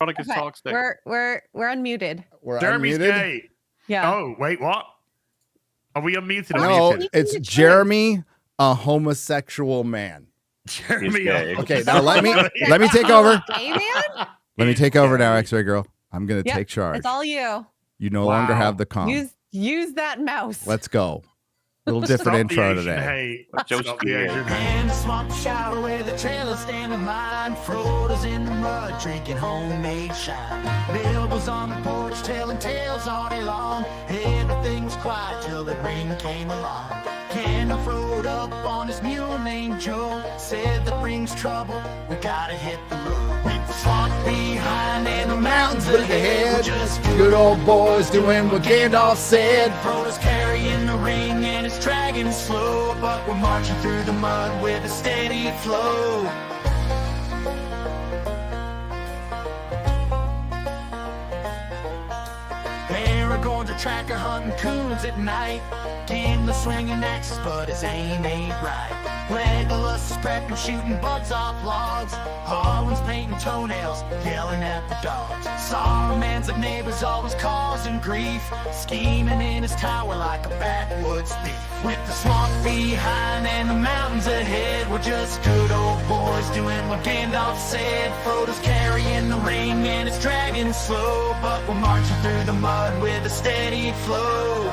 Nerdrotic is toxic. We're unmuted. We're Jeremy's unmuted? gay. Yeah. Oh, wait, what? Are we unmuted? No, Unmuted? it's Jeremy, a homosexual man. Jeremy. gay. Okay, now let me take over. Gay man? Let me take over now, X-Ray Girl. I'm gonna Yep, take charge. It's all you. You no longer have the calm. Use that mouse. Let's go. Little different intro today. Stop the Asian hate. In the swamp shower where the trailer stand in line. Frodo's in the mud drinking homemade shine. Bill was on the porch telling tales all day long. Everything was quiet till the ring came along. Candle Frodo up on his mule named Joe. Said the ring's trouble, we gotta hit the road. With the swamp behind and the mountains ahead. We're just Good old boys doing what Gandalf said. Frodo's carrying the ring and it's dragging slow, but we're marching through the mud with a steady flow. Aragorn's a tracker hunting coons at night. Gimli swinging axes, but his aim ain't right. Legolas is prepping, shooting bugs off logs. Harlan's painting toenails, yelling at the dogs. Saruman's a neighbor's always causing grief, scheming in his tower like a backwoods thief. With the swamp behind and the mountains ahead, we're just good old boys doing what Gandalf said. Frodo's carrying the ring and it's dragging slow, but we're marching through the mud with a steady flow.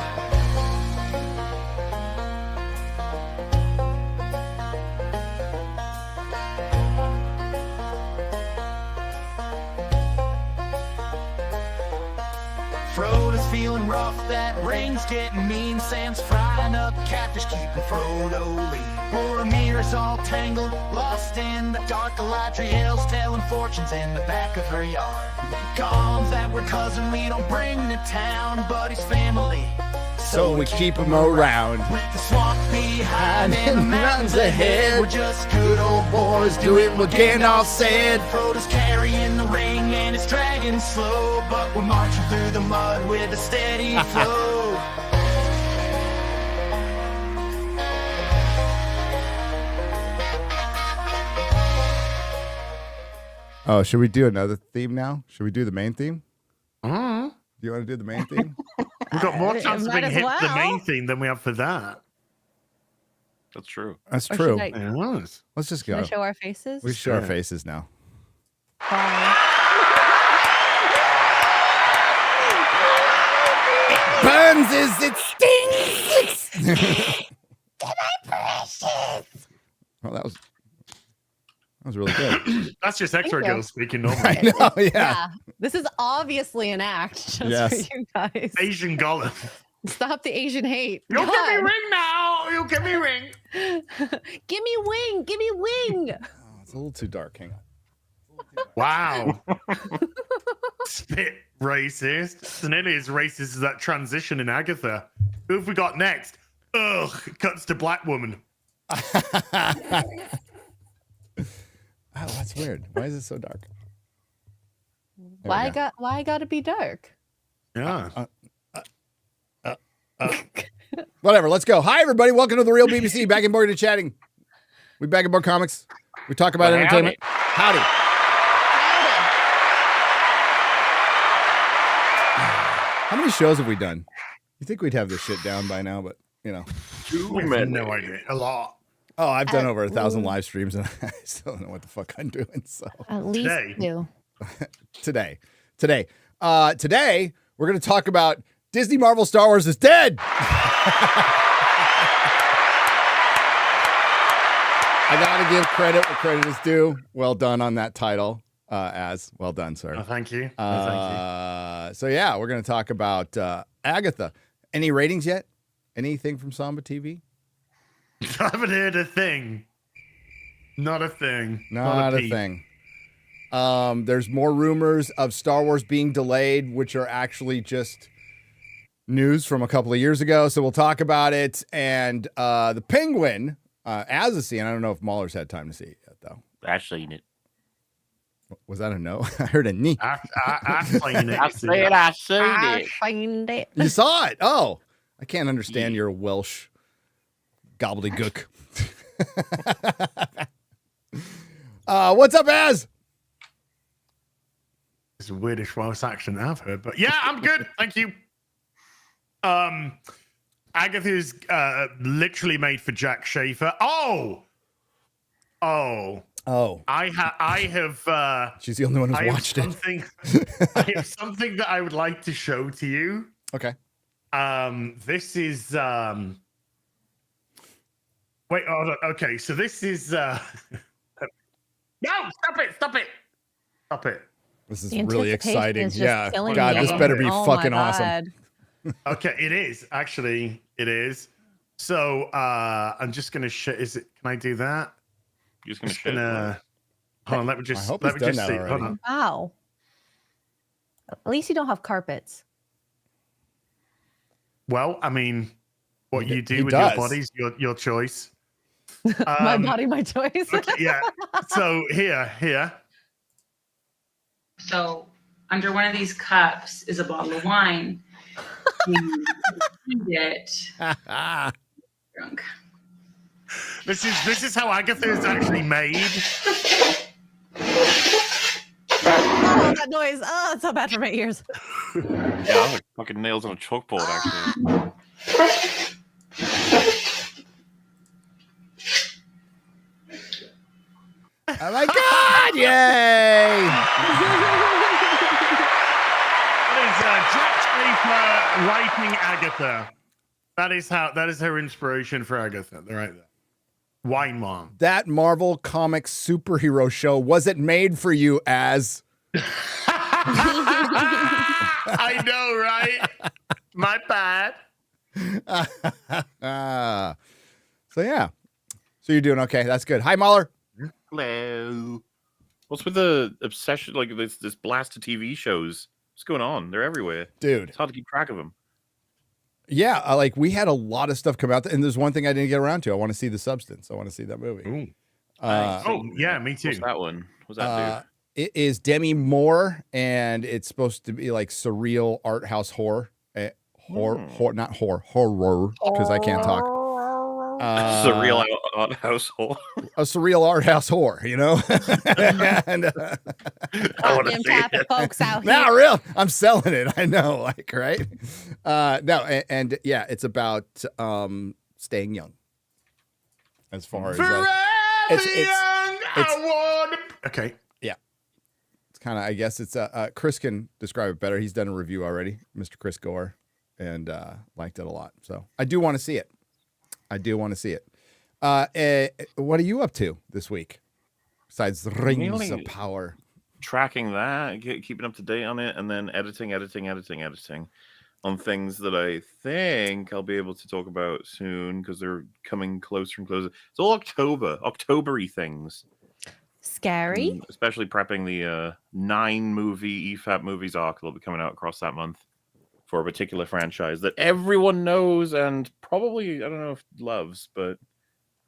Frodo's feeling rough, that ring's getting mean. Sam's frying up catfish, keeping Frodo lean. Boromir's all tangled, lost in the dark. Galadriel's telling fortunes in the back of her yard. Gollum's that we're cousin we don't bring to town, but he's family, So we keep them around. with the swamp behind and the mountains ahead. We're just good old boys Doing what Gandalf said. Frodo's carrying the ring and it's dragging slow, but we're marching through the mud with a steady flow. Oh, should we do another theme now? Should we do the main theme? Uh-huh. Do you want to do the main theme? We've got more chance of Might being as hit the well. main theme than we have for that. That's true. That's Or true. should I- Yes. Let's just Should I go. show our faces? We show our faces now. Bye. Burns is it stings. Oh, that was really good. That's just X-ray you. girl speaking normally. I know, yeah. Yeah. This is obviously an act just Yes. for you guys. Asian Gollum. Stop the Asian hate. You'll give me God. ring now. You'll give me ring. Give me wing. Give me wing. Oh, it's a little too dark. Hang on. Wow. Spit racist. It's nearly as racist as that transition in Agatha. Who have we got next? Ugh. Cuts to black woman. Oh, that's weird. Why is it so dark? we Why go. gotta be dark? Yeah. Whatever. Let's go. Hi, everybody. Welcome to the Real BBC. Back and board to chatting. We back and board comics. We talk about Well, entertainment. Howdy. How many shows have we done? You think we'd have this shit down by now, but you know. I have no idea. A lot. Oh, I've done over 1,000 live streams and I still don't know what the fuck I'm doing. So At least Today. two. today, we're going to talk about Disney Marvel Star Wars is dead. I got to give credit where credit is due. Well done on that title. Well done, sir. Oh, thank you. Thank So yeah, we're going to talk about Agatha. Any ratings yet? Anything from Samba TV? you. I haven't heard a thing. Not a thing. Not a peep. thing. There's more rumors of Star Wars being delayed, which are actually just news from a couple of years ago. So we'll talk about it. And the Penguin, as a scene, I don't know if MauLer's had time to see it yet, though. Actually, it. Was that a no? I heard a knee. I find it. I said I seen I it. find it. You saw it. Oh, I can't understand your Welsh gobbledygook. What's up, Az? is the weirdest Welsh accent I've heard. But yeah, I'm good. Thank you. Agatha's literally made for Jack Schaefer. Oh. I have. She's the only one who's watched it. I have something that I would like to show to you. Okay. This is. Wait. Oh, okay. So this is. No! Stop it! This is The really anticipation exciting. is just Yeah. killing God, me. this better be Oh fucking my awesome. God. Okay, it is actually. It is. So I'm just gonna show. Is it? Can I do that? You're just gonna Just shit. gonna. Hold on. Let me just. hope Let he's me done just that see. Hold already. on. Wow. At least you don't have carpets. Well, I mean, what He you d- do he with does. your body's your choice. My body, my choice. Okay, yeah. So here. So under one of these cups is a bottle of wine. You get drunk. This is how Agatha is actually made. Oh, that noise. Oh, it's so bad for my ears. Yeah, I'm like fucking nails on a chalkboard, actually. Oh my God! Yay! That is Jack Schaefer writing Agatha. That is her inspiration for Agatha. They're right there. Wine Mom. That Marvel Comics superhero show, was it made for you as? I know, right? My bad. So yeah. So you're doing okay. That's good. Hi, MauLer. Hello. What's with the obsession? Like this blast of TV shows. What's going on? They're everywhere. Dude. It's hard to keep track of them. Yeah, like we had a lot of stuff come out, and there's one thing I didn't get around to. I want to see The Substance. I want to see that movie. Ooh. Uh, Oh, yeah, me too. What's that one? What's that It is Demi Moore, and it's supposed to be like surreal art house horror. Horror, because I can't talk. Surreal art household. A surreal art house whore, you know? And, Goddamn Catholic folks out here. no, real. I'm selling it. I know, like, right? No, and yeah, it's about staying young. As far as Forever it's- young, I wanna... Okay. it's kind of, I guess it's Chris can describe it better. He's done a review already, Mr. Chris Gore, and liked it a lot. So I do want to see it. What are you up to this week besides the Rings of Mainly- Power? Tracking that, keeping up to date on it, and then editing on things that I think I'll be able to talk about soon because they're coming closer and closer. It's all October-y things. Scary. Especially prepping the 9-movie EFAP movies arc that'll be coming out across that month for a particular franchise that everyone knows and probably, I don't know if loves, but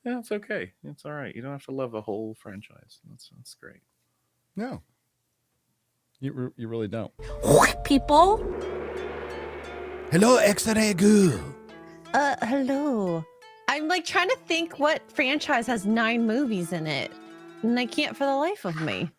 yeah, it's okay. It's all right. You don't have to love a whole franchise. That's great. No, you really don't. People. Hello, X-Ray Goo. Hello. I'm like trying to think what franchise has 9 movies in it, and I can't for the life of me.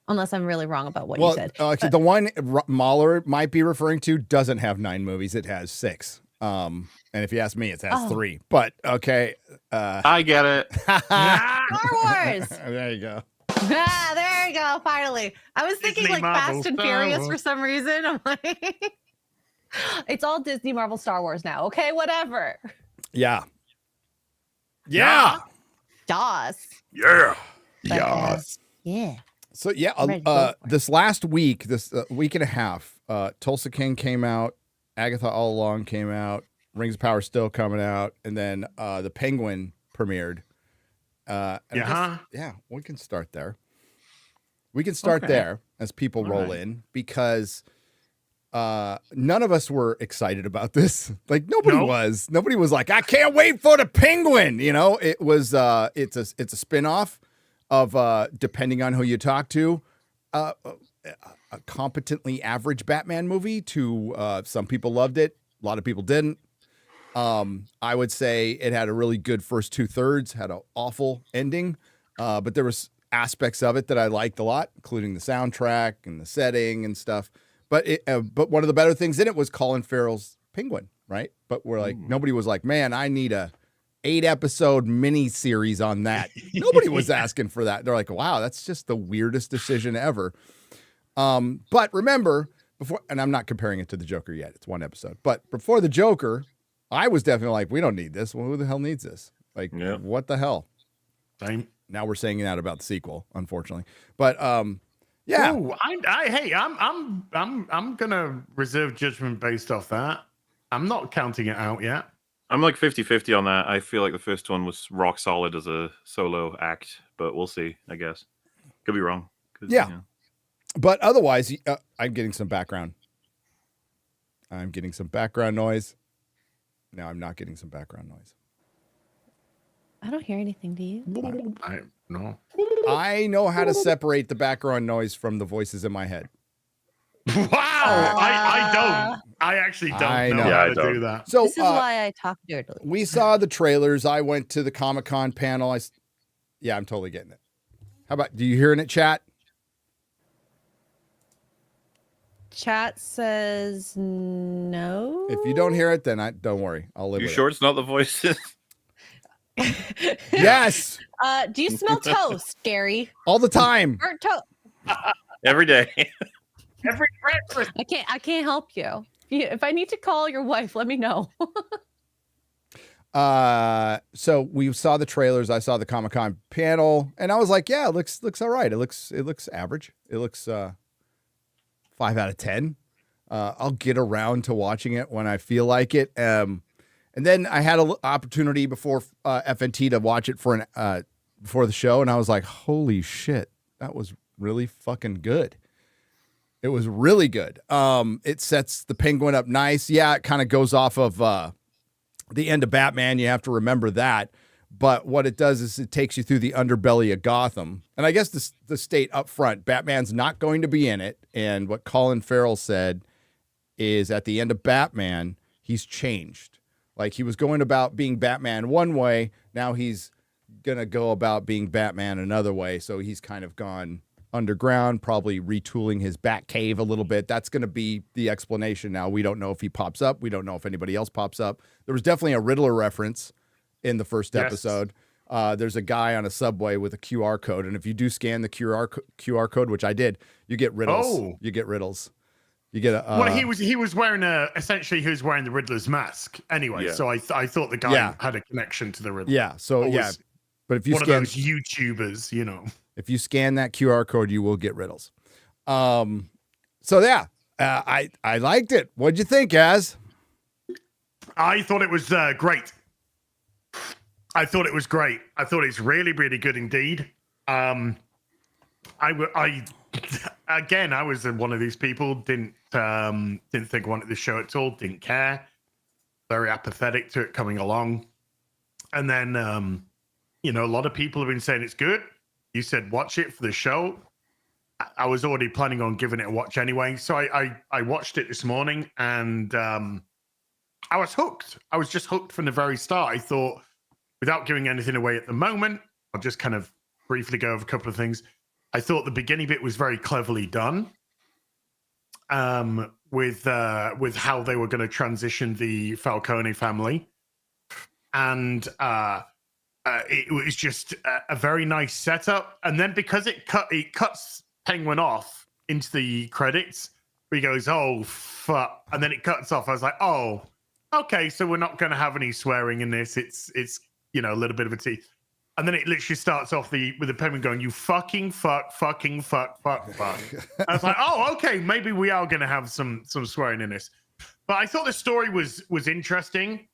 Unless I'm really wrong about what you said. Actually, the one MauLer might be referring to doesn't have 9 movies. It has 6. And if you ask me, it has 3. But okay. I get it. Star Wars. There you go. There you go. Finally, I was thinking Disney, like Marvel, Fast and Star Furious Wars. for some reason. I'm like, it's all Disney, Marvel, Star Wars now. Okay, whatever. Yeah. Yeah. DOS. Yeah. Yes. Yeah. So yeah, I'm ready to go for it. this last week, this week and a half, Tulsa King came out, Agatha All Along came out, Rings of Power still coming out, and then the Penguin premiered. And I guess- yeah, we can start there. We can start Okay. there as people roll right. in because none of us were excited about this. Like nobody No. was. Nobody was like, I can't wait for the Penguin. You know, it was it's a spinoff of depending on who you talk to, a competently average Batman movie. To some people loved it, a lot of people didn't. I would say it had a really good first 2/3, had an awful ending, but there was aspects of it that I liked a lot, including the soundtrack and the setting and stuff. But one of the better things in it was Colin Farrell's Penguin, right? But we're like, nobody was like, man, I need a 8-episode mini series on that. Nobody was asking for that. They're like, wow, that's just the weirdest decision ever. But remember, before, and I'm not comparing it to the Joker yet, it's 1 episode, but before the Joker, I was definitely like, we don't need this. Well, who the hell needs this? Like, what the hell? Same. Now we're saying that about the sequel, unfortunately. But yeah. Ooh, I'm gonna reserve judgment based off that. I'm not counting it out yet. I'm like 50-50 on that. I feel like the first one was rock solid as a solo act, but we'll see, I guess. Could be wrong. Yeah. You know. But otherwise, I'm getting some background. I'm getting some background noise. No, I'm not getting some background noise. I don't hear anything, do you? No. I know how to separate the background noise from the voices in my head. Wow. I don't. I actually don't know how to do that. So this is why I talk dirtily. We saw the trailers. I went to the Comic-Con panel. Yeah, I'm totally getting it. How about, do you hear in it, chat? Chat says no. If you don't hear it, then don't worry. I'll live with it. You sure it's not the voices? Yes. Do you smell toast, Gary? All the time. Burnt toast. Every day. Every breakfast. I can't help you. If I need to call your wife, let me know. So we saw the trailers. I saw the Comic-Con panel, and I was like, yeah, it looks all right. It looks average. It looks 5 out of 10. I'll get around to watching it when I feel like it. And then I had an opportunity before FNT to watch it for before the show, and I was like, holy shit, that was really fucking good. It was really good. It sets the Penguin up nice. Yeah, it kind of goes off of the end of Batman. You have to remember that. But what it does is it takes you through the underbelly of Gotham. And I guess the state up front, Batman's not going to be in it. And what Colin Farrell said is at the end of Batman, he's changed. Like, he was going about being Batman one way. Now he's going to go about being Batman another way. So he's kind of gone underground, probably retooling his Bat Cave a little bit. That's going to be the explanation now. We don't know if he pops up. We don't know if anybody else pops up. There was definitely a Riddler reference in the first episode. There's a guy on a subway with a QR code. And if you do scan the QR code, which I did, you get riddles. Oh. You get riddles. You get a. Well, he was wearing essentially he was wearing the Riddler's mask anyway. Yeah. So I thought the guy had a connection to the Riddler. Yeah. So but if you one scan of those YouTubers, you know, if you scan that QR code, you will get riddles. So yeah, I liked it. What'd you think, Az? I thought it was great. I thought it was great. I thought it's really, really good indeed. I again, I was one of these people didn't think I wanted the show at all. Didn't care. Very apathetic to it coming along. And then, a lot of people have been saying it's good. You said watch it for the show. I was already planning on giving it a watch anyway. So I watched it this morning, and I was hooked. I was just hooked from the very start. I thought, without giving anything away at the moment, I'll just kind of briefly go over a couple of things. I thought the beginning bit was very cleverly done, with how they were going to transition the Falcone family, and it was just a very nice setup. And then because it cuts Penguin off into the credits, where he goes, "Oh fuck," and then it cuts off. I was like, "Oh, okay, so we're not going to have any swearing in this. It's a little bit of a tease." And then it literally starts off with the Penguin going, "You fucking fuck, fucking fuck, fuck, fuck." I was like, "Oh, okay, maybe we are going to have some swearing in this." But I thought the story was interesting.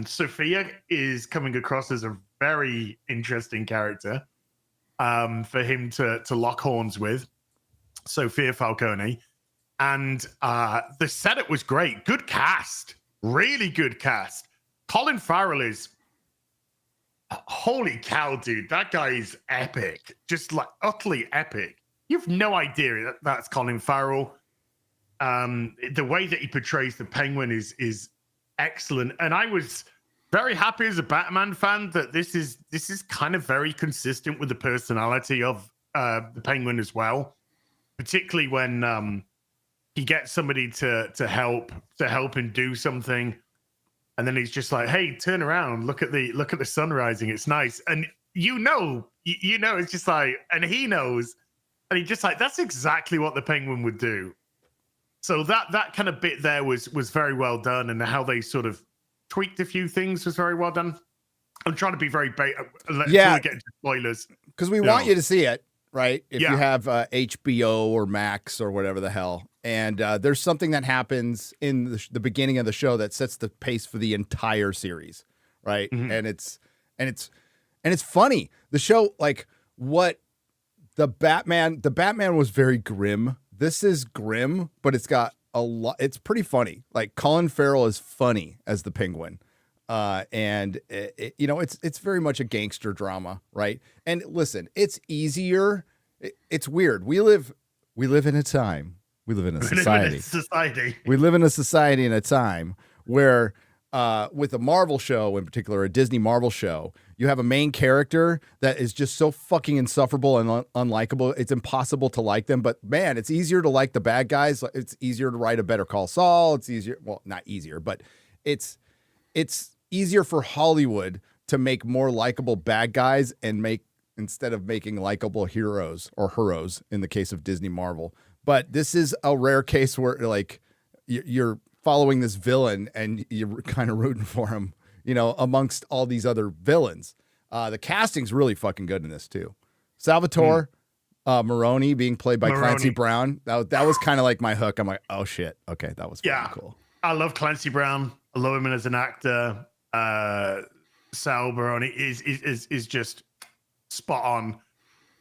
Sophia is coming across as a very interesting character for him to lock horns with, Sophia Falcone. And the setup was great. Good cast. Really good cast. Colin Farrell is... holy cow, dude. That guy is epic. Just like utterly epic. You have no idea that's Colin Farrell. The way that he portrays the Penguin is excellent. And I was very happy as a Batman fan that this is kind of very consistent with the personality of the Penguin as well, particularly when he gets somebody to help him do something, and then he's just like, "Hey, turn around, look at the sun rising. It's nice." And it's just like, and he knows, and he's just like, that's exactly what the Penguin would do. So that kind of bit there was very well done, and how they sort of tweaked a few things was very well done. I'm trying to be very until we get into spoilers, because we want you to see it, right? If you Yeah. have HBO or Max or whatever the hell, and there's something that happens in the beginning of the show that sets the pace for the entire series, right? Mhm. And it's funny. The show, like, what the Batman was very grim. This is grim, but it's got a lot. It's pretty funny. Like, Colin Farrell is funny as the Penguin. And it's very much a gangster drama, right? And listen, it's easier. It's weird. We live in a time. We live in a society. We live in a society and a time where, with a Marvel show in particular, a Disney Marvel show, you have a main character that is just so fucking insufferable and unlikable. It's impossible to like them. But man, it's easier to like the bad guys. It's easier to write a Better Call Saul. It's easier. Well, not easier, but it's easier for Hollywood to make more likable bad guys and instead of making likable heroes in the case of Disney Marvel. But this is a rare case where, like, you're following this villain and you're kind of rooting for him, amongst all these other villains. The casting's really fucking good in this too. Salvatore Maroni being played by Clancy Brown. That was kind of like my hook. I'm like, oh shit, okay, that was cool. I love Clancy Brown. I love him as an actor. Sal Maroni is just spot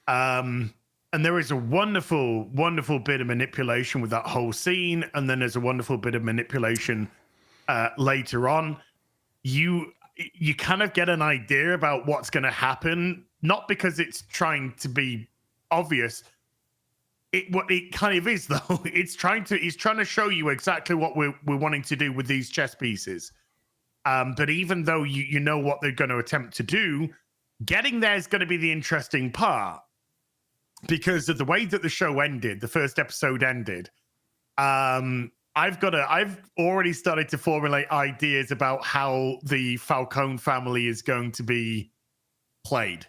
on. And there is a wonderful, wonderful bit of manipulation with that whole scene. And then there's a wonderful bit of manipulation later on. You kind of get an idea about what's going to happen, not because it's trying to be obvious. What it kind of is, though. It's trying to show you exactly what we're wanting to do with these chess pieces. But even though you know what they're going to attempt to do, getting there is going to be the interesting part. Because of the way that the show ended, the first episode ended, I've already started to formulate ideas about how the Falcone family is going to be played.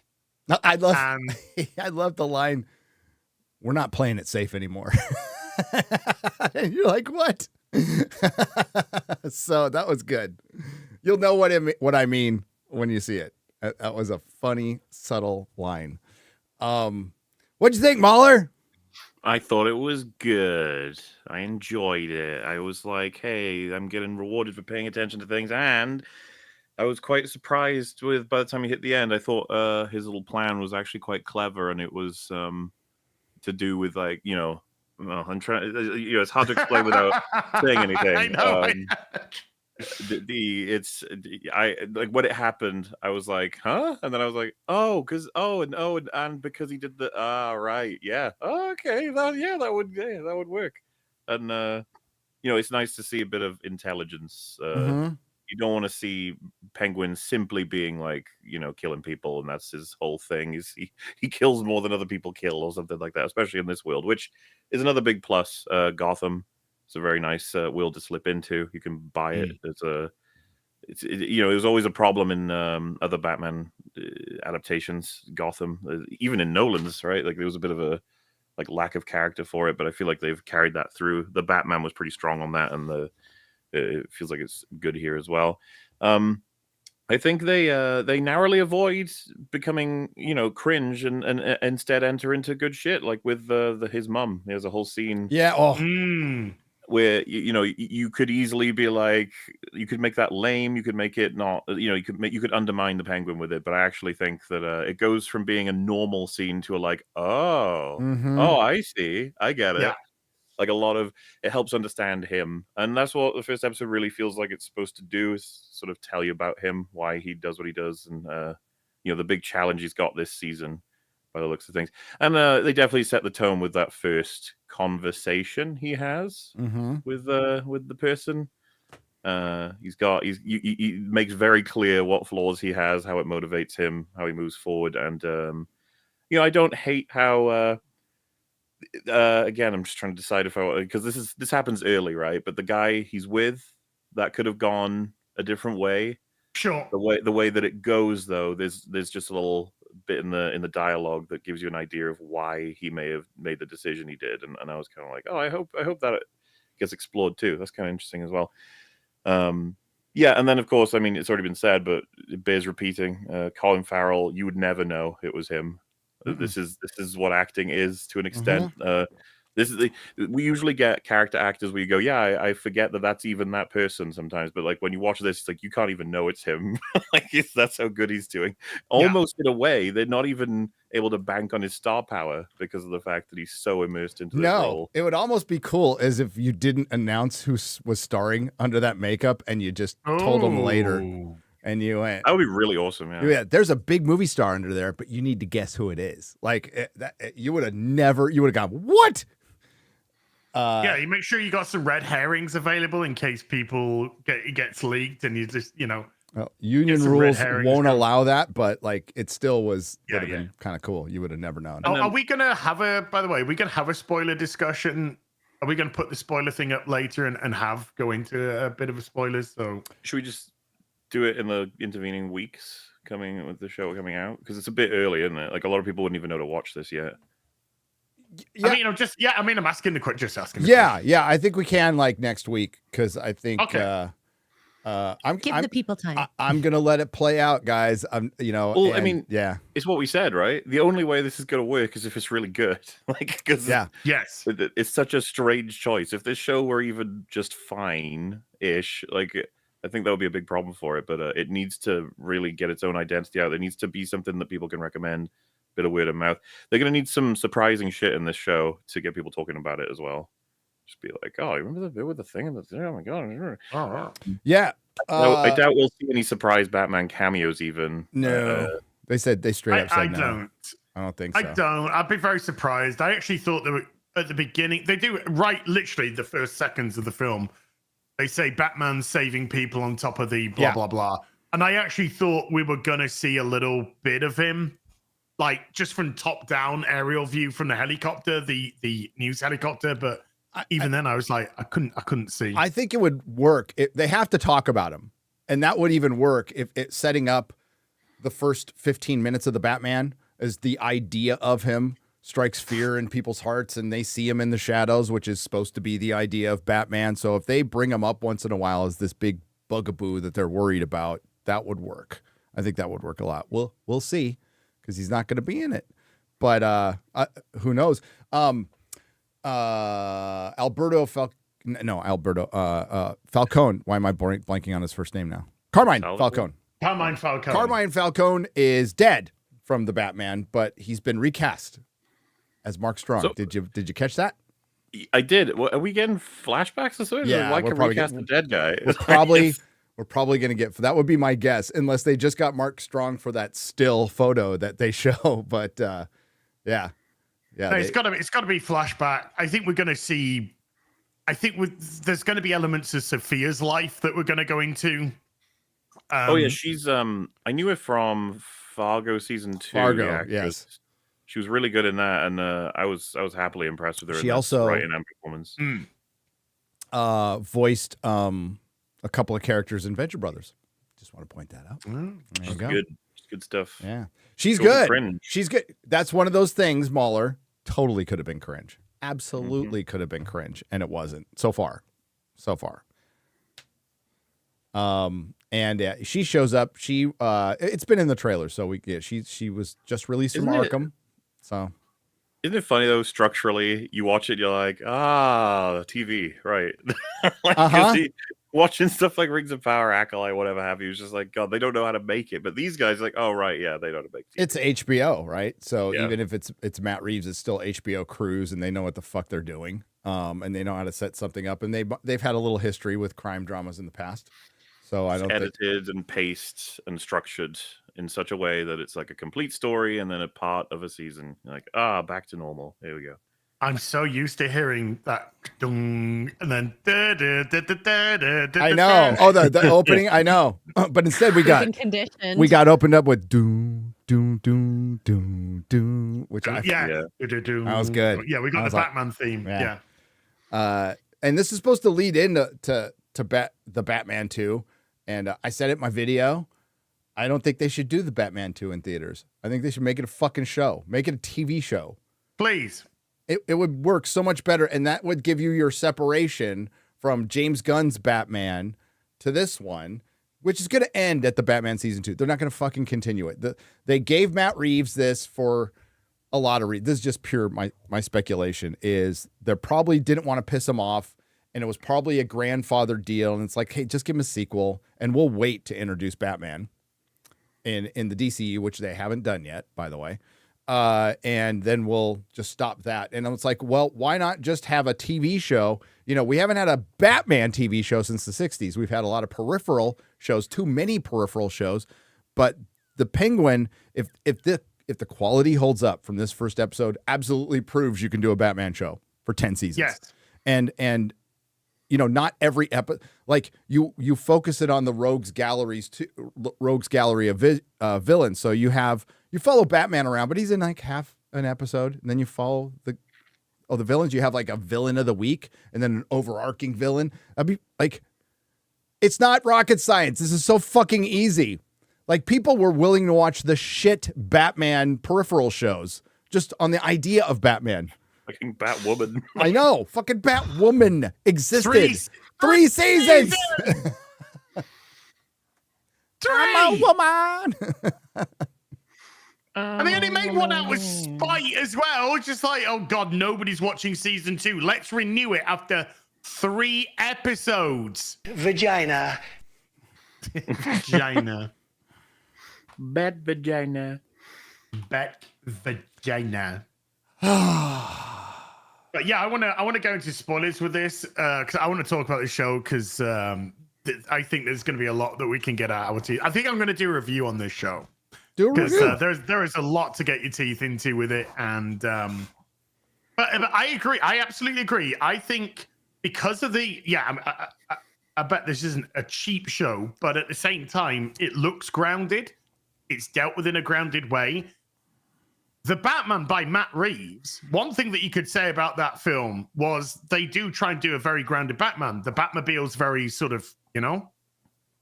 I love the line, "We're not playing it safe anymore." And you're like, what? So that was good. You'll know what I mean when you see it. That was a funny, subtle line. What'd you think, MauLer? I thought it was good. I enjoyed it. I was like, hey, I'm getting rewarded for paying attention to things. And I was quite surprised by the time he hit the end. I thought his little plan was actually quite clever. And it was to do with, like, I'm trying, it's hard to explain without saying anything. I know. When it happened, I was like, huh? And then I was like, and because he did right, yeah, okay, that would work. And it's nice to see a bit of intelligence. You don't want to see Penguin simply being like, killing people, and that's his whole thing. Is he kills more than other people kill, or something like that, especially in this world, which is another big plus. Gotham. It's a very nice world to slip into. You can buy it. It was always a problem in other Batman adaptations. Gotham, even in Nolan's, right? Like, there was a bit of a lack of character for it, but I feel like they've carried that through. The Batman was pretty strong on that, and it feels like it's good here as well. I think they narrowly avoid becoming cringe and instead enter into good shit, like with his mum. There's a whole scene. Yeah. Where you could easily be like, you could make that lame, you could make it not, you could undermine the Penguin with it, but I actually think that it goes from being a normal scene to a I see, I get it. Yeah. Like, a lot of it helps understand him, and that's what the first episode really feels like it's supposed to do, is sort of tell you about him, why he does what he does, and the big challenge he's got this season, by the looks of things. And they definitely set the tone with that first conversation he has with the person. He makes very clear what flaws he has, how it motivates him, how he moves forward, and I don't hate how. Again, I'm just trying to decide if I, because this happens early, right? But the guy he's with, that could have gone a different way. Sure. The way that it goes, though, there's just a little bit in the dialogue that gives you an idea of why he may have made the decision he did, and I was kind of like, oh, I hope that it gets explored too. That's kind of interesting as well. Yeah, and then of course, I mean, it's already been said, but it bears repeating. Colin Farrell, you would never know it was him. Mm-hmm. This is what acting is to an extent. Mm-hmm. We usually get character actors where you go, yeah, I forget that's even that person sometimes. But like when you watch this, it's like you can't even know it's him. Like that's how good he's doing. Almost in a way, they're not even able to bank on his star power because of the fact that he's so immersed into this role. It would almost be cool as if you didn't announce who was starring under that makeup and you just told them later. And you went, that would be really awesome. Yeah, there's a big movie star under there, but you need to guess who it is. Like you would have gone, what? Yeah, you make sure you got some red herrings available in case it gets leaked, and you just Well, union rules won't allow that, but like it still would have been kind of cool. You would have never known. Are we gonna have a spoiler discussion? Are we gonna put the spoiler thing up later and go into a bit of a spoilers? So should we just do it in the intervening weeks with the show coming out? Because it's a bit early, isn't it? Like a lot of people wouldn't even know to watch this yet. Yeah. I'm asking the question. Yeah. I think we can like next week because I think give the people time. I'm gonna let it play out, guys. Well, I mean, it's what we said, right? The only way this is gonna work is if it's really good. Yes, it's such a strange choice. If this show were even just fine-ish, I think that would be a big problem for it. But it needs to really get its own identity out. There needs to be something that people can recommend. Bit of word of mouth. They're going to need some surprising shit in this show to get people talking about it as well. Just be like, oh, remember the bit with the thing? Oh my god! Yeah. I doubt we'll see any surprise Batman cameos. Even no, they said they straight up said no. I don't think so. I don't. I'd be very surprised. I actually thought they were at the beginning. They do literally the first seconds of the film. They say Batman saving people on top of the blah blah blah, and I actually thought we were gonna see a little bit of him. Like just from top down aerial view from the helicopter, the news helicopter, but even then I was like, I couldn't see. I think it would work. They have to talk about him, and that would even work if it's setting up the first 15 minutes of the Batman as the idea of him strikes fear in people's hearts, and they see him in the shadows, which is supposed to be the idea of Batman. So if they bring him up once in a while as this big bugaboo that they're worried about, that would work. I think that would work a lot. We'll see. Because he's not going to be in it, but who knows? Alberto Falcone. Why am I blanking on his first name now? Carmine Falcone. Carmine Falcone is dead from the Batman, but he's been recast as Mark Strong. So, did you catch that? I did. Are we getting flashbacks or something? Yeah, why can recast the dead guy? We're probably going to get, that would be my guess, unless they just got Mark Strong for that still photo that they show. But yeah. No, it's got to be flashback. I think we're going to see. There's going to be elements of Sophia's life that we're going to go into. She's I knew her from Fargo season 2. Fargo, yes. She was really good in that, and I was happily impressed with her. She also writing and performance. Voiced a couple of characters in Venture Brothers. Just want to point that out. She's good. Good stuff. Yeah. She's good. She's good. That's one of those things, MauLer, totally could have been cringe. Absolutely could have been cringe. And it wasn't. So far. And she shows up. She it's been in the trailer, so she was just released from Arkham. So isn't it funny though, structurally, you watch it, you're like, TV, right? Watching stuff like Rings of Power, Acolyte, whatever have you, it's just like, God, they don't know how to make it. But these guys, like, oh right, yeah, they know how to make TV. It's HBO, right? So even if it's Matt Reeves, it's still HBO crews, and they know what the fuck they're doing, and they know how to set something up, and they've had a little history with crime dramas in the past. So I don't edited and paced and structured in such a way that it's like a complete story and then a part of a season. You're like, back to normal. Here we go. I'm so used to hearing that dung, and then I know. Oh, the opening. I know. But instead we We've got been conditioned. we got opened up with doom doom doom doom doom, which I that was good. Yeah, we I got the was like, Batman theme. yeah. Yeah. And this is supposed to lead into the Batman 2. And I said it in my video. I don't think they should do the Batman 2 in theaters. I think they should make it a fucking show. Make it a TV show. Please. It would work so much better, and that would give you your separation from James Gunn's Batman to this one, which is going to end at the Batman season 2. They're not going to fucking continue it. They gave Matt Reeves this for a lot of reasons. This is just pure my speculation. Is they probably didn't want to piss him off, and it was probably a grandfather deal. And it's like, hey, just give him a sequel, and we'll wait to introduce Batman in the DCU, which they haven't done yet, by the way. And then we'll just stop that. And it's like, well, why not just have a TV show? You know, we haven't had a Batman TV show since the 60s. We've had a lot of peripheral shows, too many peripheral shows. But the Penguin, if the quality holds up from this first episode, absolutely proves you can do a Batman show for 10 seasons. Yes. And you know, not every episode, like you focus it on the rogues gallery of villains. So you follow Batman around, but he's in like half an episode, and then you follow the villains. You have like a villain of the week, and then an overarching villain. I'd be like, it's not rocket science. This is so fucking easy. Like, people were willing to watch the shit Batman peripheral shows just on the idea of Batman. Fucking Batwoman. I know. Fucking Batwoman existed. Three seasons. I'm a woman. And they only made one out with spite as well. It's just like, oh God, nobody's watching season 2. Let's renew it after 3 episodes. Vagina. Vagina. Bad vagina. Bat vagina. But yeah, I want to go into spoilers with this because I want to talk about the show because I think there's going to be a lot that we can get out of it. I think I'm going to do a review on this show. Do a review. There is a lot to get your teeth into with it, and but I agree. I absolutely agree. I think because of I bet this isn't a cheap show, but at the same time, it looks grounded. It's dealt with in a grounded way. The Batman by Matt Reeves, one thing that you could say about that film was they do try and do a very grounded Batman. The Batmobile's very sort of, you know,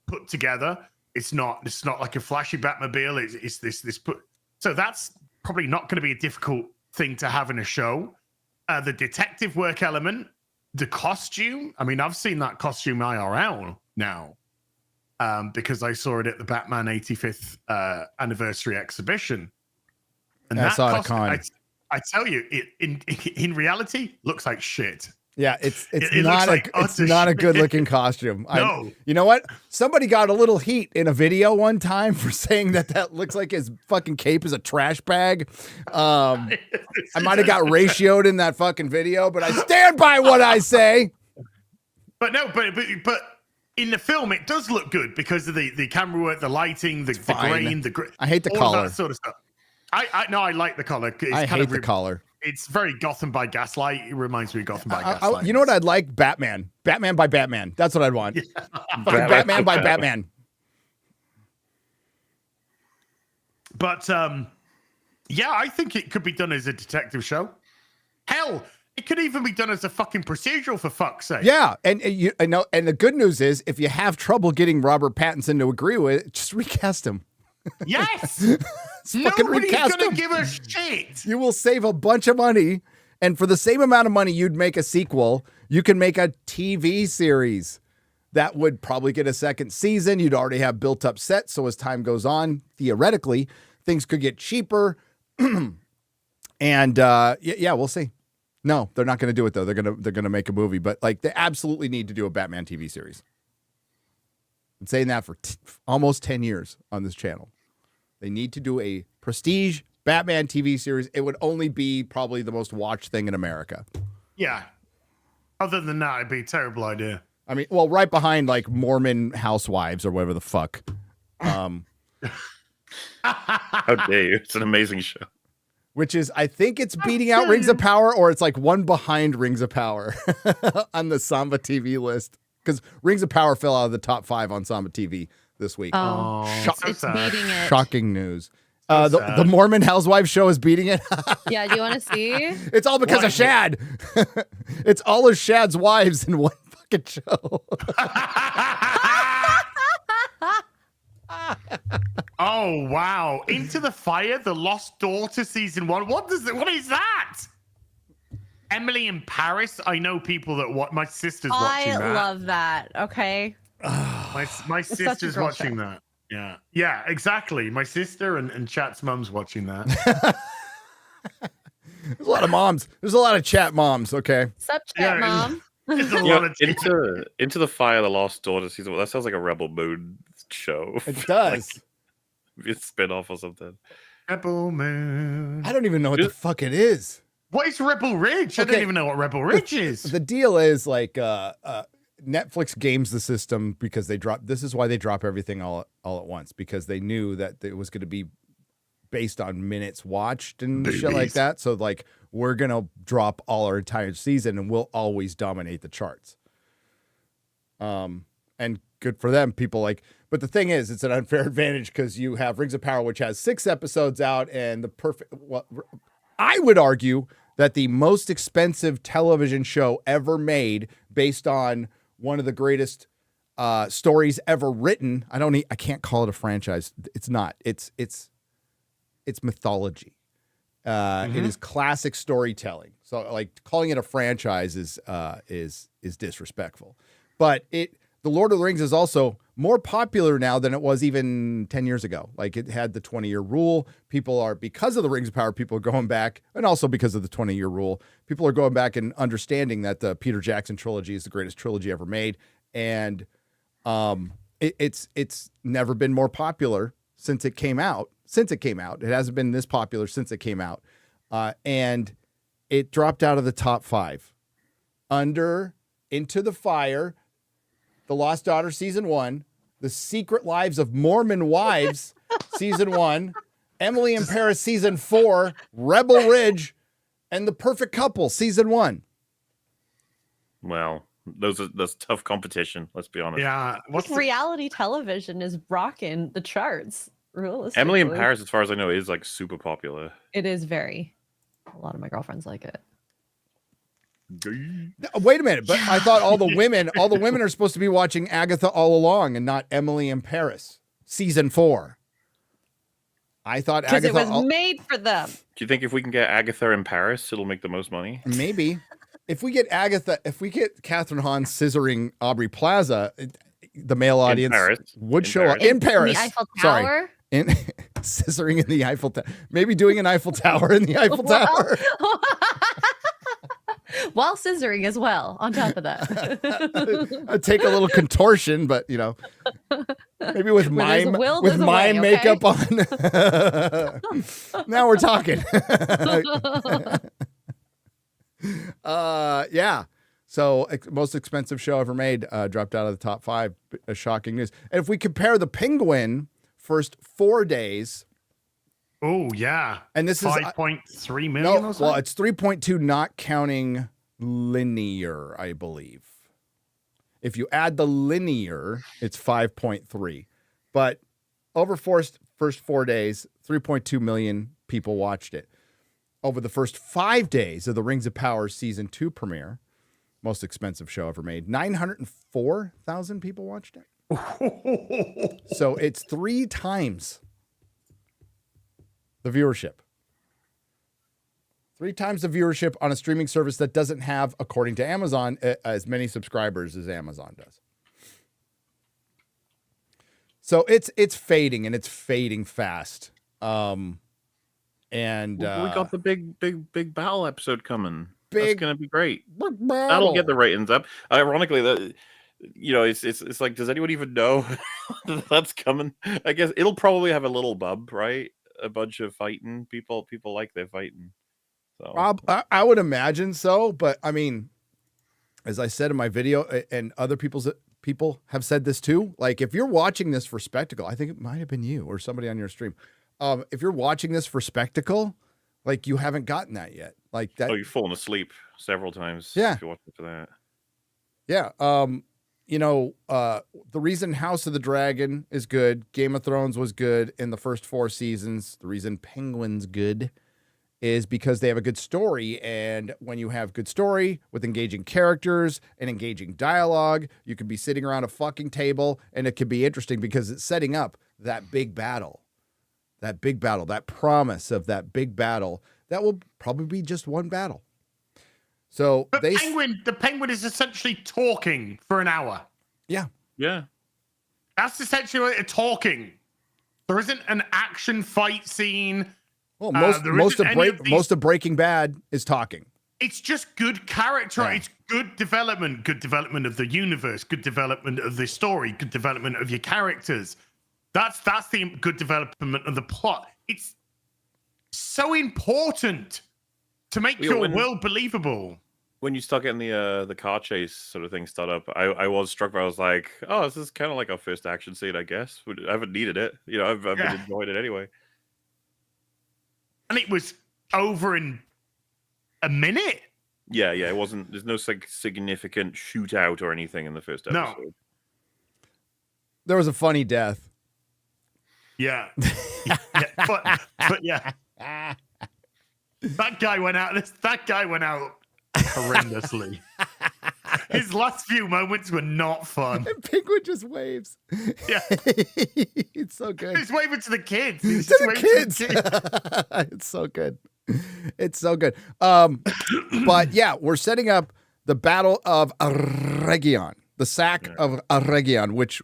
put together. It's not like a flashy Batmobile. It's this put. So that's probably not going to be a difficult thing to have in a show. The detective work element, the costume. I mean, I've seen that costume IRL now because I saw it at the Batman 85th anniversary exhibition. And I saw it at Con. I tell you, it in reality looks like shit. Yeah, it's looks like not a good looking costume. No. You know what? Somebody got a little heat in a video one time for saying that looks like his fucking cape is a trash bag. I might have got ratioed in that fucking video, but I stand by what I say. But no, but in the film it does look good because of the camera work, the lighting, the grain, I hate the all collar. Of that sort of stuff. I like the collar. I hate the collar. It's very Gotham by Gaslight. It reminds me of Gotham by Gaslight. You know what I'd like? Batman by Batman. That's what I'd want. Yeah. Batman by Batman. But yeah, I think it could be done as a detective show. Hell, it could even be done as a fucking procedural, for fuck's sake. Yeah, and I know. And the good news is, if you have trouble getting Robert Pattinson to agree with it, just recast him. Yes. Nobody's gonna give a shit. You will save a bunch of money, and for the same amount of money you'd make a sequel, you can make a TV series that would probably get a second season. You'd already have built up sets, so as time goes on, theoretically, things could get cheaper. And yeah, we'll see. No, they're not going to do it though. They're gonna make a movie, but like they absolutely need to do a Batman TV series. I'm saying that for almost 10 years on this channel. They need to do a prestige Batman TV series. It would only be probably the most watched thing in America. Yeah. Other than that, it'd be a terrible idea. I mean, well, right behind like Mormon Housewives or whatever the fuck. How dare you? It's an amazing show. which is, I think it's beating out Rings of Power, or it's like one behind Rings of Power on the Samba TV list. Because Rings of Power fell out of the top 5 on Samba TV this week. Oh, it's beating it. Shocking news. The Mormon Housewives show is beating it. Yeah, do you want to see? It's all because of Shad. It's all of Shad's wives in one fucking show. Oh wow! Into the Fire, The Lost Daughter, season 1. What is that? Emily in Paris. I know people that watch. My sister's watching that. I love that. Okay. My sister's watching that. Yeah, exactly. My sister and Chat's mum's watching that. There's a lot of moms. There's a lot of Chat moms. Okay. Sup, Chat mom. It's a lot of Into the Fire, The Lost Daughter season 1. That sounds like a Rebel Moon show. It does. Like, it's a spin-off or something. Rebel Moon. I don't even know what the fuck it is. What is Rebel Ridge? I don't even know what Rebel Ridge is. The deal is like Netflix games the system because they drop. This is why they drop everything all at once, because they knew that it was going to be based on minutes watched and shit like that. So like, we're going to drop all our entire season and we'll always dominate the charts. And good for them. People like, but the thing is, it's an unfair advantage because you have Rings of Power, which has 6 episodes out, and the perfect. Well, I would argue that the most expensive television show ever made, based on one of the greatest stories ever written. I can't call it a franchise. It's not. It's mythology. It is classic storytelling. So like calling it a franchise is disrespectful. But The Lord of the Rings is also more popular now than it was even 10 years ago. Like, it had the 20-year rule. Because of the Rings of Power, people are going back, and also because of the 20-year rule, people are going back and understanding that the Peter Jackson trilogy is the greatest trilogy ever made. And it's never been more popular since it came out. It hasn't been this popular since it came out. And it dropped out of the top 5. Into the Fire, The Lost Daughter season 1, The Secret Lives of Mormon Wives season 1, Emily in Paris season 4, Rebel Ridge, and The Perfect Couple season 1. Well, that's tough competition. Let's be honest. Yeah, Reality television is rocking the charts. Realistically. Emily in Paris, as far as I know, is like super popular. It is very. A lot of my girlfriends like it. Wait a minute, but I thought all the women are supposed to be watching Agatha all along and not Emily in Paris season 4. I thought Agatha, because it was made for them. Do you think if we can get Agatha in Paris, it'll make the most money? Maybe. If we get Catherine Hahn scissoring Aubrey Plaza, the male audience would show up in Paris. The Eiffel Tower? Sorry. Scissoring in the Eiffel Tower. Maybe doing an Eiffel Tower in the Eiffel Tower. While scissoring as well, on top of that. I'd take a little contortion, but maybe with mime makeup on. Now we're talking. Yeah. So most expensive show ever made dropped out of the top 5. Shocking news. And if we compare The Penguin first 4 days. Oh yeah. And this is 5.3 million. No, well, it's 3.2, not counting linear, I believe. If you add the linear, it's 5.3. But over first 4 days, 3.2 million people watched it. Over the first 5 days of the Rings of Power season 2 premiere, most expensive show ever made, 904,000 people watched it. So it's 3 times the viewership. 3 times the viewership on a streaming service that doesn't have, according to Amazon, as many subscribers as Amazon does. So it's fading, and it's fading fast. And we got the big battle episode coming. Big, that's gonna be great. That'll get the ratings up. Ironically, it's like, does anyone even know that's coming? I guess it'll probably have a little bump, right? A bunch of fighting people like their fighting. So I would imagine so, but I mean, as I said in my video, and other people have said this too. Like, if you're watching this for spectacle, I think it might have been you or somebody on your stream. If you're watching this for spectacle, Like you haven't gotten that yet. Like that. Oh, you've fallen asleep several times. Yeah. If you watch it for that. Yeah. The reason House of the Dragon is good, Game of Thrones was good in the first 4 seasons. The reason Penguin's good is because they have a good story. And when you have good story with engaging characters and engaging dialogue, you can be sitting around a fucking table and it can be interesting because it's setting up that big battle, that promise of that big battle that will probably be just one battle. So the penguin is essentially talking for an hour. Yeah. Yeah. That's essentially what it's talking. There isn't an action fight scene. Well, most of Breaking Bad is talking. It's just good character. Yeah. It's good development of the universe, good development of the story, good development of your characters. That's the good development of the plot. It's so important to make your world believable. When you start getting the car chase sort of thing start up, I was struck by. I was like, oh, this is kind of like our first action scene, I guess. I haven't needed it. I've been enjoying it anyway. And it was over in a minute. Yeah. It wasn't. There's no significant shootout or anything in the first episode. No. There was a funny death. Yeah. but yeah. That guy went out horrendously. His last few moments were not fun. And Penguin just waves. Yeah. It's so good. He's waving to the kids. It's so good. It's so good. But yeah, we're setting up the Battle of Arregion, the sack of Arregion, which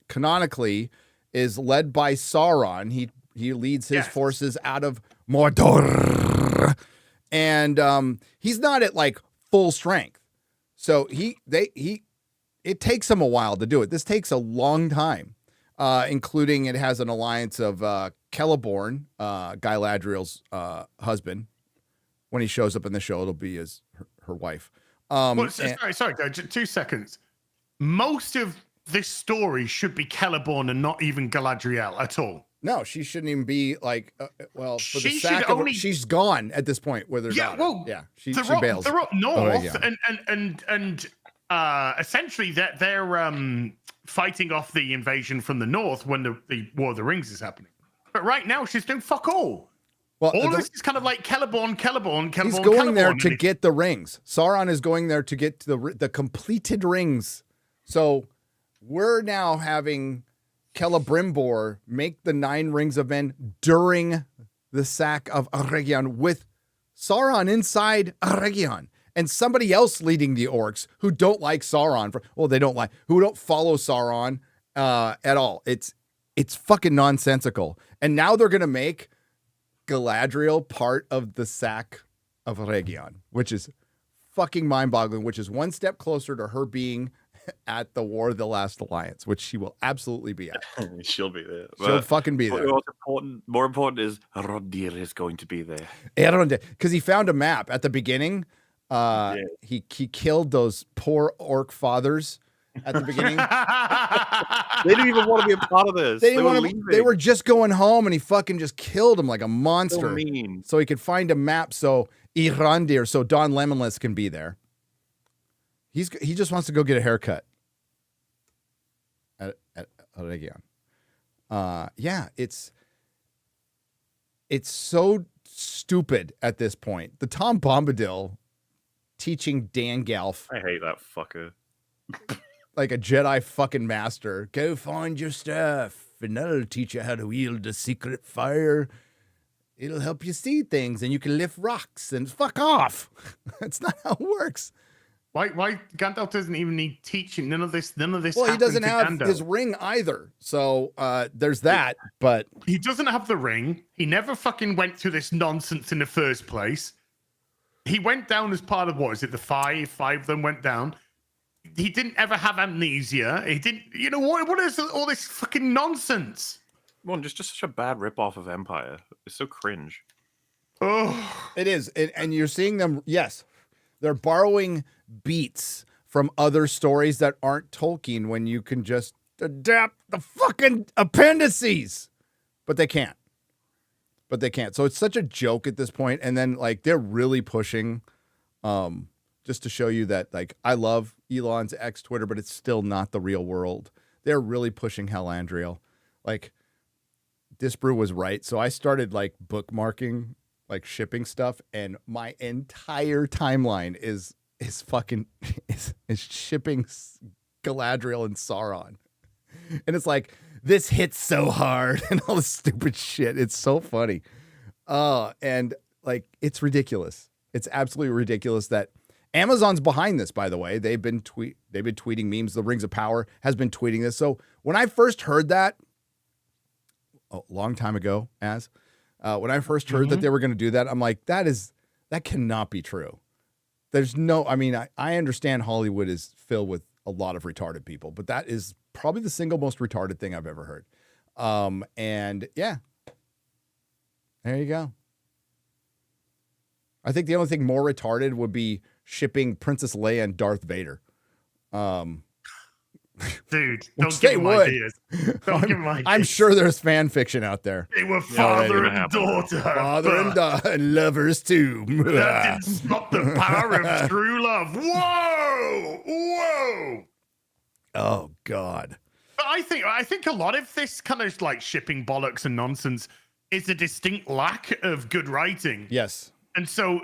canonically is led by Sauron. He leads his forces out of Mordor. And he's not at like full strength. So it takes him a while to do it. This takes a long time, including it has an alliance of Celeborn, Galadriel's husband. When he shows up in the show, it'll be her wife. Sorry, 2 seconds. Most of this story should be Celeborn and not even Galadriel at all. No, she shouldn't even be like. For the sack of she's gone at this point. With her daughter. She bails. They're up north, and essentially they're fighting off the invasion from the north when the War of the Rings is happening. But right now she's doing fuck all. Well, all of this is kind of like Celeborn. He's going there to get the rings. Sauron is going there to get the completed rings. So we're now having Celebrimbor make the 9 rings of men during the sack of Arregion with Sauron inside Arregion and somebody else leading the orcs who don't like Sauron. Who don't follow Sauron at all. It's fucking nonsensical. And now they're going to make Galadriel part of the sack of Arregion, which is fucking mind-boggling, which is one step closer to her being at the War of the Last Alliance, which she will absolutely be at. She'll be there. She'll fucking be there. More important is Rondir is going to be there. Because he found a map at the beginning. He killed those poor orc fathers at the beginning. They didn't even want to be a part of this. They were just going home, and he fucking just killed them like a monster. So mean. So he could find a map so Irandir, so Don Lemonless can be there. He just wants to go get a haircut at Arregion. It's so stupid at this point. The Tom Bombadil teaching Dan Galf. I hate that fucker. Like a Jedi fucking master. Go find your stuff, and that'll teach you how to wield the secret fire. It'll help you see things, and you can lift rocks, and fuck off. That's not how it works. Why Gandalf doesn't even need teaching? None of this. Well, he doesn't have Gandalf. his ring either. So there's that. But he doesn't have the ring. He never fucking went through this nonsense in the first place. He went down as part of, what is it, the five? 5 of them went down. He didn't ever have amnesia. He didn't. You know what is all this fucking nonsense? Well, just such a bad ripoff of Empire. It's so cringe. Oh, it is, and you're seeing them. Yes. They're borrowing beats from other stories that aren't Tolkien when you can just adapt the fucking appendices. But they can't. but they can't. So it's such a joke at this point. And then like they're really pushing, just to show you that like I love Elon's X Twitter, but it's still not the real world. They're really pushing Hell like. Disbrew was right. So I started like bookmarking, like shipping stuff, and my entire timeline is fucking shipping Galadriel and Sauron. And it's like, this hits so hard and all this stupid shit. It's so funny. And like, it's ridiculous. It's absolutely ridiculous that Amazon's behind this, by the way. They've been tweeting memes. The Rings of Power has been tweeting this. So when I first heard that, a long time ago, when I first heard that they were going to do that, I'm like, that cannot be true. There's no, I mean, I understand Hollywood is filled with a lot of retarded people, but that is probably the single most retarded thing I've ever heard. And yeah, there you go. I think the only thing more retarded would be shipping Princess Leia and Darth Vader. Dude, don't give him ideas. Don't give him ideas. I'm sure there's fan fiction out there. They were father and daughter. Father and lovers too. That didn't stop the power of true love. Whoa! Whoa! Oh, God. But I think a lot of this kind of like shipping bollocks and nonsense is a distinct lack of good writing. Yes. And so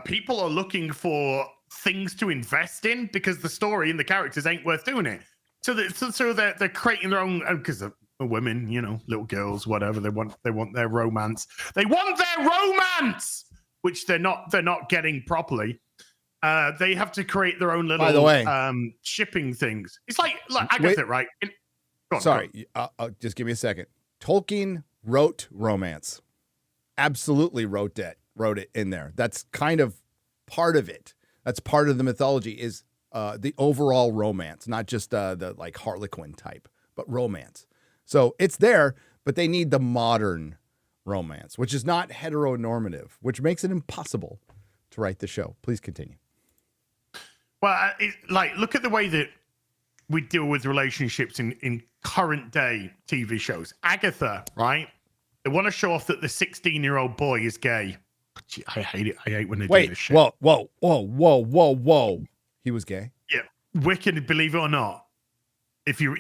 people are looking for things to invest in because the story and the characters ain't worth doing it. So they're creating their own, because women, you know, little girls, whatever, they want their romance. They want their romance, which they're not getting properly. They have to create their own little, by the way, shipping things. It's like Agatha, right? Sorry, just give me a second. Tolkien wrote romance. Absolutely wrote it in there. That's kind of part of it. That's part of the mythology is the overall romance, not just the like Harlequin type, but romance. So it's there, but they need the modern romance, which is not heteronormative, which makes it impossible to write the show. Please continue. Well, look at the way that we deal with relationships in current day TV shows. Agatha, right? They want to show off that the 16-year-old boy is gay. Gee, I hate it. I hate when they do this shit. Whoa. He was gay? Yeah. Wicked, believe it or not. If you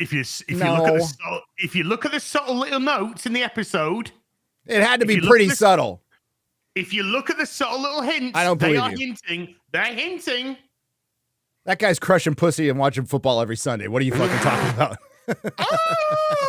look at the subtle little notes in the episode, it had to be pretty subtle. If you look at the subtle little hints, I don't believe They're hinting. That guy's crushing pussy and watching football every Sunday. What are you fucking talking about?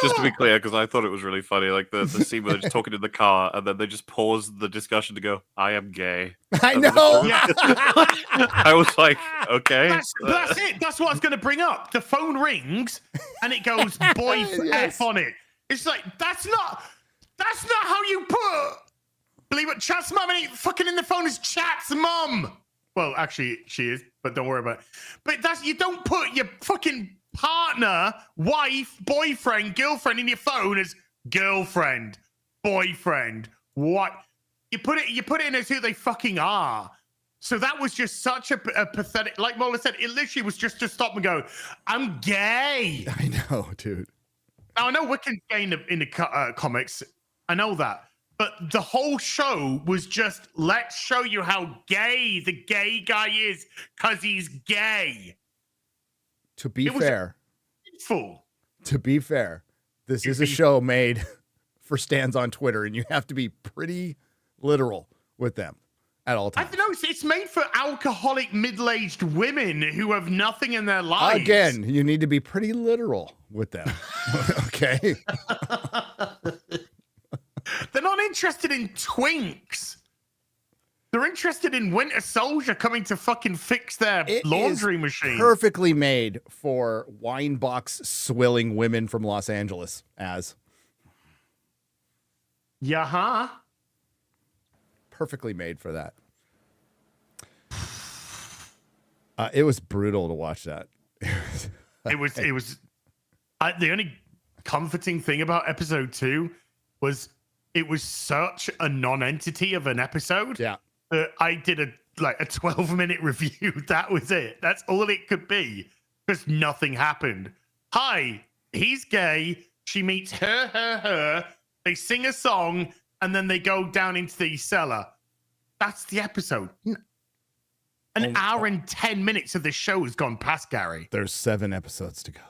Just to be clear, because I thought it was really funny, like the scene where they're just talking in the car and then they just pause the discussion to go, I am gay. I know. I was like, okay. That's it. That's what I was going to bring up. The phone rings and it goes boy F on it. It's like, that's not how you put, believe it, Chat's mum ain't fucking in the phone is Chat's mum. Well, actually she is, but don't worry about it. But you don't put your fucking partner, wife, boyfriend, girlfriend in your phone as girlfriend, boyfriend. What you put it in as who they fucking are. So that was just such a pathetic. Like MauLer said, it literally was just to stop and go, "I'm gay." I know, dude. Now I know Wiccan's gay in the comics. I know that, but the whole show was just let's show you how gay the gay guy is because he's gay. To be fair, this is a be show made for stands on Twitter, and you have to be pretty literal with them at all times. I don't know. It's made for alcoholic middle-aged women who have nothing in their lives. Again, you need to be pretty literal with them. Okay? They're not interested in twinks. They're interested in Winter Soldier coming to fucking fix their laundry machine. Perfectly made for wine box swilling women from Los Angeles as. Yeah, perfectly made for that. It was brutal to watch that. It was. The only comforting thing about episode 2 was it was such a non-entity of an episode. Yeah. I did a 12-minute review. That was it. That's all it could be because nothing happened. Hi, he's gay. She meets her. They sing a song. and then they go down into the cellar. That's the episode. An hour and 10 minutes of the show has gone past, Gary. There's 7 episodes to go.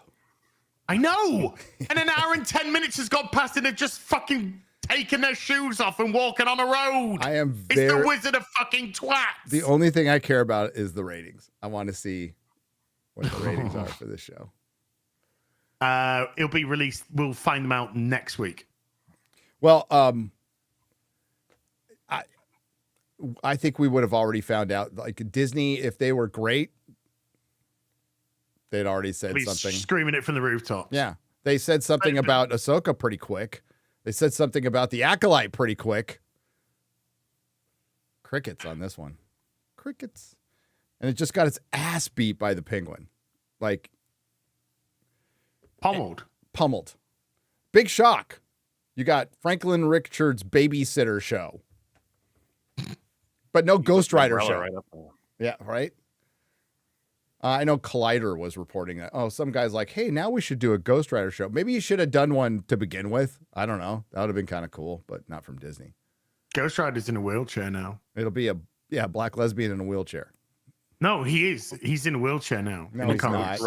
I know. And an hour and 10 minutes has gone past, and they've just fucking taken their shoes off and walking on a road. I am It's the Wizard of fucking Twats. The only thing I care about is the ratings. I want to see what the ratings are for this show. It'll be released. We'll find them out next week. Well, I think we would have already found out. Like Disney, if they were great, they'd already said something. Screaming it from the rooftop. Yeah. They said something about Ahsoka pretty quick. They said something about the Acolyte pretty quick. Crickets on this one. Crickets. And it just got its ass beat by the Penguin. Like pummeled. Big shock. You got Franklin Richards' babysitter show. But no Ghost Rider show. Right up there. Yeah, right? I know Collider was reporting that. Oh, some guy's like, hey, now we should do a Ghost Rider show. Maybe you should have done one to begin with. I don't know. That would have been kind of cool, but not from Disney. Ghost Rider's in a wheelchair now. It'll be a black lesbian in a wheelchair. No, he is. He's in a wheelchair now. No, he's not.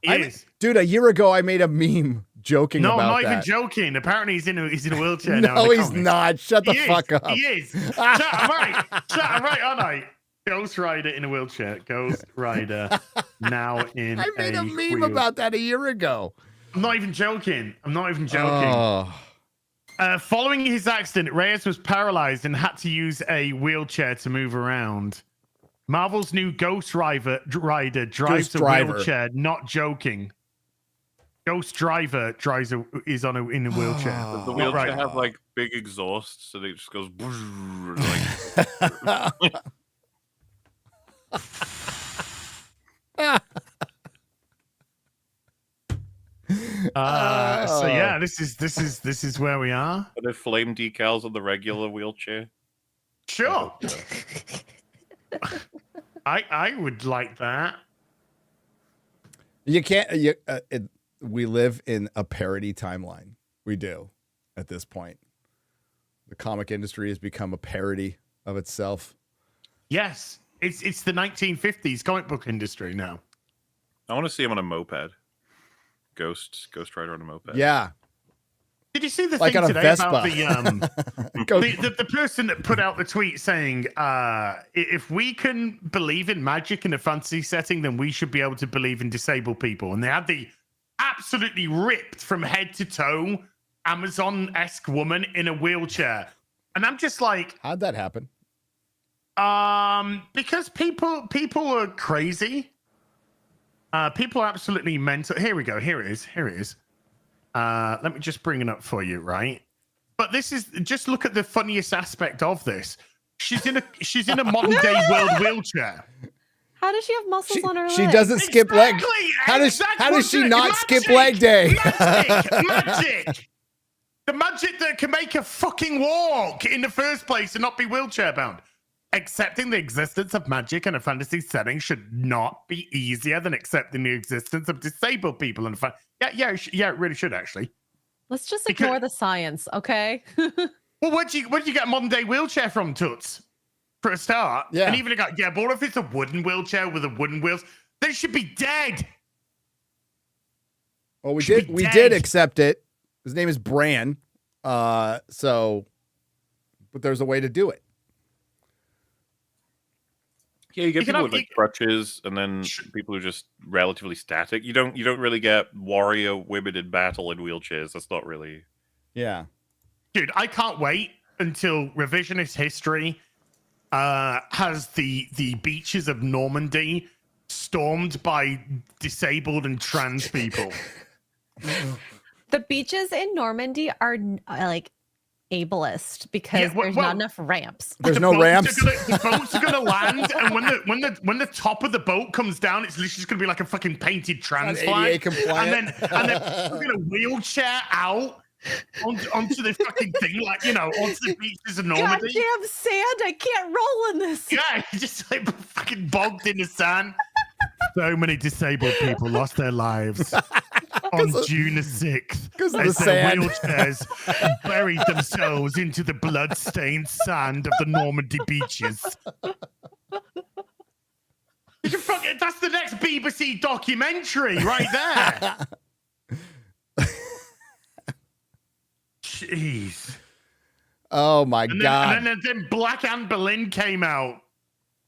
He is. Dude, a year ago I made a meme joking No, about I'm not that. even joking. Apparently he's in a wheelchair now. No, he's not. Shut the fuck up. He is. I'm right, aren't I? Ghost Rider in a wheelchair. Ghost Rider now in I made a meme wheelchair. about that a year ago. I'm not even joking. Oh. Following his accident, Reyes was paralyzed and had to use a wheelchair to move around. Marvel's new Ghost Rider drives a wheelchair. Not joking. Ghost Driver is in a wheelchair. Does the wheelchair have like big exhausts, so they just goes like. So yeah, this is where we are. Are there flame decals on the regular wheelchair? Sure. I would like that. You can't. We live in a parody timeline. We do. At this point, the comic industry has become a parody of itself. Yes, it's the 1950s comic book industry now. I want to see him on a moped. Ghost Rider on a moped. Yeah. Did you see the Like thing on a today Vespa. about the person that put out the tweet saying, if we can believe in magic in a fantasy setting, then we should be able to believe in disabled people. And they had the absolutely ripped from head to toe Amazon-esque woman in a wheelchair. And I'm just like, how'd that happen? Because people are crazy. People are absolutely mental. Here we go. Here it is. Let me just bring it up for you, right? But this is just look at the funniest aspect of this. She's in a modern day world wheelchair. How does she have muscles on her legs? She doesn't skip leg. How does she not skip leg day? Magic. The magic that can make her fucking walk in the first place and not be wheelchair bound. Accepting the existence of magic in a fantasy setting should not be easier than accepting the existence of disabled people in a yeah, it really should actually. Let's just ignore the science, okay? Well, where'd you get a modern day wheelchair from, Toots? For a start, yeah. And even but what if it's a wooden wheelchair with a wooden wheels? They should be dead. Well, we did accept it. His name is Bran. But there's a way to do it. Yeah, you get people with like crutches, and then people who are just relatively static. You don't really get warrior women in battle in wheelchairs. That's not really. Yeah, dude, I can't wait until revisionist history has the beaches of Normandy stormed by disabled and trans people. The beaches in Normandy are like ableist because there's not enough ramps. There's no ramps. The boats are gonna land, and when the top of the boat comes down, it's literally just gonna be like a fucking painted trans flag, and then we're gonna wheelchair out onto the fucking thing, like onto the beaches of Normandy. Goddamn sand! I can't roll in this. Yeah, just like fucking bogged in the sand. So many disabled people lost their lives. on June the 6th. Because of the As their sand. wheelchairs buried themselves into the blood-stained sand of the Normandy beaches. That's the next BBC documentary right there. Jeez. Oh my God. And then Black Anne Boleyn came out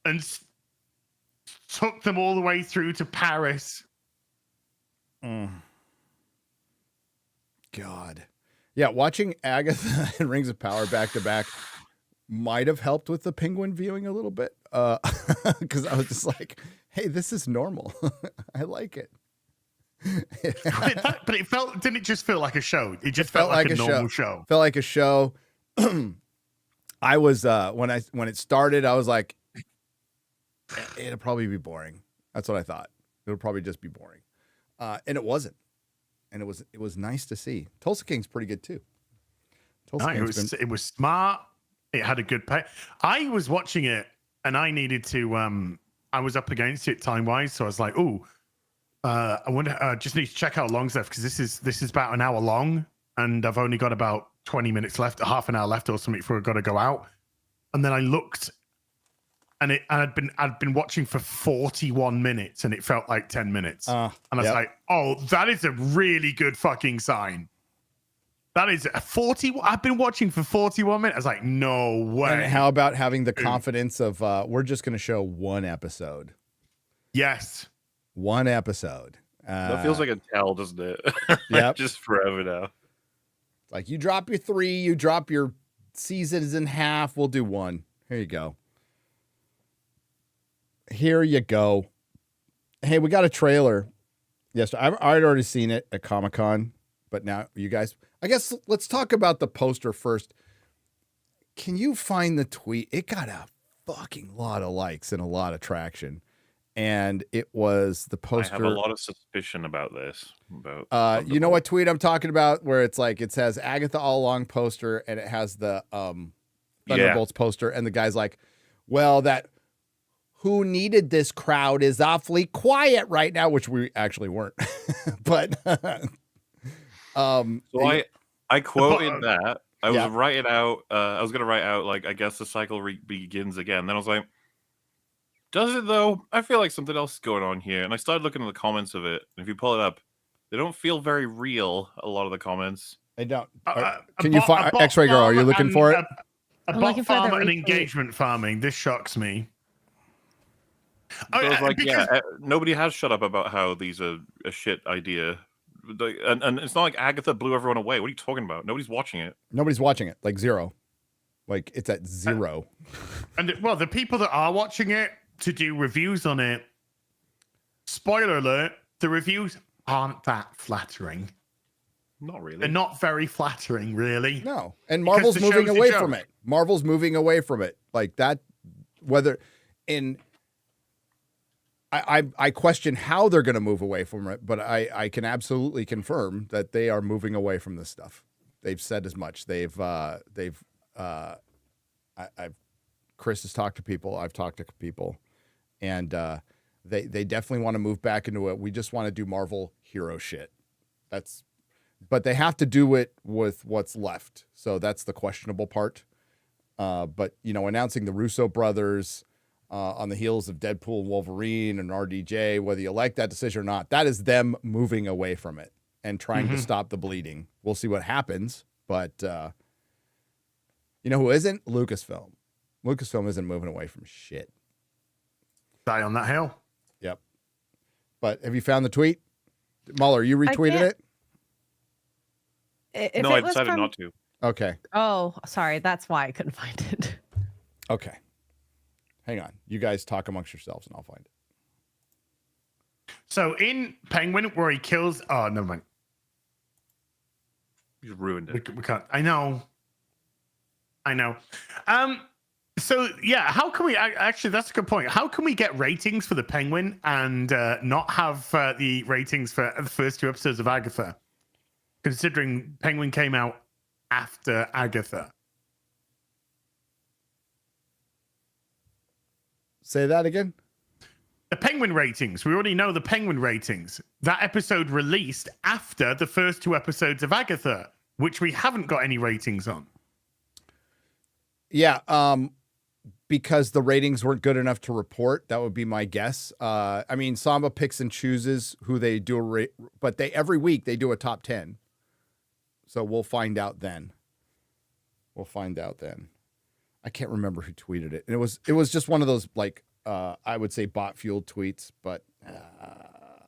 and took them all the way through to Paris. God. Yeah, watching Agatha and Rings of Power back to back might have helped with the Penguin viewing a little bit. Because I was just like, hey, this is normal. I like it. But it didn't it just feel like a show? It just felt like a normal show. Felt like a show. I was when it started, I was like, it'll probably be boring. That's what I thought. It'll probably just be boring. And it wasn't. And it was nice to see. Tulsa King's pretty good too. It was smart. It had a good pay. I was watching it and I needed to I was up against it time wise, so I was like, I wonder just need to check how long's left, because this is about an hour long and I've only got about 20 minutes left, half an hour left or something before I've got to go out. And then I looked and I'd been watching for 41 minutes and it felt like 10 minutes. And I was like, oh, that is a really good fucking sign. That is a 40. I've been watching for 41 minutes. I was like, no way. And how about having the confidence of we're just going to show one episode? Yes. One episode. That feels like a tell, doesn't it? Yep. Just forever now. Like, you drop your 3, you drop your seasons in half. We'll do one. Here you go. Here you go. Hey, we got a trailer. Yes, I'd already seen it at Comic-Con, but now you guys, I guess let's talk about the poster first. Can you find the tweet? It got a fucking lot of likes and a lot of traction. And it was the poster. I have a lot of suspicion about this. You know what tweet I'm talking about? Where it's like, it says Agatha all along poster and it has the Thunderbolts poster. And the guy's like, well, that who needed this crowd is awfully quiet right now, which we actually weren't. But so I quoted that. I was writing out. I was gonna write out like, I guess the cycle begins again. Then I was like, does it though? I feel like something else is going on here. And I started looking at the comments of it. And if you pull it up, they don't feel very real. A lot of the comments. They don't. Can you find X-Ray Girl? Are you looking for it? I'm looking for the farm and retweet. engagement farming. This shocks me. So I was like, nobody has shut up about how these are a shit idea. And it's not like Agatha blew everyone away. What are you talking about? Nobody's watching it. Nobody's watching it. Like 0. Like it's at 0. And well, the people that are watching it to do reviews on it, spoiler alert, the reviews aren't that flattering. Not really. They're not very flattering, really. No. And Because Marvel's the moving show's a away joke. from it. Marvel's moving away from it. Like that, whether in... I question how they're going to move away from it, but I can absolutely confirm that they are moving away from this stuff. They've said as much. Chris has talked to people. I've talked to people, and they definitely want to move back into it. We just want to do Marvel hero shit. But they have to do it with what's left. So that's the questionable part. But announcing the Russo brothers. On the heels of Deadpool and Wolverine and RDJ, whether you like that decision or not, that is them moving away from it and trying to stop the bleeding. We'll see what happens, but who isn't? Lucasfilm. Lucasfilm isn't moving away from shit. Die on that hill. Yep. But have you found the tweet? MauLer, you retweeted it? If no, it I was decided from... not to. Okay. Oh, sorry. That's why I couldn't find it. Okay. Hang on. You guys talk amongst yourselves and I'll find it. So in Penguin, where he kills... Oh, never mind. You ruined it. We can't... I know. So, yeah, how can we... Actually, that's a good point. How can we get ratings for the Penguin and not have the ratings for the first 2 episodes of Agatha? Considering Penguin came out after Agatha. Say that again. The Penguin ratings. We already know the Penguin ratings. That episode released after the first 2 episodes of Agatha, which we haven't got any ratings on. Yeah, because the ratings weren't good enough to report. That would be my guess. I mean, Samba picks and chooses who they do, but every week they do a top 10. So we'll find out then. I can't remember who tweeted it. And it was just one of those, like, I would say bot fueled tweets, but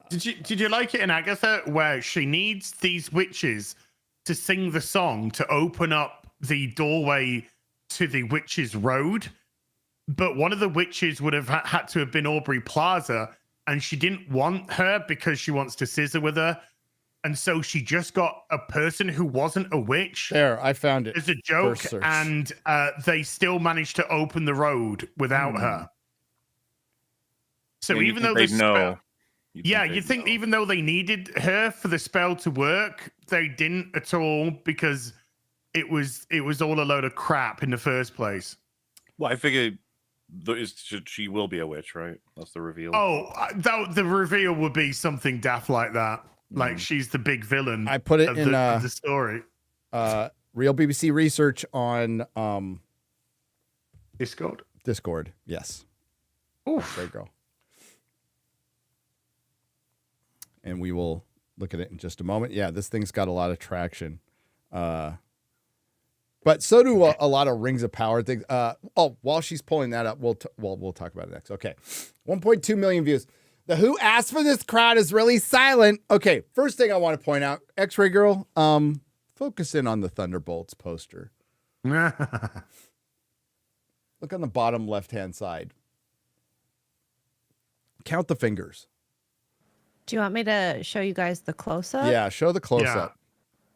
did you like it in Agatha where she needs these witches to sing the song to open up the doorway to the witches' road? But one of the witches would have had to have been Aubrey Plaza, and she didn't want her because she wants to scissor with her. And so she just got a person who wasn't a witch. There, I found it. As a joke, and they still managed to open the road without her. So even though you'd think even though they needed her for the spell to work, they didn't at all because it was all a load of crap in the first place. Well, I figured she will be a witch, right? That's the reveal. Oh, the reveal would be something daft like that. Like she's the big villain. I put it in the story. Real BBC research on Discord. Yes. Oof. There you go. And we will look at it in just a moment. Yeah, this thing's got a lot of traction. But so do a lot of Rings of Power things. While she's pulling that up, we'll talk about it next. Okay. 1.2 million views. The Who Asked for This crowd is really silent. Okay, first thing I want to point out, X-Ray Girl, focus in on the Thunderbolts poster. Look on the bottom left-hand side. Count the fingers. Do you want me to show you guys the close-up? Yeah, show the close-up.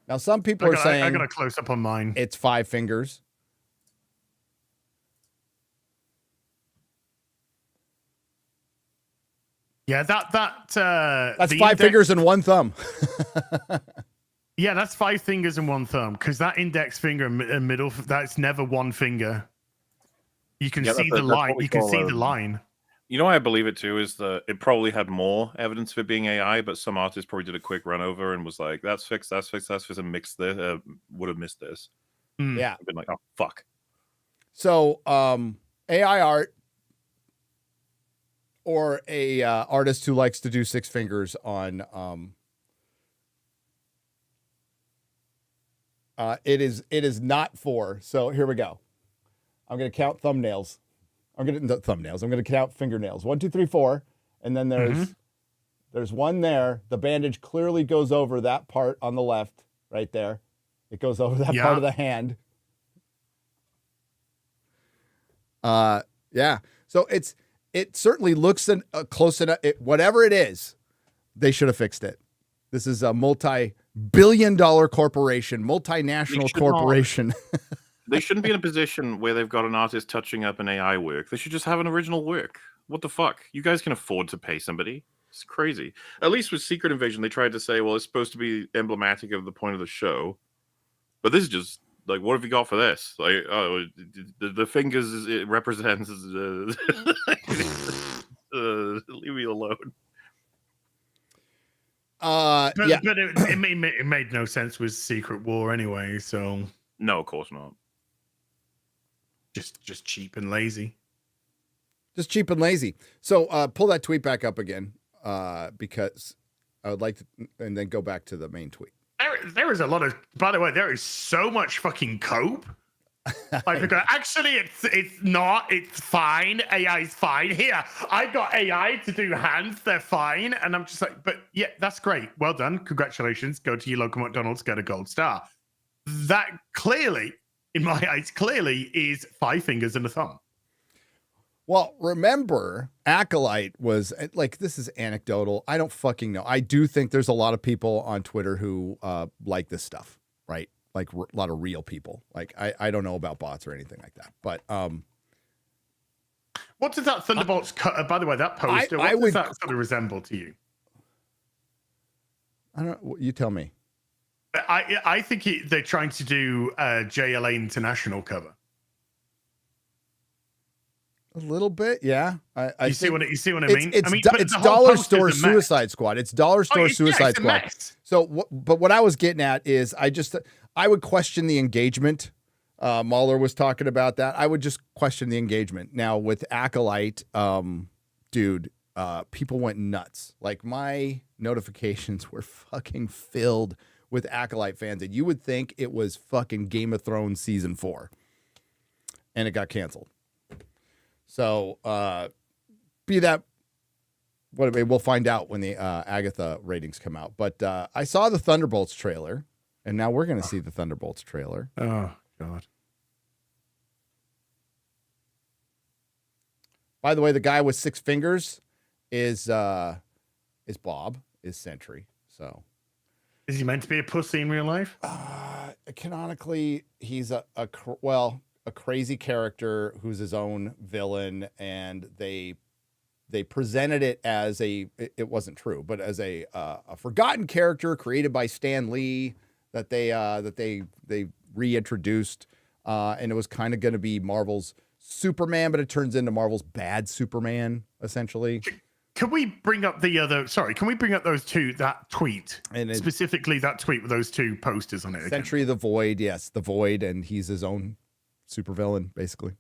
Now, some people are saying... I got a close-up on mine. It's 5 fingers. Yeah, that's 5 fingers and 1 thumb. Yeah, that's 5 fingers and 1 thumb, because that index finger and middle, that's never 1 finger. You can see the line. You can see the line. You know why I believe it too is that it probably had more evidence of it being AI, but some artist probably did a quick run over and was like, "That's fixed, and mixed this. Would have missed this." Yeah, I've been like, "Oh fuck." So, AI art or a artist who likes to do 6 fingers on it is not 4. So here we go. I'm going to count thumbnails. I'm going to count fingernails. 1, 2, 3, 4, and then there's 1 there. The bandage clearly goes over that part on the left, right there. It goes over that part of the hand. Yeah. So it certainly looks close enough. Whatever it is, they should have fixed it. This is a multi-billion-dollar corporation, multinational corporation. They shouldn't be in a position where they've got an artist touching up an AI work. They should just have an original work. What the fuck? You guys can afford to pay somebody. It's crazy. At least with Secret Invasion, they tried to say, well, it's supposed to be emblematic of the point of the show. But this is just, like, what have you got for this? Like, oh, the fingers, it represents... leave me alone. But it made no sense with Secret War anyway, so... No, of course not. Just cheap and lazy. Just cheap and lazy. So pull that tweet back up again because I would like to, and then go back to the main tweet. There is a lot of, by the way, there is so much fucking cope. Like, actually, it's not. It's fine. AI's fine. Here, I got AI to do hands. They're fine. And I'm just like, but yeah, that's great. Well done. Congratulations. Go to your local McDonald's, get a gold star. That clearly, in my eyes, is 5 fingers and a thumb. Well, remember, Acolyte was like, this is anecdotal. I don't fucking know. I do think there's a lot of people on Twitter who like this stuff, right? Like a lot of real people. Like, I don't know about bots or anything like that. But what does that Thunderbolts by the way, that poster, what does that sort of resemble to you? I don't know. You tell me. I think they're trying to do a JLA International cover. A little bit, yeah. You see what I mean? It's, I mean, it's the whole Dollar poster's Store a mess. Suicide Squad. It's Dollar Store Suicide it's a Squad. mess. So, but what I was getting at is, I would question the engagement. MauLer was talking about that. I would just question the engagement. Now with Acolyte, dude, people went nuts. Like my notifications were fucking filled with Acolyte fans, and you would think it was fucking Game of Thrones season 4, and it got canceled. So, be that what it may, we'll find out when the Agatha ratings come out. But I saw the Thunderbolts trailer, and now we're going to see the Thunderbolts trailer. Oh God! By the way, the guy with 6 fingers is Bob, is Sentry. So, is he meant to be a pussy in real life? Canonically, he's a crazy character who's his own villain, and they presented it as it wasn't true, but as a forgotten character created by Stan Lee that they reintroduced, and it was kind of going to be Marvel's Superman, but it turns into Marvel's bad Superman essentially. Can we bring up Can we bring up those two, that tweet, and specifically that tweet with those 2 posters on it? Again? Sentry the Void, yes, the Void, and he's his own supervillain, basically.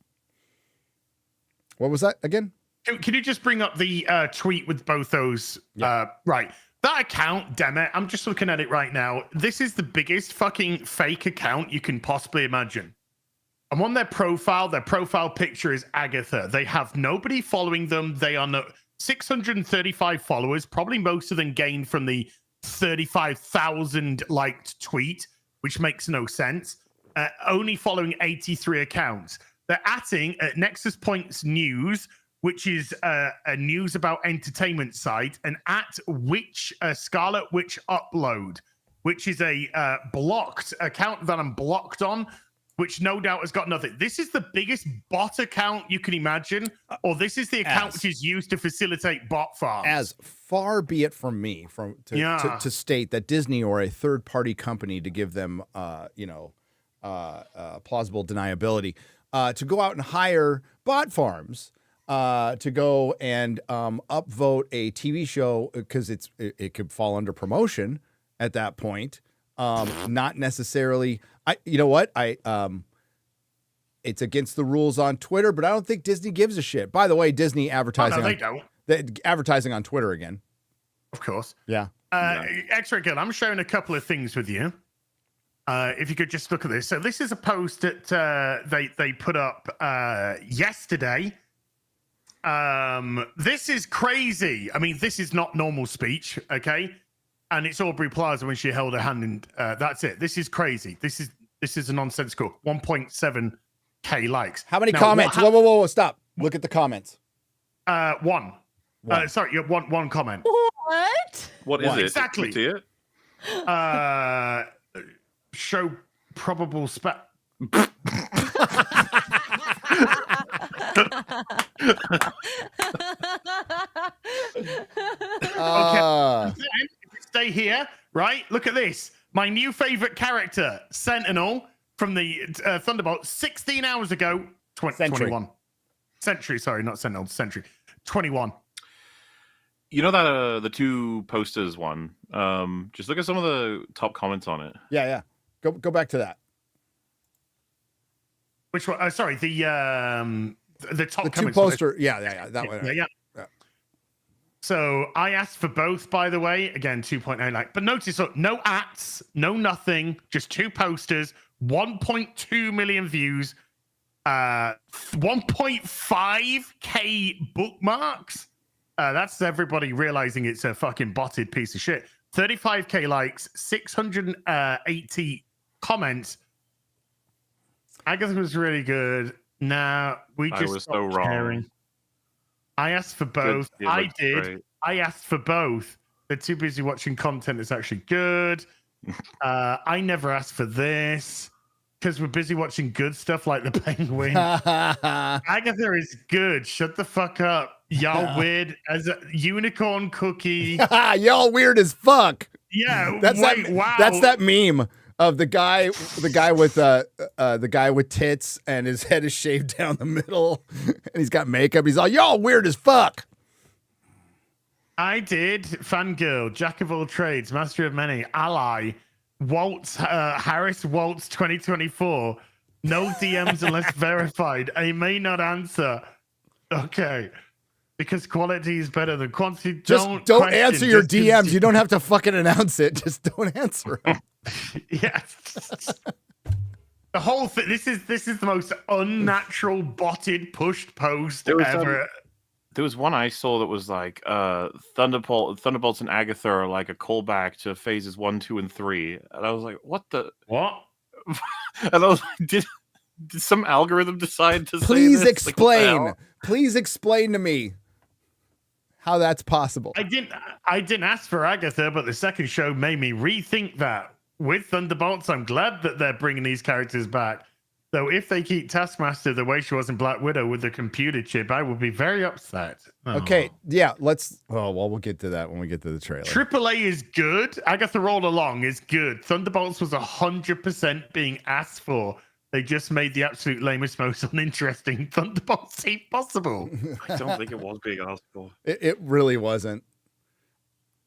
What was that again? Can you just bring up the tweet with both those? Yeah. Right. That account, damn it, I'm just looking at it right now. This is the biggest fucking fake account you can possibly imagine. I'm on their profile. Their profile picture is Agatha. They have nobody following them. They are 635 followers, probably most of them gained from the 35,000 liked tweet, which makes no sense. Only following 83 accounts. They're at Nexus Points News, which is a news about entertainment site, and at Scarlet Witch Upload, which is a blocked account that I'm blocked on, which no doubt has got nothing. This is the biggest bot account you can imagine, or this is the account which is used to facilitate bot farms. As far be it from me to state that Disney or a third-party company to give them plausible deniability to go out and hire bot farms to go and upvote a TV show, because it could fall under promotion at that point. Not necessarily. It's against the rules on Twitter, but I don't think Disney gives a shit. By the way, Disney advertising. They don't. Advertising on Twitter again. Of course. Yeah. Extra good. I'm sharing a couple of things with you. If you could just look at this. So this is a post that they put up yesterday. This is crazy. I mean, this is not normal speech, okay? And it's Aubrey Plaza when she held her hand in. That's it. This is crazy. This is a nonsensical 1.7K likes. How many comments? Whoa, stop. Look at the comments. One. Sorry, you have one comment. What? What is it? Exactly. See it? Show probable Okay. Stay here, right? Look at this. My new favorite character, Sentinel from the Thunderbolts, 16 hours ago. 21. Sentry, sorry, not Sentinel, Sentry. 21. You know that the 2 posters one. Just look at some of the top comments on it. Yeah. Go back to that. Which one? Sorry, the top the 2 comments. poster. Yeah. That one. Yeah. So I asked for both, by the way. Again, 2.9 like. But notice, look, no ats, no nothing, just 2 posters, 1.2 million views, 1.5K bookmarks. That's everybody realizing it's a fucking botted piece of shit. 35K likes, 680 comments. Agatha was really good. Now we just I was so wrong. Sharing. I asked for both. I did. Great. I asked for both. They're too busy watching content that's actually good. I never asked for this because we're busy watching good stuff like The Penguin. Agatha is good. Shut the fuck up. Y'all weird as a unicorn cookie. Y'all weird as fuck. Yeah. That's that meme of the guy with tits and his head is shaved down the middle and he's got makeup. He's all, y'all weird as fuck. I did. Fangirl, Jack of all trades, master of many, ally, Waltz, Harris Waltz 2024. No DMs unless verified. I may not answer. Okay. Because quality is better than quantity. Just don't answer your DMs. You don't have to fucking announce it. Just don't answer them. Yeah. The whole thing. This is the most unnatural botted pushed post ever. There was one I saw that was like Thunderbolts and Agatha are like a callback to phases 1, 2, and 3. And I was like, what? And I was like, did some algorithm decide to Please say this? explain. Like, Please explain to me how that's possible. I didn't ask for Agatha, but the second show made me rethink that. With Thunderbolts, I'm glad that they're bringing these characters back. Though if they keep Taskmaster the way she was in Black Widow with the computer chip, I will be very upset. Okay, yeah, let's... Oh, well, we'll get to that when we get to the trailer. AAA is good. Agatha All Along is good. Thunderbolts was 100% being asked for. They just made the absolute lamest, most uninteresting Thunderbolts seem possible. I don't think it was being asked for. It really wasn't.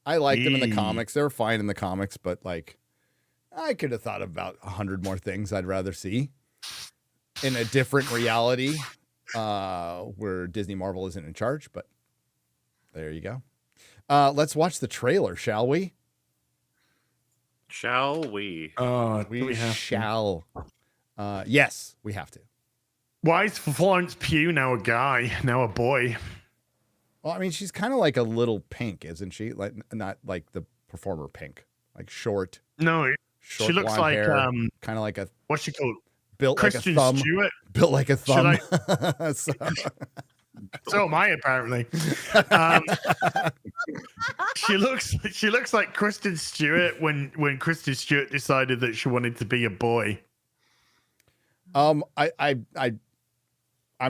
I liked them in the comics. They were fine in the comics, but like, I could have thought about 100 more things I'd rather see in a different reality where Disney Marvel isn't in charge, but there you go. Let's watch the trailer, shall we? Shall we? We shall. Yes, we have to. Why is Florence Pugh now a guy, now a boy? Well, I mean, she's kind of like a little Pink, isn't she? Like, not like the performer Pink, like short. No, short she looks like kind of like a what's she called? Built Kristen like a thumb. Stewart. Built like a thumb. So am I, apparently. She looks like Kristen Stewart when Kristen Stewart decided that she wanted to be a boy. I'm going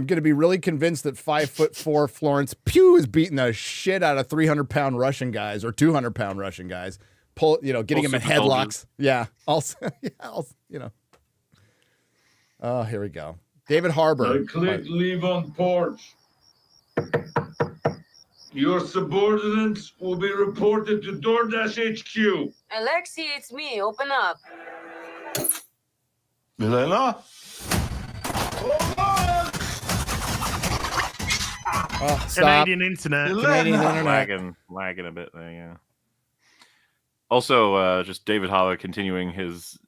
to be really convinced that 5'4" Florence Pugh is beating the shit out of 300-pound Russian guys or 200-pound Russian guys. Getting them in headlocks. Yeah. Also, Oh, here we go. David Harbour. Click leave on porch. Your subordinates will be reported to DoorDash HQ. Alexi, it's me. Open up. Milena? Oh, stop. Canadian internet. Canadian internet. Lagging a bit there, yeah. Also, just David Harbour continuing his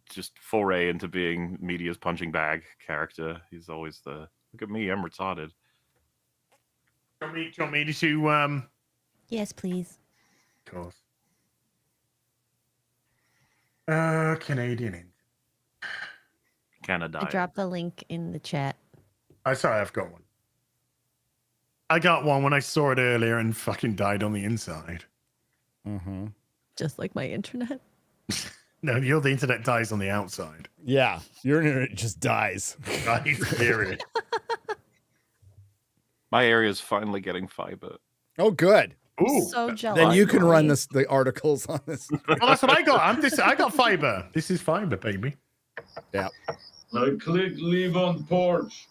just foray into being media's punching bag character. He's always look at me, I'm retarded. Do you want me to Yes, please. Of course. Canadian internet. Canada. I dropped the link in the chat. Sorry, I've got one. I got one when I saw it earlier and fucking died on the inside. Mm-hmm. Just like my internet. No, the internet dies on the outside. Yeah, your internet just dies. Dies, period. My area is finally getting fiber. Oh, good. Ooh. So jealous. Then you can run the articles on this. Well, that's what I got. I got fiber. This is fiber, baby. Yeah. Click leave on porch.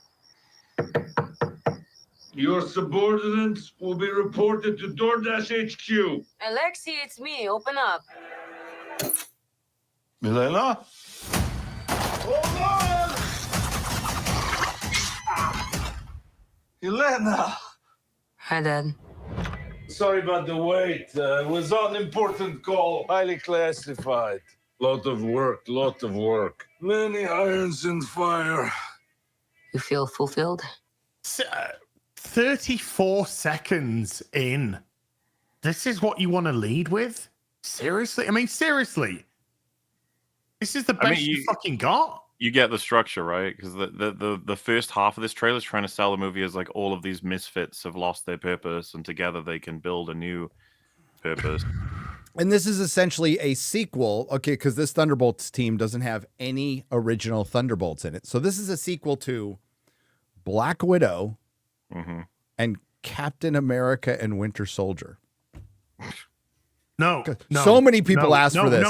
Your subordinates will be reported to DoorDash HQ. Alexi, it's me. Open up. Milena? Elena! Hi, Dad. Sorry about the wait. It was on important call. Highly classified. Lot of work. Many irons in fire. You feel fulfilled? 34 seconds in. This is what you want to lead with? Seriously? I mean, seriously. This is the best you fucking got? You get the structure, right? Because the first half of this trailer is trying to sell the movie as like all of these misfits have lost their purpose and together they can build a new purpose. And this is essentially a sequel, okay, because this Thunderbolts team doesn't have any original Thunderbolts in it. So this is a sequel to Black Widow and Captain America and Winter Soldier. No, so many people asked for this.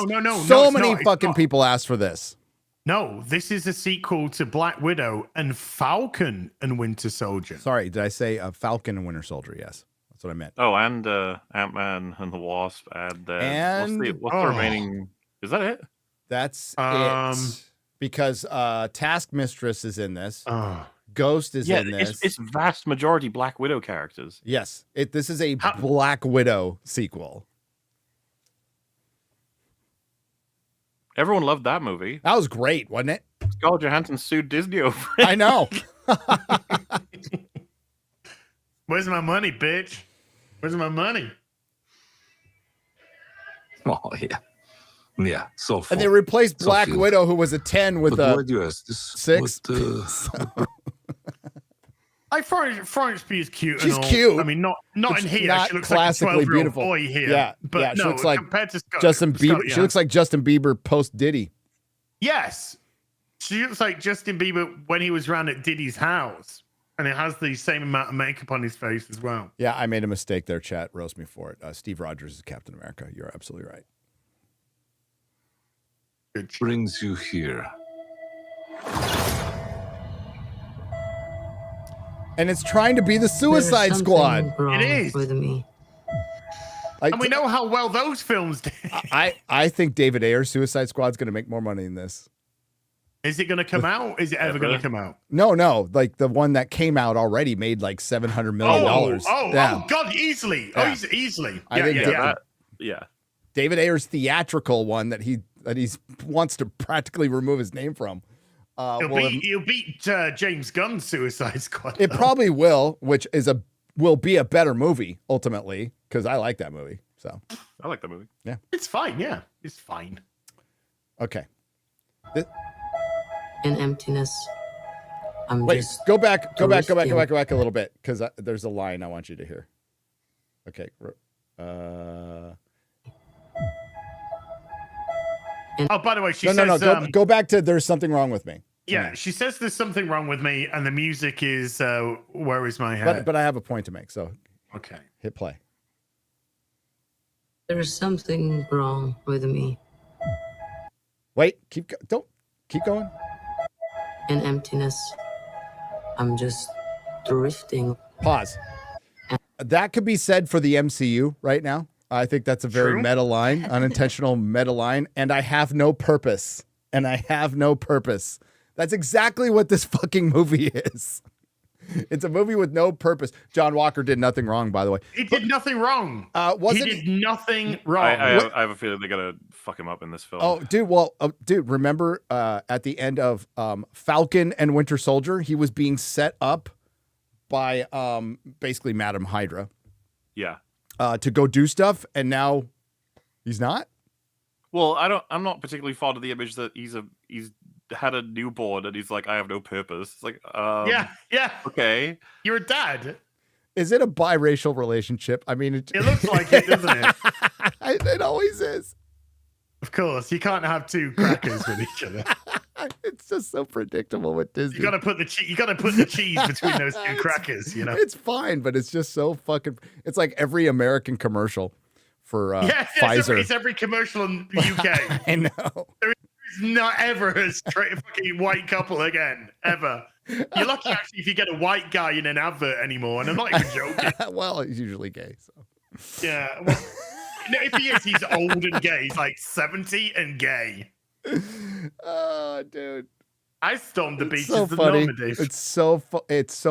So many fucking people asked for this. No, this is a sequel to Black Widow and Falcon and Winter Soldier. Sorry, did I say Falcon and Winter Soldier? Yes, that's what I meant. Oh, and Ant-Man and the Wasp. And what's the remaining? Is that it? That's it. Because Taskmistress is in this. Ghost is in this. It's vast majority Black Widow characters. Yes, this is a Black Widow sequel. Everyone loved that movie. That was great, wasn't it? Scarlett Johansson sued Disney over it. I know. Where's my money, bitch? Where's my money? Oh, yeah. Yeah, so full. And they replaced So Black filled. Widow, who was a 10, with But a why do you ask this? 6. Florence Pugh is cute. She's and all. cute. I mean, not It's in here. not She looks classically like a 12-year-old beautiful. boy here. Yeah, but yeah, she no, looks like compared to Scott, Justin Bieber. Scott, She looks like Justin Bieber post Diddy. Yes, she looks like Justin Bieber when he was round at Diddy's house, and it has the same amount of makeup on his face as well. Yeah, I made a mistake there, chat. Roast me for it. Steve Rogers is Captain America. You're absolutely right. Brings you here. And it's trying to be the Suicide There's Squad. something wrong It is. with me. And we know how well those films did. I think David Ayer's Suicide Squad's going to make more money than this. Is it going to come out? Is it ever going to come out? No. Like the one that came out already made like $700 million. Oh, God, easily. Yeah. Oh, easily. I think Yeah. David Ayer's theatrical one that he wants to practically remove his name from. He'll beat James Gunn's Suicide Squad. It probably will, which will be a better movie ultimately, because I like that movie. So I like that movie. Yeah, it's fine. Yeah, it's fine. Okay. In emptiness, Wait, go back a little bit, because there's a line I want you to hear. Okay. Oh, by the way, she says... No. Go back to "There's Something Wrong with Me." Yeah, she says there's something wrong with me, and the music is "Where Is My Head?" But I have a point to make, so okay, hit play. There's something wrong with me. Wait, keep going. In emptiness, I'm just drifting. Pause. That could be said for the MCU right now. I think that's a very meta line, unintentional meta line. And I have no purpose. That's exactly what this fucking movie is. It's a movie with no purpose. John Walker did nothing wrong, by the way. He did nothing wrong. He did nothing wrong. I have a feeling they're gonna fuck him up in this film. Oh, dude. Remember at the end of Falcon and Winter Soldier, he was being set up by basically Madam Hydra. Yeah. To go do stuff, and now he's not. Well, I'm not particularly fond of the image that he's had a newborn and he's like, I have no purpose. It's like, yeah. Okay. You're a dad. Is it a biracial relationship? I mean, it looks like it, doesn't it? It always is. Of course, you can't have two crackers with each other. It's just so predictable with Disney. You gotta put the cheese between those two crackers. You know, it's fine, but it's just so fucking. It's like every American commercial for Pfizer. It's every commercial in the UK. I know. There is not ever a straight fucking white couple again, ever. You're lucky actually if you get a white guy in an advert anymore, and I'm not even joking. Well, he's usually gay, so. Yeah. Well, no, if he is, he's old and gay. He's like 70 and gay. Oh, dude. I stormed the beaches so of funny. Normandy. It's so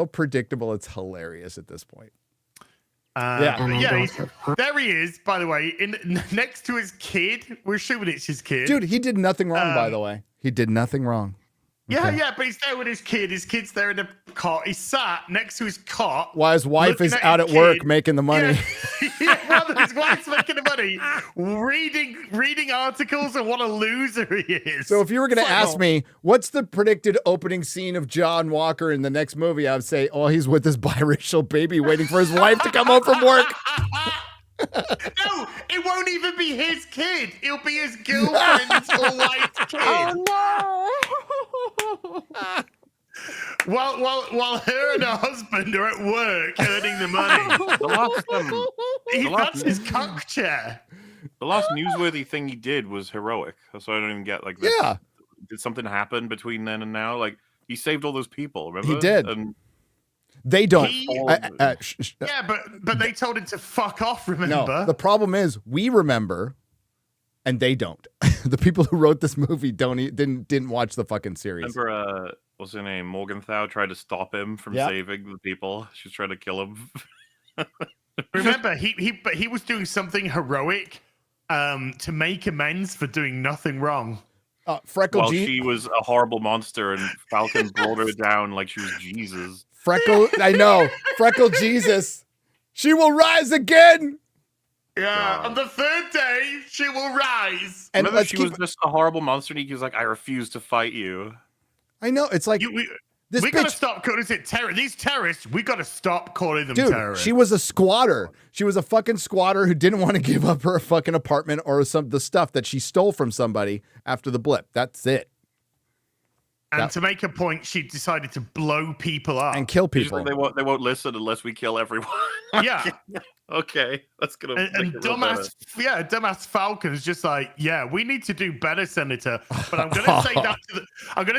predictable. It's hilarious at this point. There he is, by the way, next to his kid. We're assuming it's his kid. Dude, he did nothing wrong, by the way. He did nothing wrong. Okay. Yeah, but he's there with his kid. His kid's there in the cot. He's sat next to his cot. While his wife is out at work making the money. Yeah, while his wife's making the money, reading articles and what a loser he is. So if you were going to ask me, what's the predicted opening scene of John Walker in the next movie, I would say, oh, he's with this biracial baby waiting for his wife to come home from work. No, it won't even be his kid. It'll be his girlfriend's white kid. Oh no! While her and her husband are at work earning the money. That's his cock chair. The last newsworthy thing he did was heroic. So I don't even get like this. Yeah. Did something happen between then and now? Like he saved all those people. Remember? He did. And They don't. Yeah, but they told him to fuck off. Remember? No, the problem is we remember, and they don't. The people who wrote this movie didn't watch the fucking series. Remember, what's her name? Morgenthau tried to stop him from saving the people. She was trying to kill him. Remember, he was doing something heroic to make amends for doing nothing wrong. Freckle she was a horrible monster, and Falcon brought her down like she was Jesus. I know. Freckle Jesus. She will rise again. Yeah, on the third day, she will rise. And remember, she was just a horrible monster, and he was like, I refuse to fight you. I know. It's like... We gotta stop calling it terror. These terrorists, we gotta stop calling them terrorists. She was a squatter. She was a fucking squatter who didn't want to give up her fucking apartment or the stuff that she stole from somebody after the blip. That's it. And to make a point, she decided to blow people up and kill people. They won't listen unless we kill everyone. Yeah. Okay, that's gonna. And dumbass Falcon's just like, yeah, we need to do better, Senator. But I'm gonna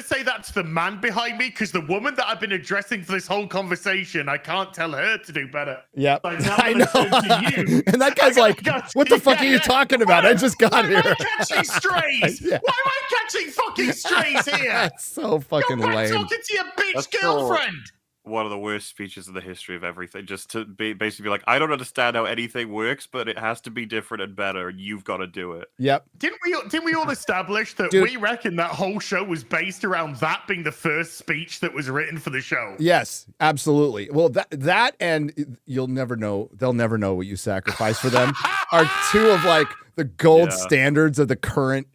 say that to the man behind me, because the woman that I've been addressing for this whole conversation, I can't tell her to do better. Yep, so I know. And that guy's like, "What the fuck are you talking about? I just got here." Why am I catching strays? Why am I catching fucking strays here? That's so fucking lame. Talking to your bitch girlfriend. One of the worst speeches in the history of everything. Just to basically be like, I don't understand how anything works, but it has to be different and better. You've got to do it. Yep. Didn't we all establish that we reckon that whole show was based around that being the first speech that was written for the show? Yes, absolutely. Well, that and you'll never know. They'll never know what you sacrifice for them are two of like the gold standards of the current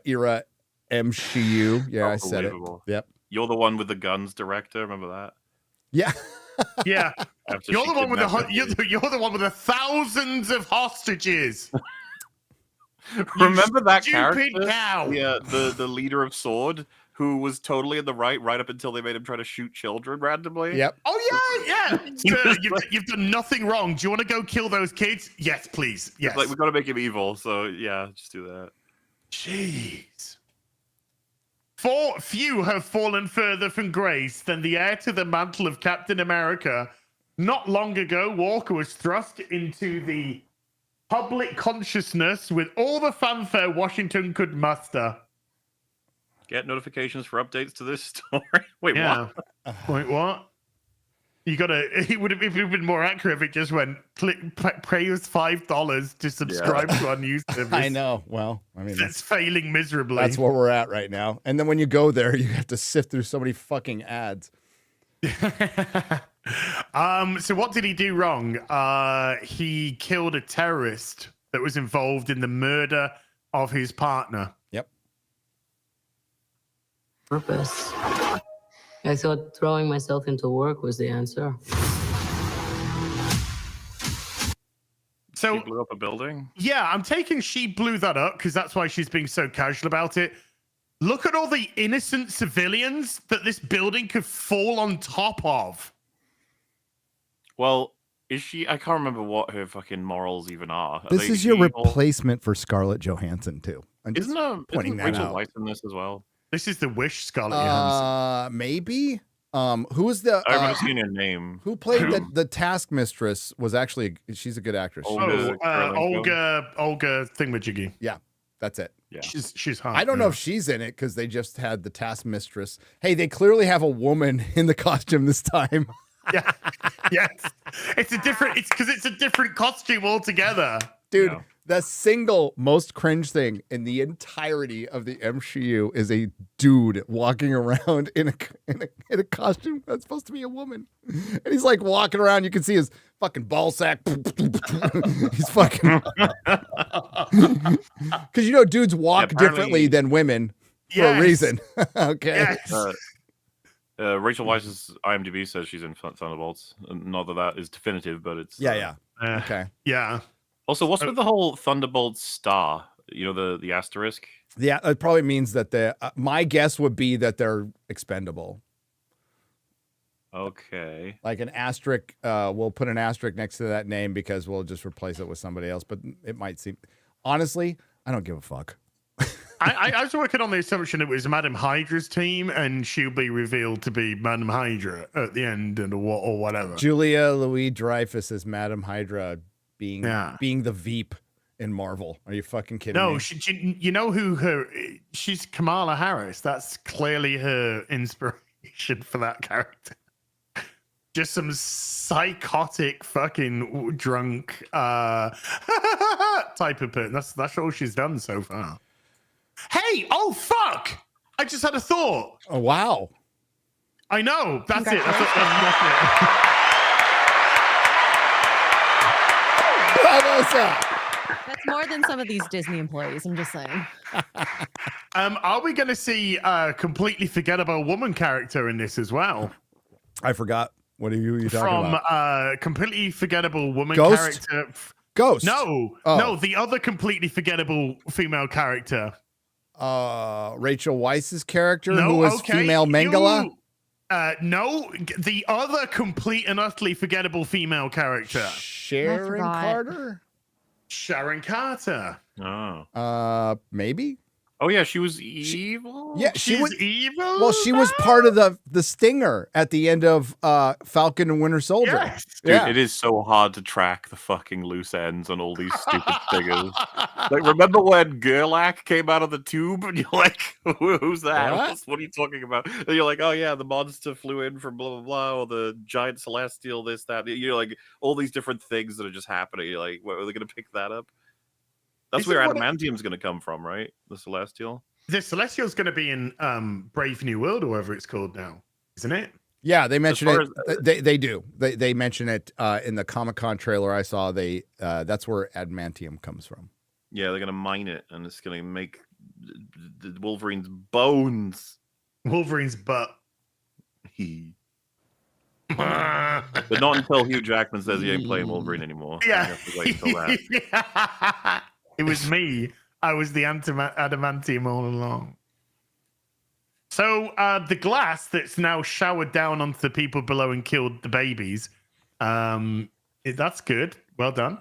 era MCU. Yeah, I said it. Yep. You're the one with the guns, director. Remember that? Yeah. Yeah. You're the one with you're the one with the thousands of hostages. Remember that stupid character? Cow. Yeah, the leader of Sword, who was totally in the right up until they made him try to shoot children randomly. Yep. Oh yeah. Sir, you've done nothing wrong. Do you want to go kill those kids? Yes, please. Yes. Like, we've got to make him evil, so yeah, just do that. Jeez. Few have fallen further from grace than the heir to the mantle of Captain America. Not long ago, Walker was thrust into the public consciousness with all the fanfare Washington could muster. Get notifications for updates to this story. Wait, yeah. what? Wait, what? It would have been more accurate if it just went, pay us $5 to subscribe to our news service. I know. Well, I mean, that's failing miserably. That's where we're at right now. And then when you go there, you have to sift through so many fucking ads. So what did he do wrong? He killed a terrorist that was involved in the murder of his partner. Yep. Purpose. I thought throwing myself into work was the answer. So she blew up a building? Yeah, I'm taking she blew that up because that's why she's being so casual about it. Look at all the innocent civilians that this building could fall on top of. Well, is she? I can't remember what her fucking morals even are. This is your replacement for Scarlett Johansson, too. I'm just pointing that Rachel out. Weisz in this as well? This is the Wish Scarlett Johansson. Maybe. Who was the? I remember seeing her name. Who played the taskmistress? Was actually she's a good actress. Olga Thingamajiggy. Yeah, that's it. Yeah, she's hot. I don't know if she's in it because they just had the taskmistress. Hey, they clearly have a woman in the costume this time. Yeah, yes, it's because it's a different costume altogether, dude. Yeah. The single most cringe thing in the entirety of the MCU is a dude walking around in a costume that's supposed to be a woman, and he's like walking around. You can see his fucking ball sack. He's fucking because dudes walk differently than women for a reason. Okay. Yes. Rachel Weisz's IMDb says she's in Thunderbolts. Not that is definitive, but it's okay. Yeah. Also, what's with the whole Thunderbolts star? The asterisk. Yeah, it probably means that my guess would be that they're expendable. Okay. Like an asterisk, we'll put an asterisk next to that name because we'll just replace it with somebody else. But it might seem honestly, I don't give a fuck. I was working on the assumption it was Madam Hydra's team, and she'll be revealed to be Madam Hydra at the end, and or whatever. Julia Louis-Dreyfus as Madam Hydra being the Veep in Marvel. Are you fucking kidding me? No, you know who she's Kamala Harris. That's clearly her inspiration for that character. Just some psychotic fucking drunk type of person. That's all she's done so far. Hey, oh fuck! I just had a thought. Oh wow. I know. That's it. That's more than some of these Disney employees. I'm just saying. Are we going to see a completely forgettable woman character in this as well? I forgot. What are you talking about? From completely forgettable woman Ghost? character. Ghost. No, no, the other completely forgettable female character. Rachel Weisz's character, who was female Mengele. No, the other complete and utterly forgettable female character. Sharon Carter. Sharon Carter. Oh. Maybe. Oh yeah, she was evil. Yeah, She's evil. Well, she was part of the stinger at the end of Falcon and Winter Soldier. Yes. Dude, it is so hard to track the fucking loose ends on all these stupid figures. Like, remember when Gerlach came out of the tube and you're like, who's that? What are you talking about? And you're like, oh yeah, the monster flew in from blah, blah, blah, or the giant celestial, this, that. You're like, all these different things that are just happening. You're like, what, are they going to pick that up? That's where Adamantium's going to come from, right? The Celestial? The Celestial's going to be in Brave New World, or whatever it's called now, isn't it? Yeah, they mention it. They do. They mention it in the Comic-Con trailer I saw. That's where adamantium comes from. Yeah, they're going to mine it, and it's going to make the Wolverine's bones. Wolverine's butt. But not until Hugh Jackman says he ain't playing Wolverine anymore. Yeah. You have to wait until that. It was me. I was the adamantium all along. So the glass that's now showered down onto the people below and killed the babies. That's good. Well done.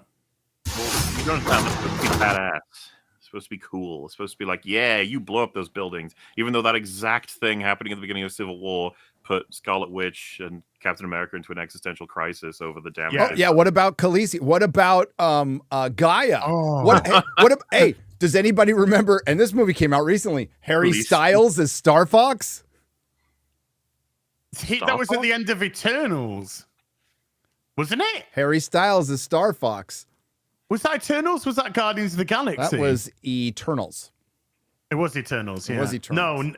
Well, you don't understand. It's supposed to be badass. It's supposed to be cool. It's supposed to be like, yeah, you blow up those buildings. Even though that exact thing happening at the beginning of Civil War put Scarlet Witch and Captain America into an existential crisis over the damage. Yeah. Oh, yeah. What about Khaleesi? What about Gaia? Oh. Hey, does anybody remember? And this movie came out recently. Harry Styles as Star Fox. That was at the end of Eternals, wasn't it? Harry Styles as Star Fox. Was that Eternals? Was that Guardians of the Galaxy? That was Eternals. It was Eternals. Yeah. It was Eternals. No.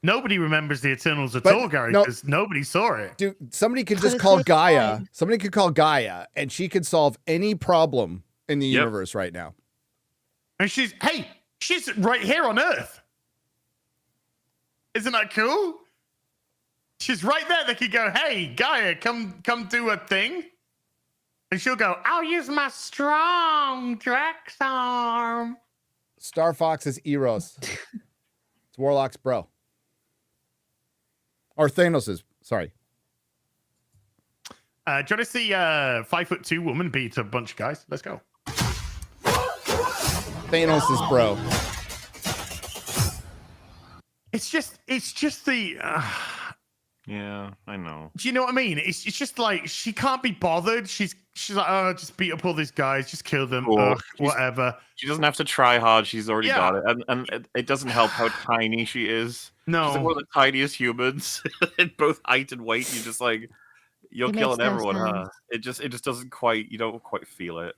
Nobody remembers the Eternals at all, Gary, because nobody saw it. Dude, somebody could just call Gaia. Somebody could call Gaia, and she could solve any problem in the universe right now. And she's right here on Earth. Isn't that cool? She's right there. They could go, hey, Gaia, come do a thing. And she'll go, I'll use my strong Drax arm. Star Fox is Eros. It's Warlock's bro. Or Thanos' sorry. Do you want to see a 5'2" woman beat a bunch of guys? Let's go. Thanos' bro. It's just the. Yeah, I know. Do you know what I mean? It's just like she can't be bothered. She's like, oh, just beat up all these guys, just kill them, whatever. She doesn't have to try hard. She's already got it, and it doesn't help how tiny she is. No, she's like one of the tiniest humans in both height and weight. You just like you're killing everyone. Huh? It just doesn't quite. You don't quite feel it.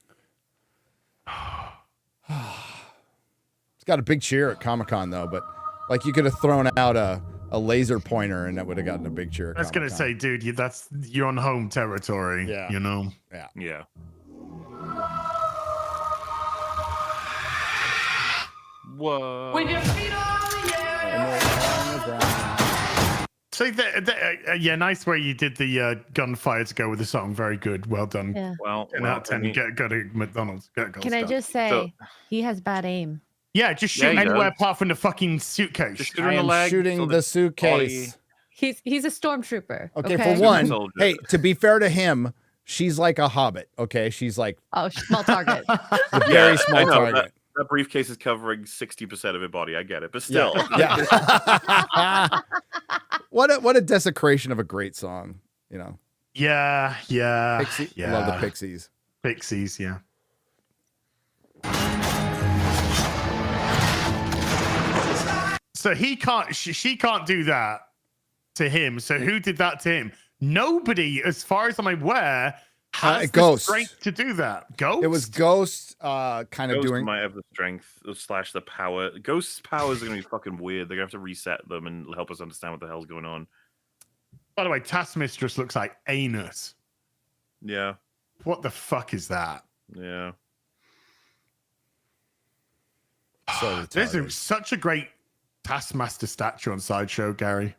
It's got a big cheer at Comic-Con though, but like you could have thrown out a laser pointer and that would have gotten a big cheer. I was gonna say, dude, you're on home territory. Yeah, you know. Yeah. Whoa. When your feet are on the ground. So, yeah, nice way you did the gunfire to go with the song. Very good. Well done. Yeah. Well, 10 out of 10. Go to McDonald's. Can I just say, he has bad aim. Yeah, just shoot anywhere apart from the fucking suitcase. Just shoot in the leg. Shooting the suitcase. He's a stormtrooper. Okay, for one, hey, to be fair to him, she's like a hobbit. Okay, she's like small target. a very small target. That briefcase is covering 60% of her body. I get it, but still. Yeah. What a desecration of a great song, you know. Yeah. I love the Pixies. Pixies, yeah. So he can't, she can't do that to him. So who did that to him? Nobody, as far as I'm aware, has the Ghost. strength to do that. Ghost? It was Ghost kind of Ghost doing. might have the strength / the power. Ghost's powers are going to be fucking weird. They're going to have to reset them and help us understand what the hell's going on. By the way, Taskmistress looks like anus. Yeah. What the fuck is that? Yeah. So There's such a great Taskmaster statue on Sideshow, Gary.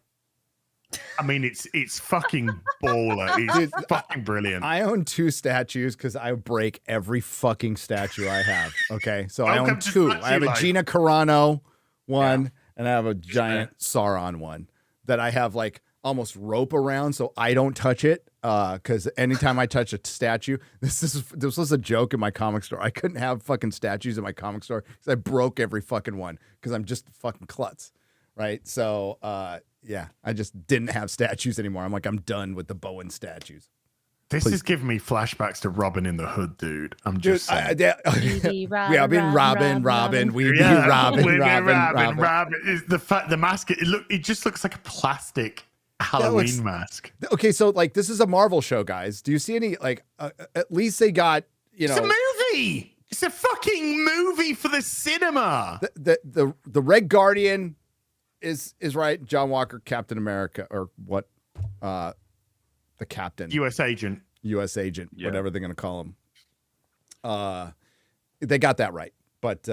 I mean, it's fucking baller. It's fucking brilliant. I own 2 statues because I break every fucking statue I have. Okay, so I Welcome own to 2. Statue I have a Life. Gina Carano one, and I have a giant Sauron one that I have like almost rope around so I don't touch it. Because anytime I touch a statue, this was a joke in my comic store. I couldn't have fucking statues in my comic store because I broke every fucking one because I'm just fucking klutz, right? So yeah, I just didn't have statues anymore. I'm like, I'm done with the Bowen statues. This is giving me flashbacks to Robin in the Hood, dude. I'm Dude, just saying. I've been Robin. We be Robin. Is the mask? It just looks like a plastic Halloween mask. Okay, so like this is a Marvel show, guys. Do you see any like? At least they got It's a movie. It's a fucking movie for the cinema. The Red Guardian is right. John Walker, Captain America, or what? The Captain, U.S. agent, Yeah. whatever they're gonna call him. They got that right, but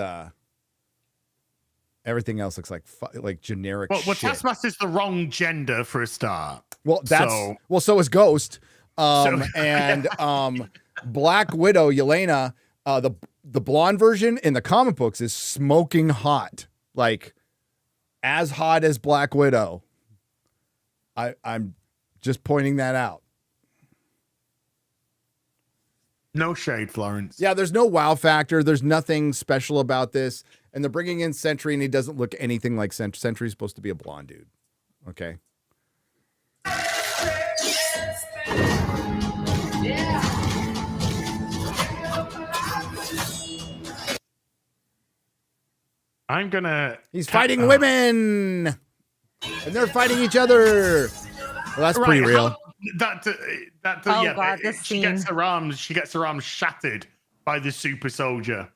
everything else looks like generic. Well, shit. Taskmaster's the wrong gender for a start. Well, so is Ghost. And Black Widow, Yelena, the blonde version in the comic books is smoking hot, like as hot as Black Widow. I'm just pointing that out. No shade, Florence. Yeah, there's no wow factor. There's nothing special about this. And they're bringing in Sentry, and he doesn't look anything like Sentry. Sentry's supposed to be a blonde dude. Okay. He's fighting women, and they're fighting each other. Well, that's pretty real. God, this she scene. gets her arms shattered by the super soldier.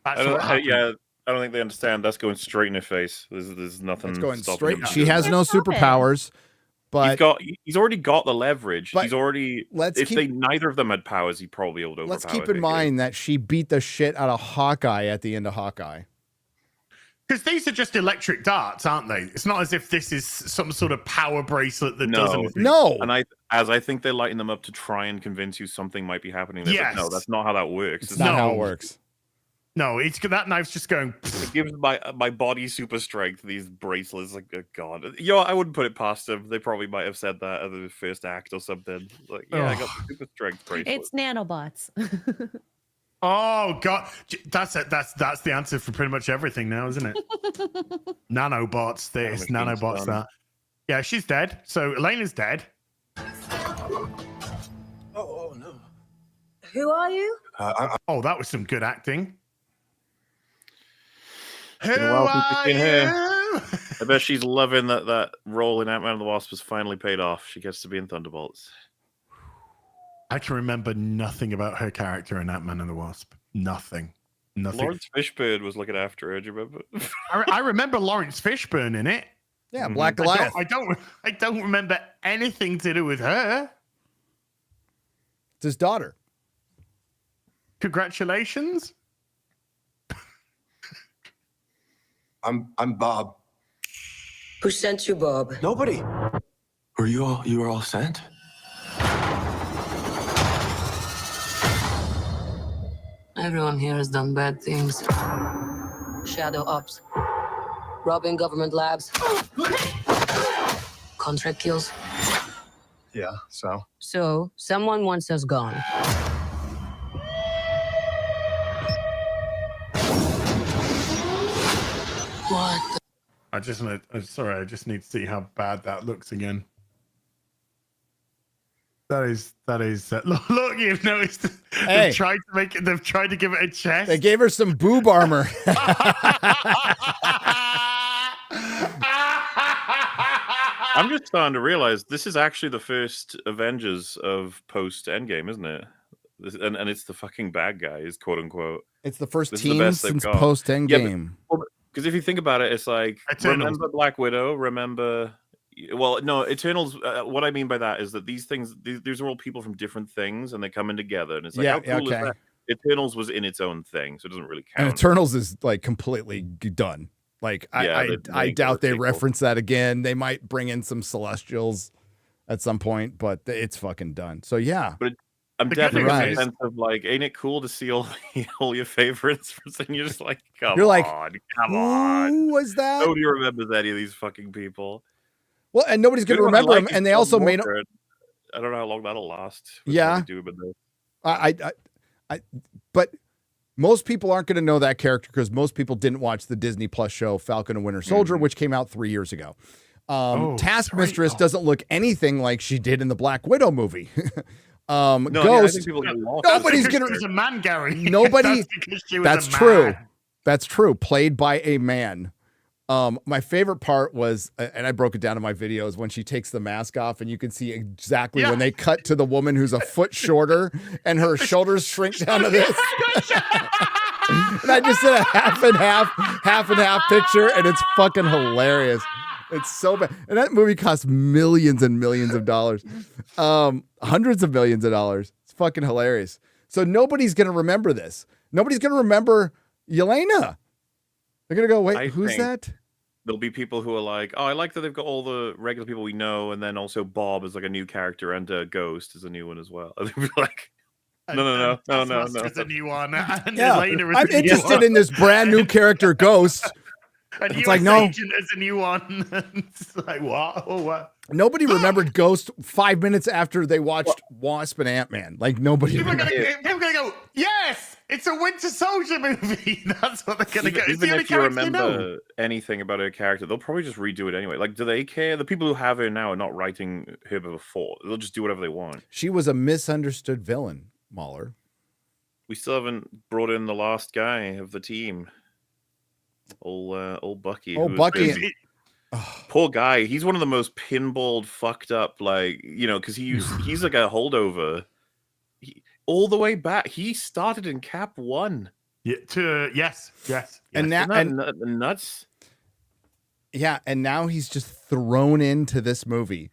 That's I what don't, happened. yeah, I don't think they understand. That's going straight in her face. There's nothing. It's going stopping straight. him. She has no superpowers, but he's already got the leverage. But He's already. If neither of them had powers, he'd probably able to overpower. let's keep in mind that she beat the shit out of Hawkeye at the end of Hawkeye. Because these are just electric darts, aren't they? It's not as if this is some sort of power bracelet that does anything. No. And I think they lighten them up to try and convince you something might be happening there. Yes. But no, that's not how that works. It's not how it works. No, that knife's just going. It gives my body super strength. These bracelets, like, oh god, I wouldn't put it past them. They probably might have said that at the first act or something. Like, yeah, I got the super strength bracelet. It's nanobots. Oh god, that's the answer for pretty much everything now, isn't it? Nanobots, this, nanobots, that. Yeah, she's dead. So Elena's dead. Oh no. Who are you? Oh, that was some good acting. Who Been a while since are we've you? seen her. I bet she's loving that role in Ant-Man and the Wasp has finally paid off. She gets to be in Thunderbolts. I can remember nothing about her character in Ant-Man and the Wasp. Nothing. Lawrence Fishburne was looking after her. Do you remember? I remember Lawrence Fishburne in it. Yeah, Black Goliath. I don't remember anything to do with her. It's his daughter. Congratulations. I'm Bob. Who sent you, Bob? Nobody. You were all sent? Everyone here has done bad things. Shadow ops. Robbing government labs. Contract kills. Yeah, so? So, someone wants us gone. What? I just need. Sorry, I just need to see how bad that looks again. That is. Look, you've noticed. Hey. They've tried to make it. They've tried to give it a chest. They gave her some boob armor. I'm just starting to realize this is actually the first Avengers of post Endgame, isn't it? And it's the fucking bad guys, quote unquote. It's the first This is the team best they've since got. post Yeah, Endgame. because if you think about it, it's like Eternals. remember Black Widow, remember. Well, no, Eternals. What I mean by that is that these things, these are all people from different things, and they're coming together, and it's like, how cool is that? Eternals was in its own thing, so it doesn't really count. And Eternals is like completely done. Like I doubt they reference that again. They might bring in some Celestials at some point, but it's fucking done. So yeah. But I'm definitely in the sense of like, ain't it cool to see all your favorites? And you're just like, come on. Who was that? Nobody remembers any of these fucking people. Well, and nobody's gonna remember them. And they also made. I don't know how long that'll last. Yeah. But most people aren't going to know that character because most people didn't watch the Disney Plus show Falcon and Winter Soldier, which came out 3 years ago. Taskmistress doesn't look anything like she did in the Black Widow movie. Ghost. Nobody's going to. She was a man, Gary. Nobody. That's true. That's true. Played by a man. My favorite part was, and I broke it down in my videos, when she takes the mask off and you can see exactly when they cut to the woman who's a foot shorter and her shoulders shrink down to this. And I just did a half and half picture, and it's fucking hilarious. It's so bad. And that movie cost millions and millions of dollars. Hundreds of millions of dollars. It's fucking hilarious. So nobody's going to remember this. Nobody's going to remember Yelena. They're going to go, wait, who's that? There'll be people who are like, oh, I like that they've got all the regular people we know, and then also Bob is like a new character, and Ghost is a new one as well. They'll be like, no. It's a new one. And yeah, I'm interested in this brand new character, Ghost. And it's like, no. Agent is a new one. It's like, what? Oh, what? Nobody remembered Ghost 5 minutes after they watched Wasp and Ant-Man. Like, nobody. People are going to go, yes! It's a Winter Soldier movie. That's what they're going to go. Even if you remember anything about her character, they'll probably just redo it anyway. Like, do they care? The people who have her now are not writing her before. They'll just do whatever they want. She was a misunderstood villain, MauLer. We still haven't brought in the last guy of the team. Old Bucky. Oh, Bucky. Poor guy. He's one of the most pinballed, fucked up, like, because he's like a holdover. All the way back. He started in Cap 1. Yeah, yes. And now, nuts. Yeah, and now he's just thrown into this movie.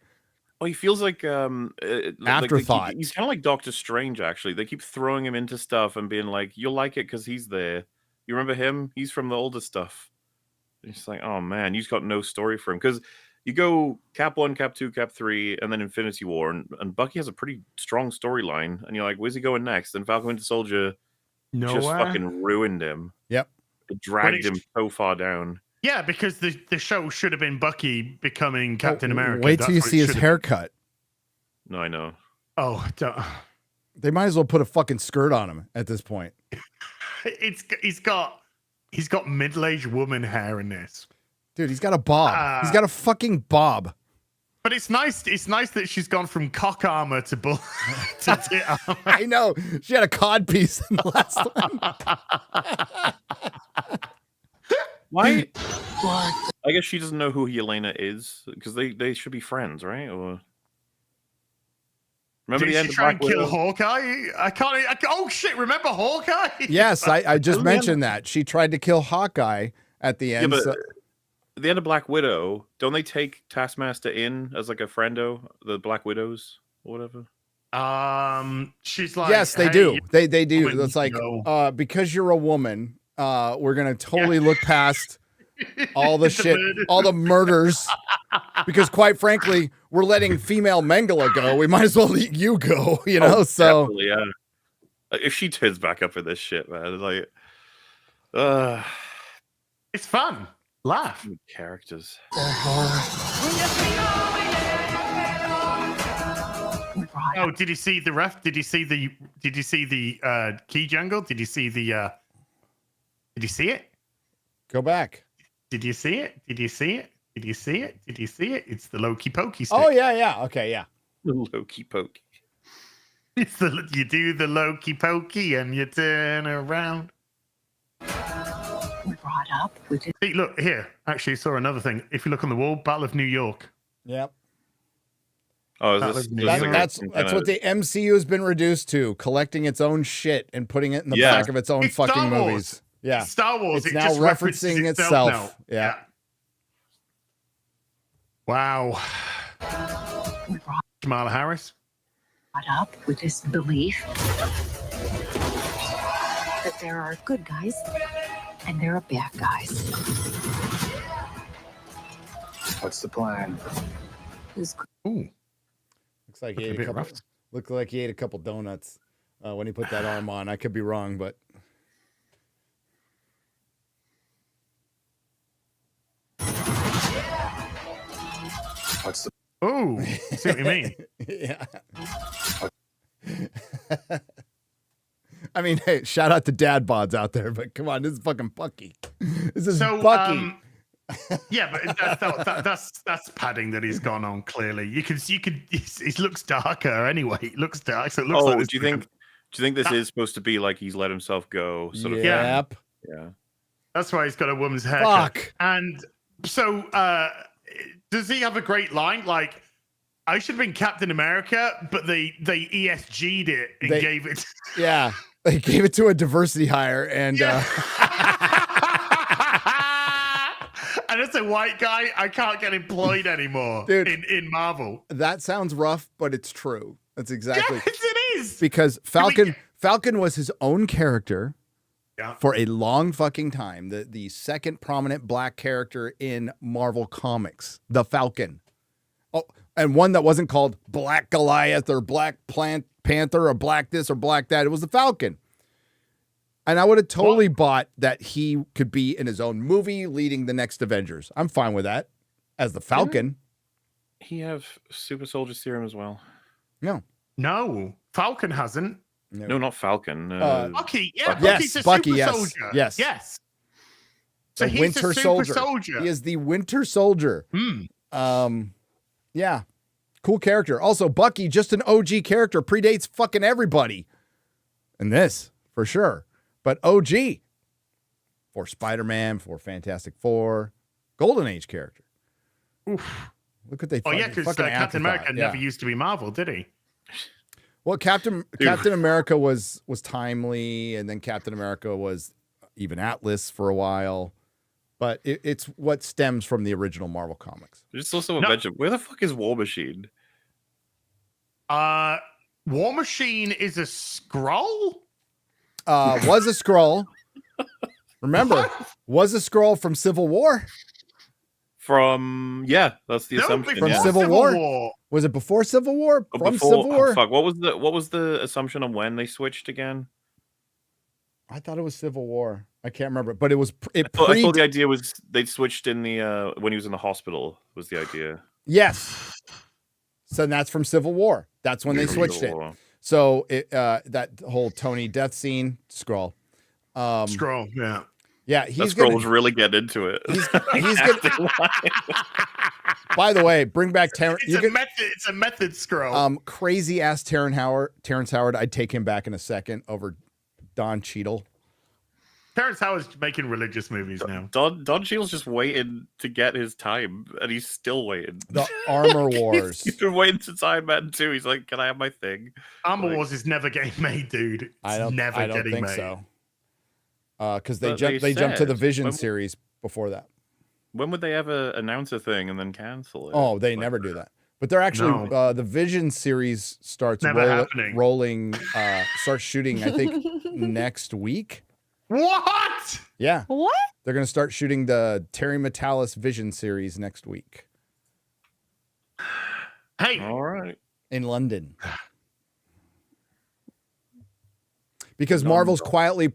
Oh, he feels like afterthought. He's kind of like Doctor Strange, actually. They keep throwing him into stuff and being like, "You'll like it because he's there." You remember him? He's from the older stuff. It's like, oh man, you've got no story for him because you go Cap 1, Cap 2, Cap 3, and then Infinity War, and Bucky has a pretty strong storyline, and you're like, where's he going next? And Falcon Winter Soldier just fucking ruined him. Yep, it dragged him so far down. Yeah, because the show should have been Bucky becoming Captain America. Wait till you see his haircut. No, I know. Oh, they might as well put a fucking skirt on him at this point. He's got middle-aged woman hair in this. Dude, he's got a bob. He's got a fucking bob. But it's nice. It's nice that she's gone from cock armor to bull to tit armor. I know. She had a cod piece in the last one. Why? What? I guess she doesn't know who Yelena is because they should be friends, right? Or remember the end of Black Widow? Kill Hawkeye? I can't. Oh shit! Remember Hawkeye? Yes, I just mentioned that she tried to kill Hawkeye at the end. Yeah, but at the end of Black Widow, don't they take Taskmaster in as like a friendo, the Black Widows or whatever? She's like, yes, they do. They do. It's like because you're a woman, we're gonna totally look past all the shit, all the murders, because quite frankly, we're letting female Mengele go. We might as well let you go, so yeah. If she turns back up for this shit, man, it's like, it's fun. Laugh. Characters. Oh, did you see the ref? Did you see the key jungle? Did you see the? Did you see it? Go back. Did you see it? Did you see it? Did you see it? Did you see it? It's the Loki Pokey stick. Oh yeah. Okay, yeah. The Loki pokey. It's you do the Loki Pokey and you turn around. We brought up with it. Hey, look here. Actually, I saw another thing. If you look on the wall, Battle of New York. Yep. Oh, is That this was- just That's like that's, some that's kinda- what the MCU has been reduced to, collecting its own shit and putting it in the Yeah. back of its own It's Star fucking Wars. movies. Yeah. Star Wars. It's it now just references referencing itself. itself. Now. Yeah. Wow. We brought Kamala Harris. up with this belief that there are good guys and there are bad guys. What's the plan? Who's Ooh. Looks like Looking he a ate a bit couple. rough. Looked like he ate a couple donuts when he put that arm on. I could be wrong, but What's the Oh, see what you mean? yeah. I mean, hey, shout out to dad bods out there, but come on, this is fucking Bucky. This is So, Bucky. yeah, but that's padding that he's gone on. Clearly, you can he looks darker anyway. It looks dark, so it looks Oh, like this do you think this is supposed to be like he's let himself go? Sort of. Yep. Yeah. That's why he's got a woman's haircut. Fuck. And so, does he have a great line? Like, I should have been Captain America, but they ESG'd it and They- gave it. Yeah. They gave it to a diversity hire, and and it's a white guy. I can't get employed anymore Dude. in Marvel. that sounds rough, but it's true. That's exactly Yes, it is. because Falcon was his own character Yeah. for a long fucking time. The second prominent black character in Marvel Comics, the Falcon. Oh, and one that wasn't called Black Goliath or Black Panther or Black this or Black that. It was the Falcon. And I would have totally bought that he could be in his own movie leading the next Avengers. I'm fine with that as the Falcon. He have super soldier serum as well. No, Falcon hasn't. No, not Falcon. Bucky, yeah, Yes, Bucky's a Bucky, super yes, soldier. yes. Yes. So The he's Winter a super Soldier. He is the Winter Soldier. Hmm. Yeah. Cool character. Also, Bucky, just an OG character, predates fucking everybody. And this, for sure. But OG for Spider-Man, for Fantastic Four, Golden Age character. Oof. Look what they Oh yeah, fucking because Captain afterthought. America Yeah. never used to be Marvel, did he? Well, Captain America was timely, and then Captain America was even Atlas for a while. But it's what stems from the original Marvel comics. Just also No. mention, where the fuck is War Machine? War Machine is a Skrull. Was a Skrull. Remember, was a Skrull from Civil War. That's the No, assumption. before Yeah. Civil War? Was it before Civil War? Oh, From before- Civil War? fuck, what was the assumption on when they switched again? I thought it was Civil War. I can't remember, but it was I thought the idea was they switched in the when he was in the hospital was the idea. Yes. So that's from Civil War. That's when they switched it. So that whole Tony death scene, Skrull. Skrull, yeah. Yeah, That he's scroll gonna. was really getting into it. He's gonna. By the way, bring back Terrence. It's a method Skrull. Crazy ass Terrence Howard. I'd take him back in a second over Don Cheadle. Terrence Howard's making religious movies now. Don Cheadle's just waiting to get his time, and he's still waiting. The Armor Wars. He's been waiting since Iron Man 2. He's like, "Can I have my thing?" Armor Like- Wars is never getting made, dude. It's I don't getting think made. so. Because they But jumped they to the said- Vision when- series before that. When would they ever announce a thing and then cancel it? Oh, they Like, never do that. But they're actually the Vision series starts Never happening. rolling. Starts shooting. I think next week. What? Yeah, What? they're gonna start shooting the Terry Metalis Vision series next week Hey, All right. in London. Because Marvel's quietly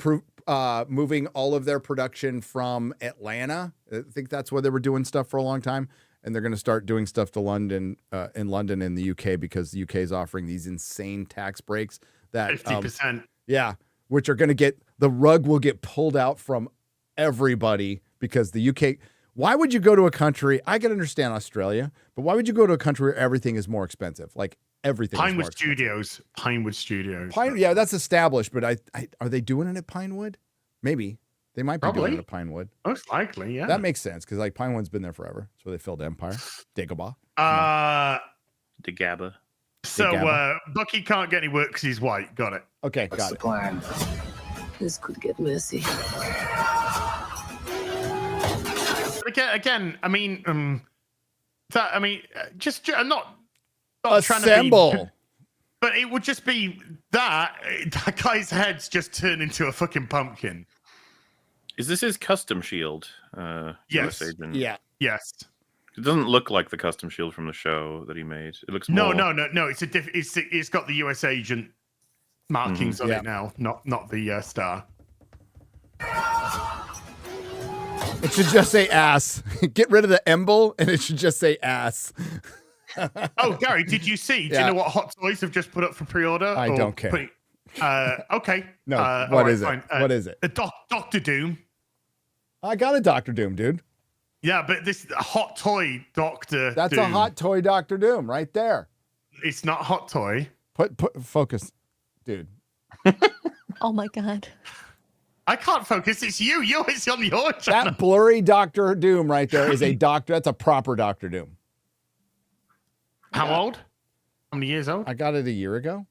moving all of their production from Atlanta. I think that's where they were doing stuff for a long time. And they're going to start doing stuff to London, in London and the UK, because the UK is offering these insane tax breaks that 50%. yeah, which are going to the rug will get pulled out from everybody, because the UK, Why would you go to a country? I can understand Australia, but why would you go to a country where everything is more expensive? Like everything. Pinewood Studios. Pinewood Studios. Yeah, that's established, but are they doing it at Pinewood? Maybe they might be doing it at Pinewood. Most likely, yeah. That makes sense because like Pinewood's been there forever. That's where they filmed Empire. Dagobah. Dagaba. So Bucky can't get any work because he's white. Got it. Okay, What's got the it. plan? This could get messy. Again, I mean, just not Assemble. trying to be, but it would just be that guy's head's just turned into a fucking pumpkin. Is this his custom shield? Yes. US agent? Yeah. Yes. It doesn't look like the custom shield from the show that he made. It looks more... No. It's got the US agent markings on Yeah. it now, not the star. It should just say ass. Get rid of the emblem, and it should just say ass. Oh, Gary, did you see? Do you know what Hot Toys have just put up for pre-order? I don't care. Okay. No. What is it? Fine. What is it? Doctor Doom. I got a Doctor Doom, dude. Yeah, but this hot toy Doctor. That's Doom. a hot toy Doctor Doom right there. It's not hot toy. Put focus, dude. Oh my god. I can't focus. It's you. It's on your channel. That blurry Doctor Doom right there is a doctor. That's a proper Doctor Doom. How old? How many years old? I got it a year ago.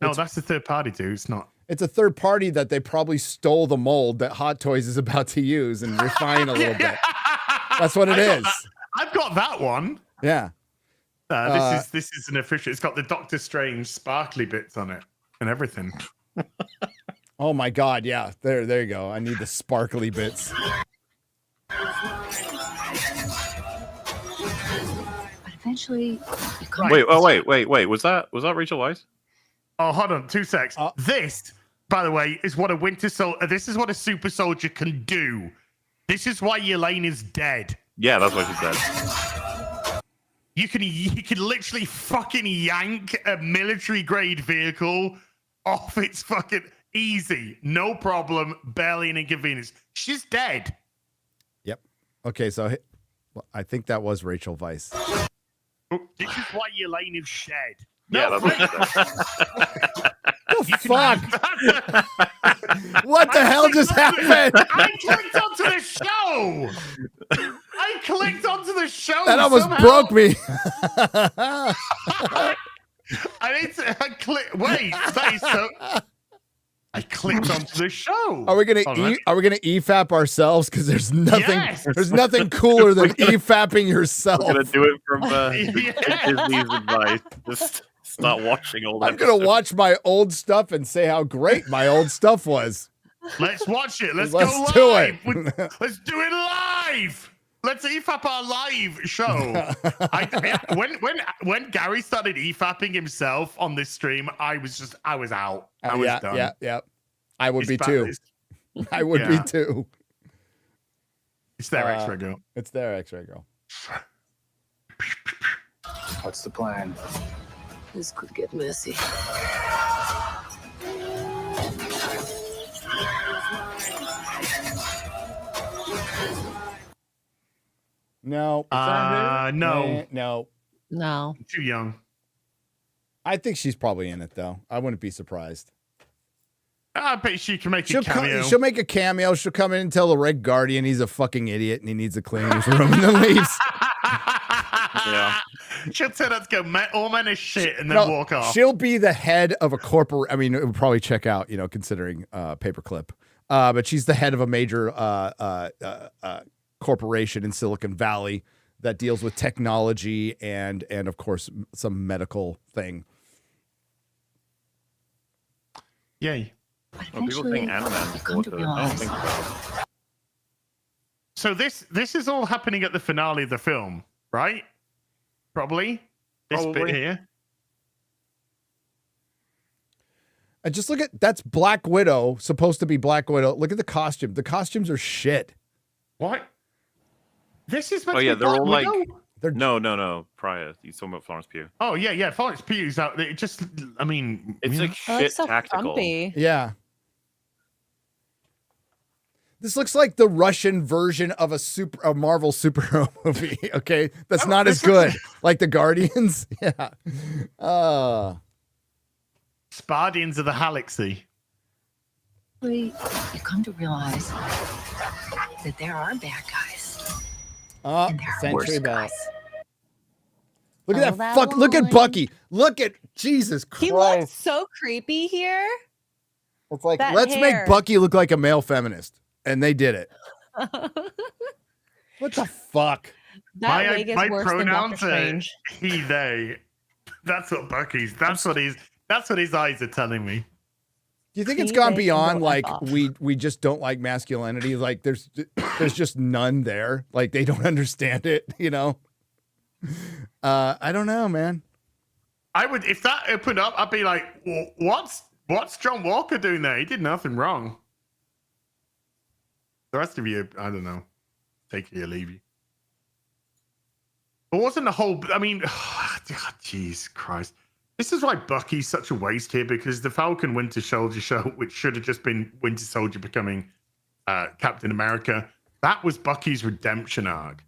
No, that's the third party, dude. It's not. It's a third party that they probably stole the mold that Hot Toys is about to use and refine a little bit. That's what it is. I've got that one. Yeah. This is an official. It's got the Doctor Strange sparkly bits on it and everything. Oh my God. Yeah. There you go. I need the sparkly bits. But eventually, Wait. Was that Rachel Weisz? Oh, hold on, 2 secs. This, by the way, is what a Winter Soldier. This is what a super soldier can do. This is why Elaine is dead. Yeah, that's what she said. You can literally fucking yank a military grade vehicle off its fucking easy, no problem, barely an inconvenience. She's dead. Yep. Okay, so I think that was Rachel Weisz. This is why Elaine is dead. Yeah, No, that's what she said. The fuck? What the hell just happened? I clicked onto the show. That almost somehow. broke me. I click. Wait, that is so. I clicked onto the show. Are we gonna EFAP ourselves? Because there's nothing cooler than EFAPing yourself. I'm gonna do it from Disney's advice. Just start watching all that. I'm gonna watch my old stuff and say how great my old stuff was. Let's watch it. Let's do go live. it. Let's do it live. Let's EFAP our live show. When Gary started EFAPing himself on this stream, I was out. I was done. Yeah. I would It's be bad. too. I would be too. It's their X-ray girl. It's their X-ray girl. What's the plan? this could get messy. No. No. No. Too young. I think she's probably in it though. I wouldn't be surprised. I bet she can make a cameo. She'll make a cameo. She'll come in and tell the Red Guardian he's a fucking idiot and he needs to clean his room and then leaves. Yeah. She'll turn out to go, all men are shit, and then walk off. She'll be the head of a corporate. I mean, it would probably check out, considering Paperclip. But she's the head of a major corporation in Silicon Valley that deals with technology and of course some medical thing. Yay. Well, people think Ant-Man's water. I don't think so. So this is all happening at the finale of the film, right? Probably. This bit here. And just look at that's Black Widow, supposed to be Black Widow. Look at the costume. The costumes are shit. What? This is meant Oh to yeah, be they're Black all like Widow? no. Prior, you talking about Florence Pugh? Oh yeah. Florence Pugh's out. It just, I mean, It's like That looks shit so tactical. frumpy. Yeah. This looks like the Russian version of a Marvel superhero movie. Okay, that's not as good. Like the Guardians. Yeah. Spardians of the Galaxy. You come to realize that there are bad guys. And there are worse Century Bell. guys. Look at that fuck. Look at Bucky. Look at Jesus Christ. He looks so creepy here. It's like, That let's hair. make Bucky look like a male feminist. And they did it. What the fuck? That wig is my worse than Doctor pronouns are Strange. he, they. That's what Bucky's. That's what his eyes are telling me. Do you think it's He, gone they, beyond go like off. we just don't like masculinity? Like there's just none there. Like they don't understand it, you know? I don't know, man. I would, if that opened up, I'd be like, well, what's John Walker doing there? He did nothing wrong. The rest of you, I don't know. Take it or leave you. But wasn't the whole, I mean, jeez Christ. This is why Bucky's such a waste here, because the Falcon Winter Soldier show, which should have just been Winter Soldier becoming Captain America, that was Bucky's redemption arc.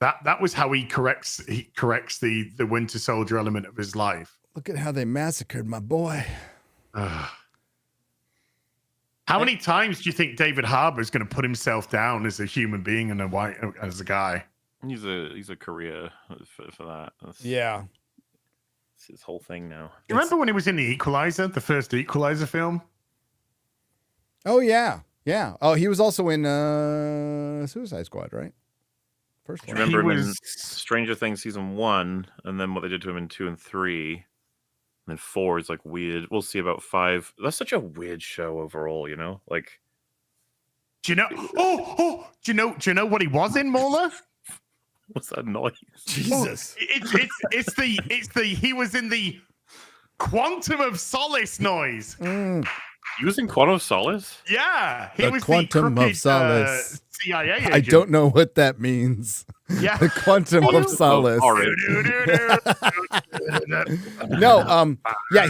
That was how he corrects the Winter Soldier element of his life. Look at how they massacred my boy. How many times do you think David Harbour is going to put himself down as a human being and as a guy? He's a career for that. Yeah. It's his whole thing now. You remember when he was in The Equalizer, the first Equalizer film? Oh yeah. Yeah. Oh, he was also in Suicide Squad, right? First Do one. you remember him in Stranger Things season 1, and then what they did to him in 2 and 3, and then 4 is like weird. We'll see about 5. That's such a weird show overall, you know. Like, do you know? Do you know what he was in, MauLer? What's that noise? Jesus! It's the he was in the Quantum of Solace noise. He was in Quantum of Solace? Yeah, he The was Quantum the crooked, of Solace. CIA agent. I don't know what that means. Yeah, The Quantum of Solace. No, yeah,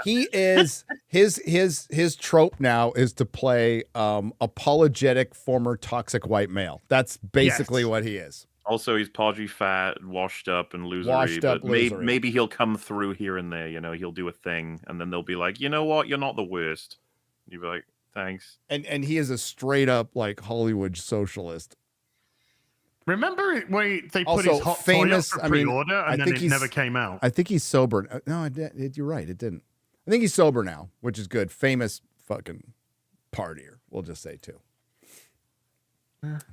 he is his trope now is to play apologetic former toxic white male. That's basically what he is. Also, he's podgy, fat, washed up, and losery. Washed up, but losery. maybe he'll come through here and there. You know, he'll do a thing, and then they'll be like, you know what? You're not the worst. You'll be like, thanks. And he is a straight up like Hollywood socialist. Remember when they put Also his hot famous. toy up for I mean, pre-order and then it never came out? I think he's sober. No, you're right. It didn't. I think he's sober now, which is good. Famous fucking partier. We'll just say too.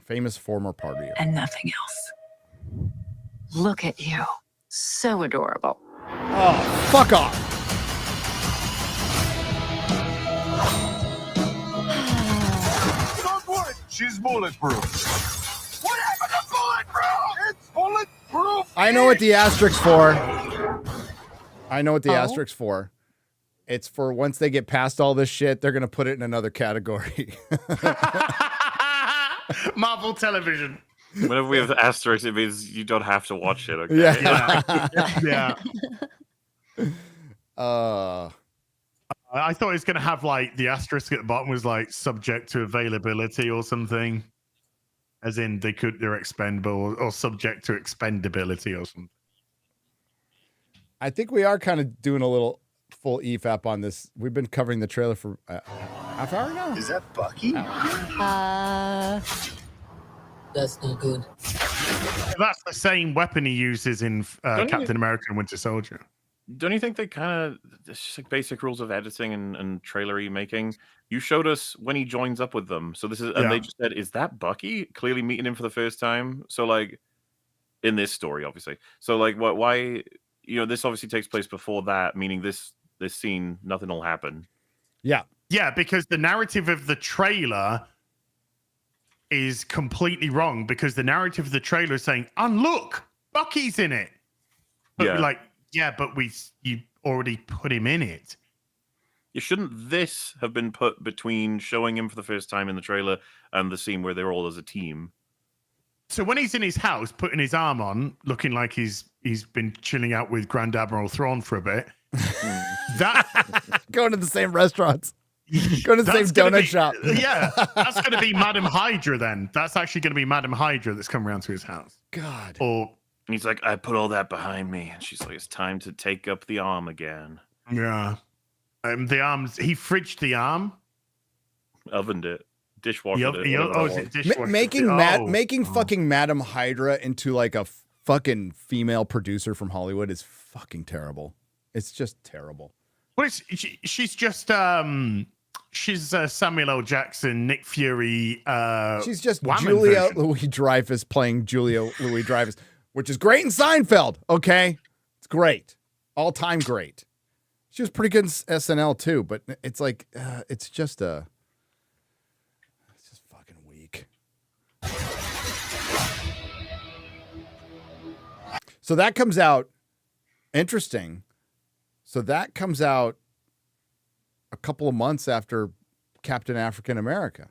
Famous former partier. And nothing else. Look at you. So adorable. Oh, fuck off. Don't worry, she's bulletproof. What happened to bulletproof? It's bulletproof. I know what the asterisks for. I know what the asterisks for. It's for once they get past all this shit, they're going to put it in another category. Marvel Television. Whenever we have asterisks, it means you don't have to watch it. Okay? Yeah. I thought it was going to have like the asterisk at the bottom was like subject to availability or something. As in they're expendable or subject to expendability or something. I think we are kind of doing a little full EFAP on this. We've been covering the trailer for half hour now. Is that Bucky? That's not good. That's the same weapon he uses in Captain America and Winter Soldier. Don't you think they kind of, it's just like basic rules of editing and trailer making? You showed us when he joins up with them. So this is, and they just said, is that Bucky? Clearly meeting him for the first time. So like, in this story, obviously. So like, why, you know, this obviously takes place before that, meaning this scene, nothing will happen. Yeah. Yeah, because the narrative of the trailer is completely wrong, because the narrative of the trailer is saying, and look, Bucky's in it. But Yeah. like, yeah, but you already put him in it. Shouldn't this have been put between showing him for the first time in the trailer and the scene where they're all as a team? So when he's in his house, putting his arm on, looking like he's been chilling out with Grand Admiral Thrawn for a bit, that going to the same restaurants. Go to the same That's gonna donut be- shop. Yeah, that's going to be Madam Hydra then. That's actually going to be Madam Hydra that's coming around to his house. God. Or And he's like, I put all that behind me. And she's like, it's time to take up the arm again. yeah, the arms. He fridged the arm. Ovened it. Dishwashed it. Is whatever it it was. dishwasher? Making fucking Madam Hydra into like a fucking female producer from Hollywood is fucking terrible. It's just terrible. Well, she's just she's Samuel L. Jackson, Nick Fury. She's just Whammon Julia version. Louis-Dreyfus playing Julia Louis-Dreyfus, which is great in Seinfeld. Okay, it's great, all time great. She was pretty good in SNL too, but it's like it's just fucking weak. So that comes out interesting. So that comes out a couple of months after Captain African America.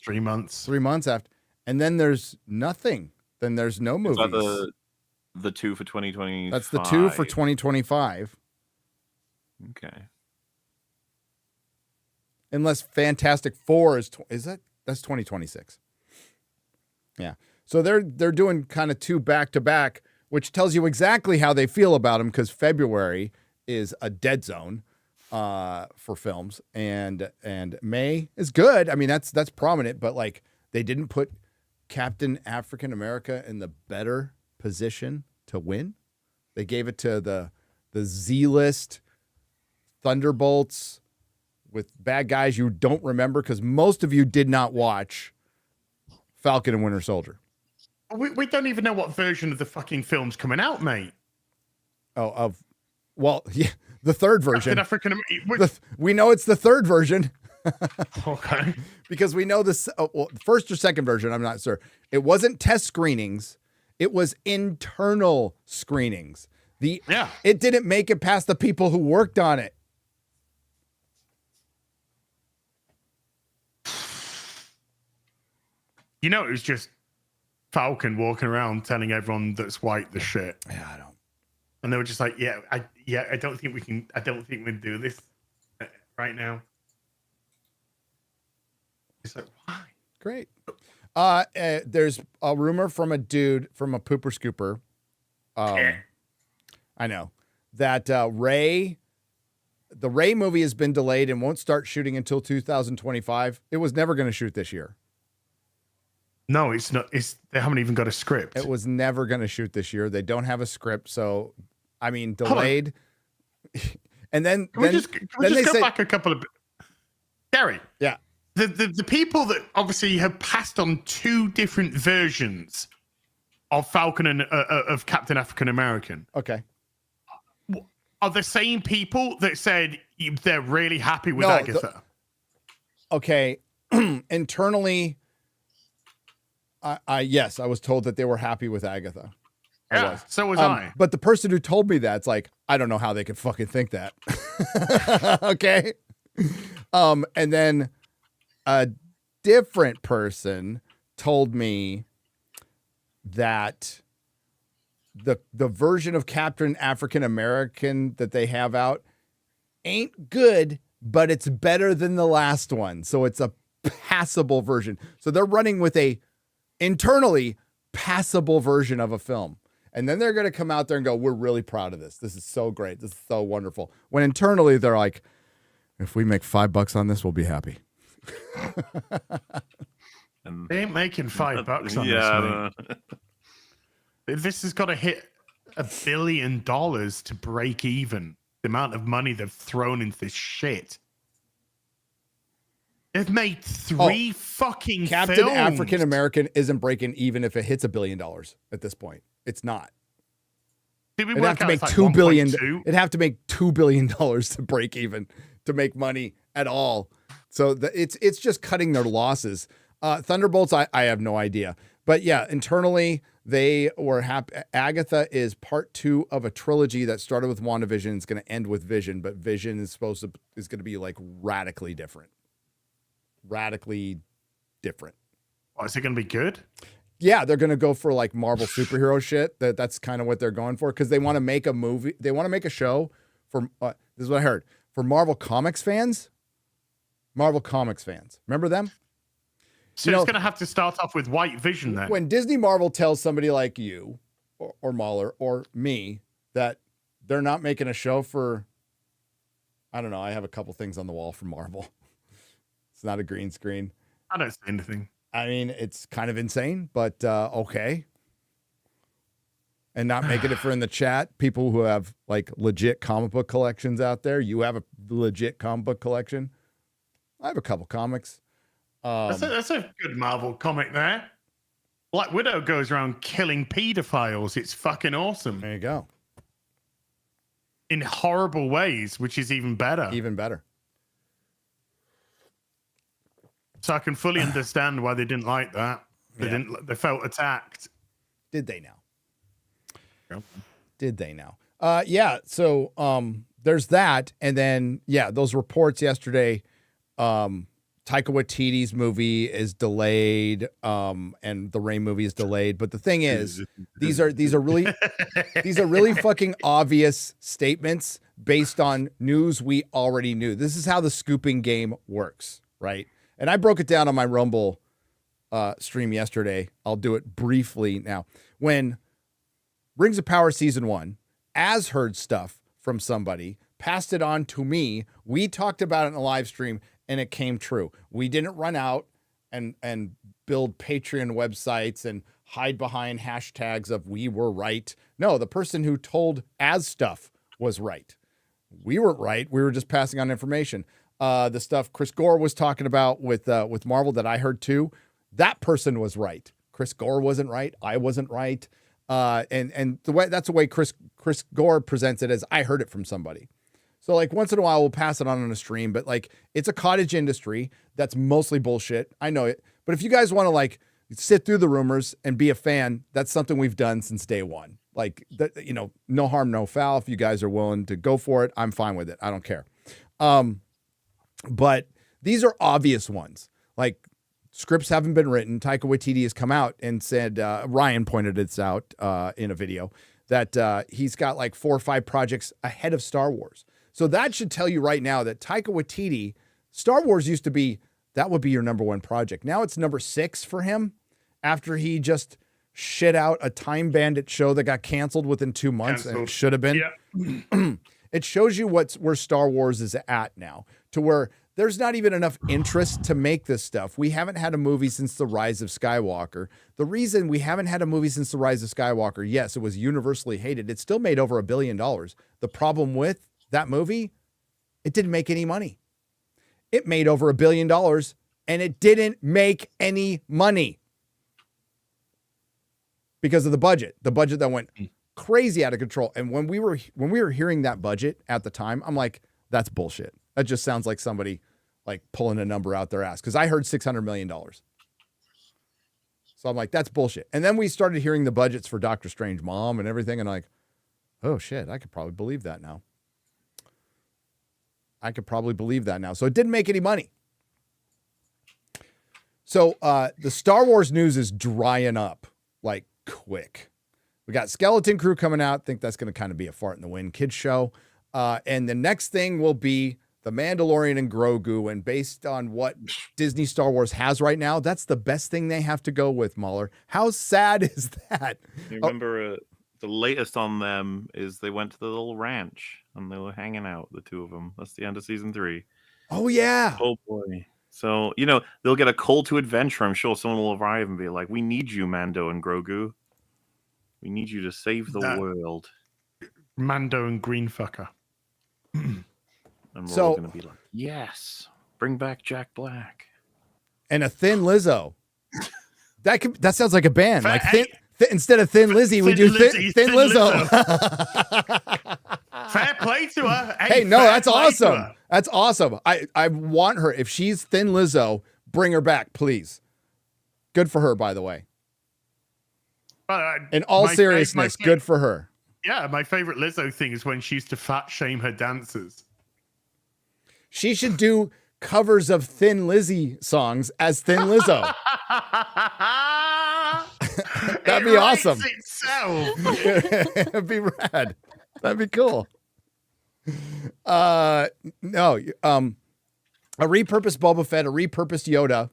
3 months. 3 months after. And then there's nothing. Then there's no Is movies. that the 2 for 2025? That's the 2 for 2025. Okay. Unless Fantastic Four is that's 2026. Yeah. So they're doing kind of 2 back to back, which tells you exactly how they feel about them, because February is a dead zone for films, and May is good. I mean, that's prominent, but like they didn't put Captain African America in the better position to win. They gave it to the Z-list Thunderbolts with bad guys you don't remember, because most of you did not watch Falcon and Winter Soldier. We don't even know what version of the fucking film's coming out, mate. Well, yeah, the third version. African. We know it's the third version. Okay. Because we know this. First or second version, I'm not sure. It wasn't test screenings. It was internal screenings. It didn't make it past the people who worked on it. You know, it was just Falcon walking around telling everyone that's white the shit. Yeah, I don't. And they were just like, I don't think we can do this right now. It's like, why? Great. There's a rumor from a dude from a pooper scooper. I know that the Ray movie has been delayed and won't start shooting until 2025. It was never going to shoot this year. No, it's not. They haven't even got a script. It was never going to shoot this year. They don't have a script, so I mean, delayed. And then Can we just go back a couple of Gary? Yeah. The people that obviously have passed on 2 different versions of Falcon and of Captain African American. Okay. Are the same people that said they're really happy with Agatha? Okay. Internally, yes, I was told that they were happy with Agatha. Yeah, so was I. But the person who told me that's like, I don't know how they could fucking think that. Okay. And then a different person told me that the version of Captain African American that they have out ain't good, but it's better than the last one. So it's a passable version. So they're running with a internally passable version of a film. And then they're going to come out there and go, we're really proud of this. This is so great. This is so wonderful. When internally they're like, if we make $5 on this, we'll be happy. They ain't making $5 on this, mate. This has got to hit $1 billion to break even. The amount of money they've thrown into this shit. They've made 3 fucking Captain films. African American isn't breaking even if it hits $1 billion at this point. It's not. Did we It'd work have to out make it's like $2 billion. 1.2? It'd have to make $2 billion to break even, to make money at all. So it's just cutting their losses. Thunderbolts, I have no idea. But yeah, internally they were happy. Agatha is part 2 of a trilogy that started with WandaVision. It's going to end with Vision, but Vision is going to be like radically different. Radically different. Oh, is it going to be good? Yeah, they're going to go for like Marvel superhero shit. That's kind of what they're going for, because they want to make a movie. They want to make a show for, this is what I heard, for Marvel Comics fans. Marvel Comics fans. Remember them? So it's going to have to start off with White Vision then. When Disney Marvel tells somebody like you or MauLer or me that they're not making a show for, I don't know, I have a couple things on the wall from Marvel. It's not a green screen. I don't see anything. I mean, it's kind of insane, but okay. And not making it for in the chat, people who have like legit comic book collections out there. You have a legit comic book collection. I have a couple comics. That's a good Marvel comic there. Black Widow goes around killing pedophiles. It's fucking awesome. There you go. In horrible ways, which is even better. Even better. So I can fully understand why they didn't like that. They felt attacked. Did they now? Yep. Did they now? Yeah. So there's that. And then, yeah, those reports yesterday, Taika Waititi's movie is delayed, and the Rain movie is delayed. But the thing is, these are really fucking obvious statements based on news we already knew. This is how the scooping game works, right? And I broke it down on my Rumble stream yesterday. I'll do it briefly now. When Rings of Power Season 1, Az heard stuff from somebody, passed it on to me. We talked about it in a live stream, and it came true. We didn't run out and build Patreon websites and hide behind hashtags of we were right. No, the person who told Az stuff was right. We weren't right. We were just passing on information. The stuff Chris Gore was talking about with Marvel that I heard too, that person was right. Chris Gore wasn't right. I wasn't right. And that's the way Chris Gore presents it, as I heard it from somebody. So like once in a while we'll pass it on a stream, but like it's a cottage industry that's mostly bullshit. I know it. But if you guys want to like sit through the rumors and be a fan, that's something we've done since day one. Like that, no harm, no foul. If you guys are willing to go for it, I'm fine with it. I don't care. But these are obvious ones. Like scripts haven't been written. Taika Waititi has come out and said, Ryan pointed this out in a video, that he's got like 4 or 5 projects ahead of Star Wars. So that should tell you right now that Taika Waititi, Star Wars used to be, that would be your number 1 project. Now it's number 6 for him after he just shit out a Time Bandit show that got canceled within 2 months. And it should have been. Yeah. It shows you where Star Wars is at now, to where there's not even enough interest to make this stuff. We haven't had a movie since The Rise of Skywalker. The reason we haven't had a movie since The Rise of Skywalker, yes, it was universally hated. It still made over $1 billion. The problem with that movie, it didn't make any money. It made over $1 billion and it didn't make any money because of the budget. The budget that went crazy out of control. And when we were hearing that budget at the time, I'm like, that's bullshit. That just sounds like somebody like pulling a number out their ass, because I heard $600 million. So I'm like, that's bullshit. And then we started hearing the budgets for Doctor Strange Mom and everything, and I'm like, oh shit, I could probably believe that now. So it didn't make any money. So the Star Wars news is drying up like quick. We got Skeleton Crew coming out. Think that's going to kind of be a fart in the wind kids show. And the next thing will be The Mandalorian and Grogu. And based on what Disney Star Wars has right now, that's the best thing they have to go with, MauLer. How sad is that? You remember the latest on them is they went to the little ranch and they were hanging out, the two of them. That's the end of season 3. Oh, yeah. Oh, boy. So, they'll get a call to adventure. I'm sure someone will arrive and be like, we need you, Mando and Grogu. We need you to save the world. Mando and Greenfucker. And we're all going to be like, yes, bring back Jack Black. And a Thin Lizzo. That sounds like a band. Like instead of Thin Lizzy, we do Thin Lizzo. Fair play to her. Hey, no, that's awesome. That's awesome. I want her. If she's Thin Lizzo, bring her back, please. Good for her, by the way. In all seriousness, good for her. Yeah, my favorite Lizzo thing is when she used to fat shame her dancers. She should do covers of Thin Lizzy songs as Thin Lizzo. That'd be awesome. It'd be rad. That'd be cool. A repurposed Boba Fett, a repurposed Yoda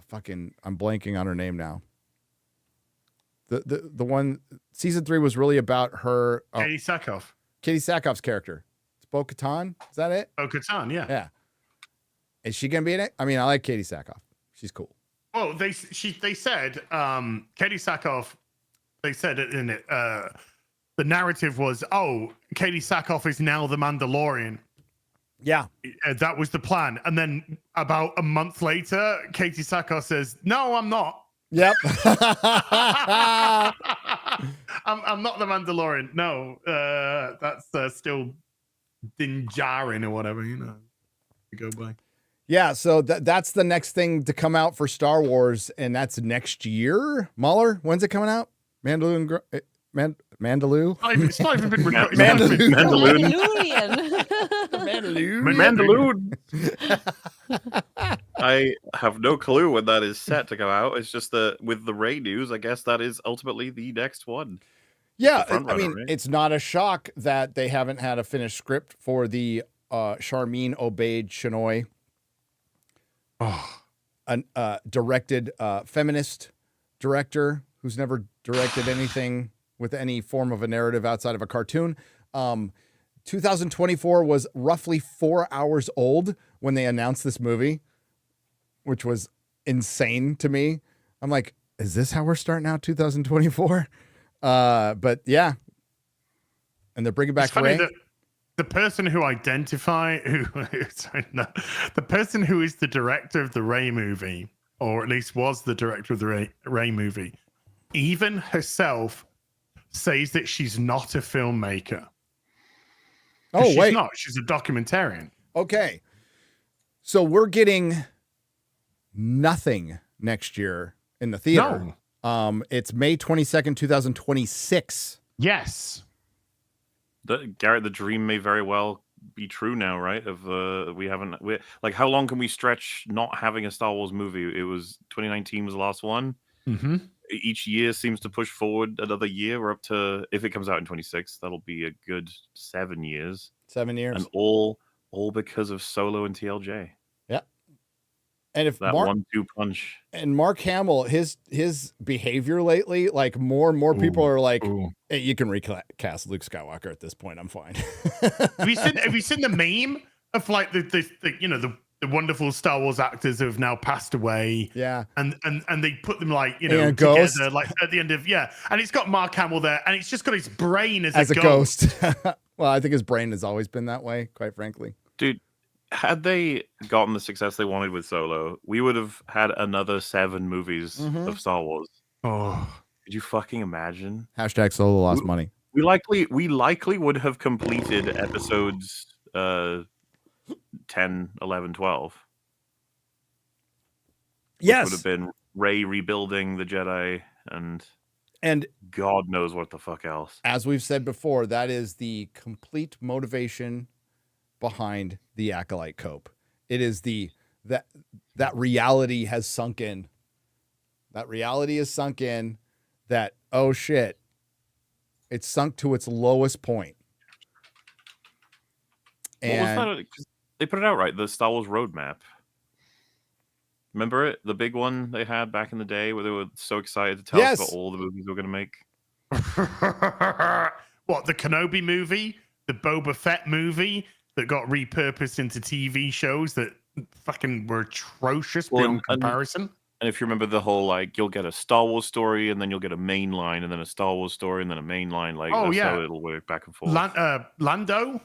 fucking, I'm blanking on her name now. The one, season 3 was really about her. Katie Sackhoff. Katie Sackhoff's character. It's Bo-Katan. Is that it? Bo-Katan, yeah. Yeah. Is she going to be in it? I mean, I like Katie Sackhoff. She's cool. Oh, they said Katie Sackhoff. They said it in it. The narrative was, Katie Sackhoff is now the Mandalorian. Yeah, that was the plan. And then about a month later, Katie Sackhoff says, "No, I'm not." Yep. I'm not the Mandalorian. No, that's still Din Djarin or whatever, to go by. Yeah, so that's the next thing to come out for Star Wars, and that's next year. MauLer, when's it coming out? Mandaloo. It's not even been recorded. Mandaloo. I have no clue when that is set to come out. It's just that with the Rey news, I guess that is ultimately the next one. Yeah, I mean, It's not a shock that they haven't had a finished script for the Charmin Obaid Chinoy directed feminist director who's never directed anything with any form of a narrative outside of a cartoon. 2024 was roughly 4 hours old when they announced this movie, which was insane to me. I'm like, is this how we're starting out 2024? But yeah. And they're bringing back Rey. The person who the person who is the director of the Rey movie, or at least was the director of the Rey movie, even herself says that she's not a filmmaker. Oh, she's wait. not. She's a documentarian. Okay. So we're getting nothing next year in the theater. No. It's May 22nd, 2026. Yes. Garrett, the dream may very well be true now, right? Like, how long can we stretch not having a Star Wars movie? It was 2019 was the last one. Mm-hmm. Each year seems to push forward another year. We're up to, if it comes out in 26, that'll be a good 7 years. 7 years. And all because of Solo and TLJ. Yeah. And if that 1-2 punch. And Mark Hamill, his behavior lately, like more and more people are like, hey, you can recast Luke Skywalker at this point. I'm fine. Have you seen the meme of like the wonderful Star Wars actors who have now passed away? Yeah. And they put them like, together, ghost. like at the end of, and it's got Mark Hamill there, and it's just got his brain as a ghost. Well, I think his brain has always been that way, quite frankly. Dude, had they gotten the success they wanted with Solo, we would have had another 7 movies of Star Wars. Oh, could you fucking imagine? # Solo lost money. We likely would have completed episodes 10, 11, 12. Yes. Would have been Rey rebuilding the Jedi and God knows what the fuck else. As we've said before, that is the complete motivation behind the Acolyte Cope. It is that reality has sunk in. That reality is sunk in that, oh shit, it's sunk to its lowest point. And what was that? 'Cause they put it out, right? The Star Wars roadmap. Remember it? The big one they had back in the day where they were so excited to tell us about all the movies they were going to make. What, the Kenobi movie? The Boba Fett movie that got repurposed into TV shows that fucking were atrocious beyond comparison? And if you remember the whole, like, you'll get a Star Wars story and then you'll get a main line and then a Star Wars story and then a main line. Like, that's how it'll work back and forth. Lando?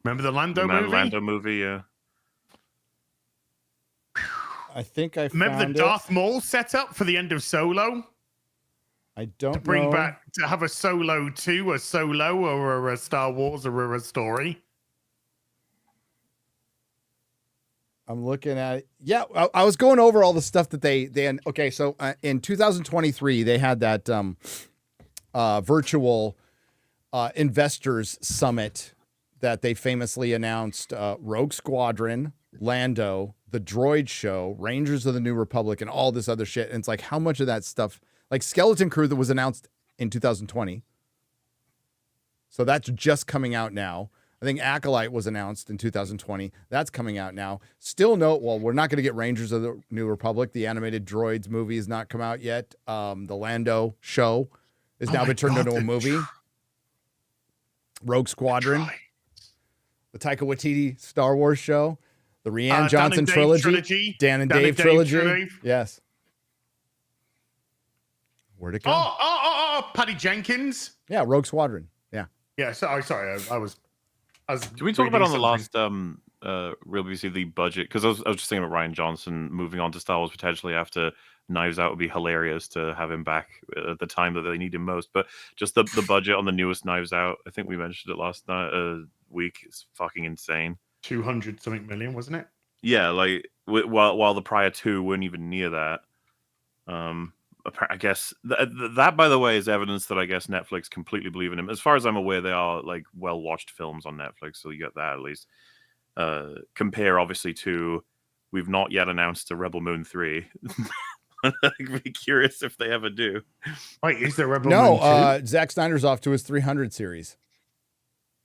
Remember the Lando movie? Lando movie, yeah. I think I remember the Darth Maul setup for the end of Solo. I don't to bring know. back to have a Solo 2, a Solo, or a Star Wars, or a story. I'm looking at it. Yeah, I was going over all the stuff that they okay. So in 2023, they had that virtual investors summit that they famously announced Rogue Squadron, Lando, The Droid Show, Rangers of the New Republic, and all this other shit. And it's like, how much of that stuff, like Skeleton Crew that was announced in 2020. So that's just coming out now. I think Acolyte was announced in 2020. That's coming out now. Still we're not going to get Rangers of the New Republic. The animated Droids movie has not come out yet. The Lando show has now been turned into a movie. Rogue Squadron. The Taika Waititi Star Wars show. The Rian Johnson trilogy. Dan and Dave trilogy. Yes. Where'd it go? Patty Jenkins. Yeah, Rogue Squadron. Yeah. Yeah, sorry. I was Did we talk about on the last Real BBC the budget? Because I was just thinking about Rian Johnson moving on to Star Wars potentially after Knives Out would be hilarious to have him back at the time that they need him most. But just the budget on the newest Knives Out, I think we mentioned it last week, is fucking insane. 200 something million, wasn't it? Yeah, like while the prior two weren't even near that. I guess that, by the way, is evidence that I guess Netflix completely believe in him. As far as I'm aware, they are like well-watched films on Netflix, so you get that at least. Compare, obviously, to we've not yet announced a Rebel Moon 3. I'd be curious if they ever do. Wait, is there Rebel Moon 2? No, Zack Snyder's off to his 300 series.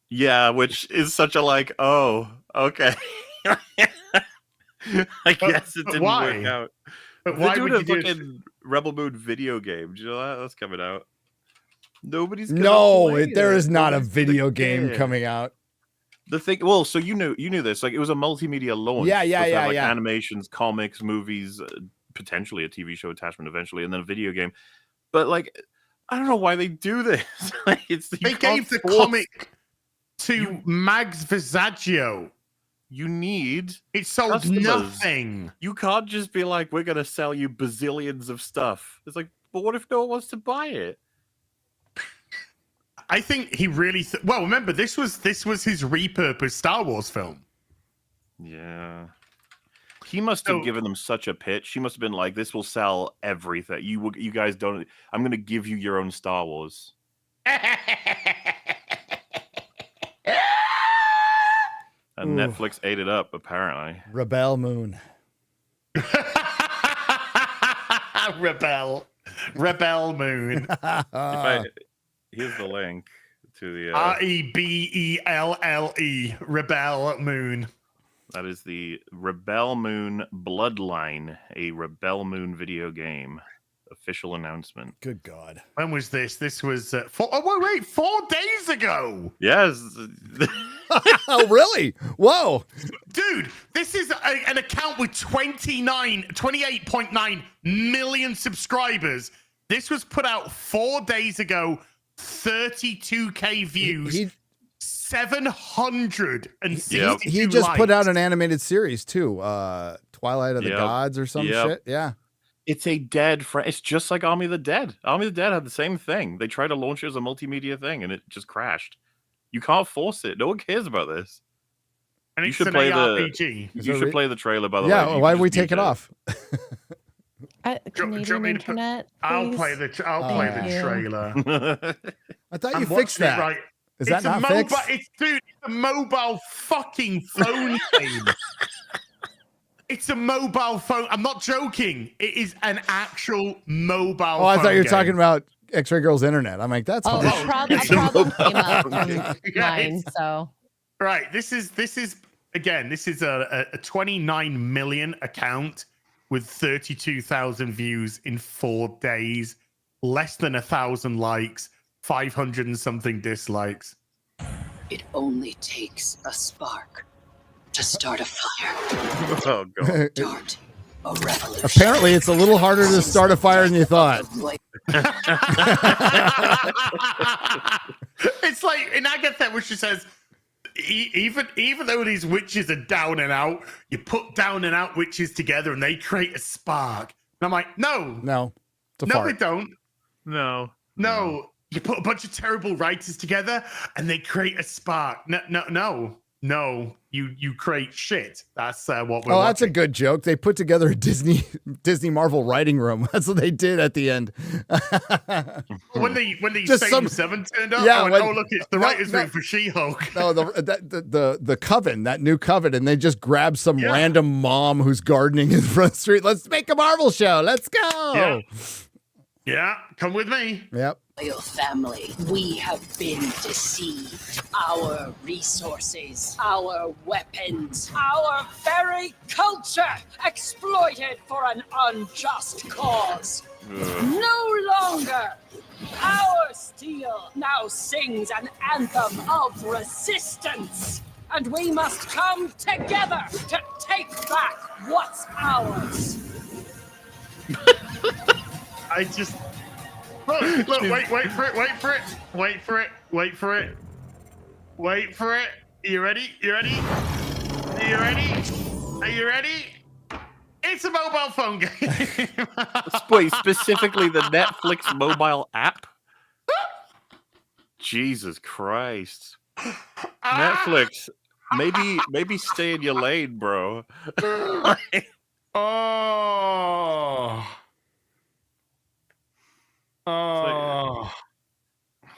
Yeah, which is such a oh, okay. I guess it didn't work out. But why would you do fucking Rebel Moon video game? Do you know that? That's coming out. Nobody's gonna play there it. is not a video game coming out. The thing, well, so you knew this. Like, it was a multimedia launch. Yeah. Animations, comics, movies, potentially a TV show attachment eventually, and then a video game. But like, I don't know why they do this. They gave the comic to Mags Visaggio. It sold customers. Nothing. You can't just be like, we're gonna sell you bazillions of stuff. It's like, but what if no one wants to buy it? I think he really remember this was his repurposed Star Wars film. Yeah. He must have given them such a pitch. He must have been like, this will sell everything. You guys don't, I'm going to give you your own Star Wars. And Netflix ate it up, apparently. Rebel Moon. Rebel Moon. Here's the link to the REBELLE Rebel Moon. That is the Rebel Moon Bloodline, a Rebel Moon video game. Official announcement. Good God. When was this? This was 4 days ago. Yes. Oh, really? Whoa. Dude, this is an account with 28.9 million subscribers. This was put out 4 days ago. 32k views. 762 He just likes. put out an animated series too. Twilight of the Gods or some shit. Yeah. It's a dead it's just like Army of the Dead. Army of the Dead had the same thing. They tried to launch it as a multimedia thing and it just crashed. You can't force it. No one cares about this. And you it's should an play ARPG. You should play the trailer, by the way. Yeah, why would we take it off? Canadian internet. I'll play the trailer. I thought you fixed that. Right. Is that not fixed? It's a mobile fucking phone game. It's a mobile phone. I'm not joking. It is an actual mobile phone. Oh, I thought you were game. talking about X-Ray Girl's internet. I'm like, that's funny. The problem came up on mine, so. Right. This is a 29 million account with 32,000 views in 4 days, less than 1,000 likes, 500 and something dislikes. It only takes a spark to start a fire. Oh, God. Start a revolution. Apparently, it's a little harder to start a fire than you thought. It's like in Agatha, where she says, even though these witches are down and out, you put down and out witches together and they create a spark. And I'm like, no, it's a no, fart. they don't. No. You put a bunch of terrible writers together and they create a spark. No. You create shit. That's what we're. Oh, that's a good joke. They put together a Disney Marvel writing room. That's what they did at the end. when the Just Satan 7 turned up, yeah, I went, look, it's the writers' room for She-Hulk. No, the Coven, that new Coven, and they just grabbed some random mom who's gardening in the front of the street. Let's make a Marvel show. Let's go. Yeah, come with me. Yep. Royal family, we have been deceived. Our resources, our weapons, our very culture exploited for an unjust cause. No longer. Our steel now sings an anthem of resistance. And we must come together to take back what's ours. I just look, wait for it. Are you ready? Are you ready? It's a mobile phone game. Wait, specifically the Netflix mobile app? Jesus Christ. Netflix, maybe stay in your lane, bro.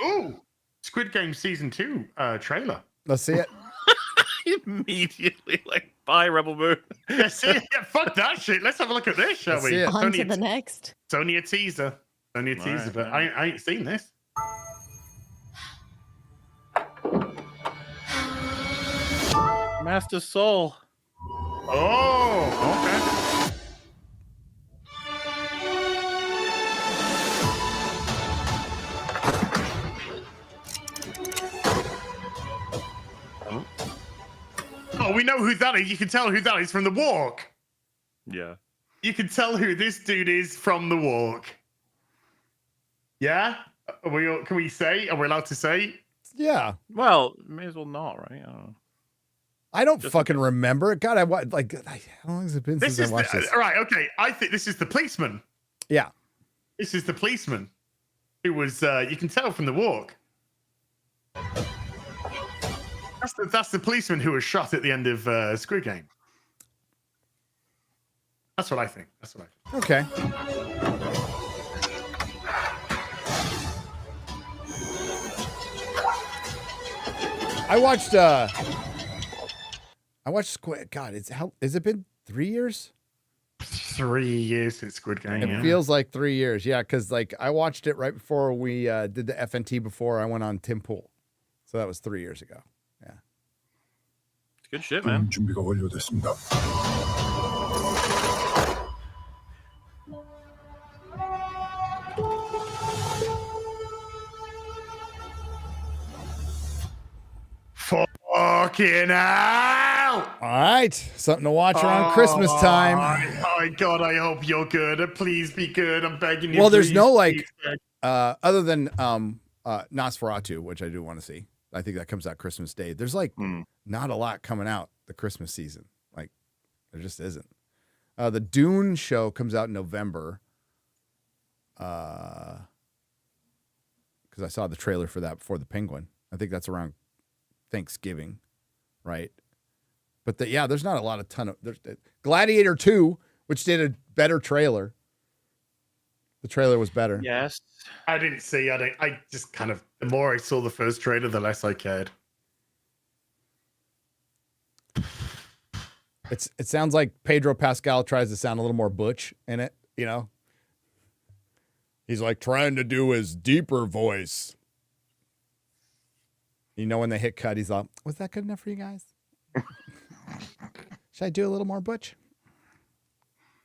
Ooh, Squid Game season 2 trailer. Let's see it. Immediately, like, bye, Rebel Moon. Yeah, see, yeah, fuck that shit. Let's have a look at this, shall Let's we? see it. On to the next. It's only a teaser. Right, But I ain't seen this. Master Soul. Oh, okay. Oh, we know who that is. You can tell who that is from the walk. Yeah. You can tell who this dude is from the walk. Yeah? Can we say? Are we allowed to say? Yeah. Well, may as well not, right? I don't know. I don't fucking remember it. God, how long has it been since I watched this? All right, okay. I think this is the policeman. Yeah. This is the policeman who was, you can tell from the walk. That's the policeman who was shot at the end of Squid Game. That's what I think. Okay. I watched Squid. God, has it been 3 years? 3 years since Squid Game. It feels like 3 years. Yeah, because like I watched it right before we did the FNT before I went on Tim Pool. So that was 3 years ago. Yeah. It's good shit, man. 준비가 완료됐습니다. Fucking hell! All right. Something to watch around Christmas time. My God, I hope you're good. Please be good. I'm begging you. Well, there's please, no like please. other than Nosferatu, which I do want to see. I think that comes out Christmas Day. There's like not a lot coming out the Christmas season. Like there just isn't. The Dune show comes out in November. Because I saw the trailer for that before the Penguin. I think that's around Thanksgiving, right? But there's not a lot of there's Gladiator 2, which did a better trailer. The trailer was better. Yes. I didn't see. I just kind of, the more I saw the first trailer, the less I cared. It sounds like Pedro Pascal tries to sound a little more butch in it, you know? He's like trying to do his deeper voice. You know, when they hit cut, he's like, was that good enough for you guys? Should I do a little more butch?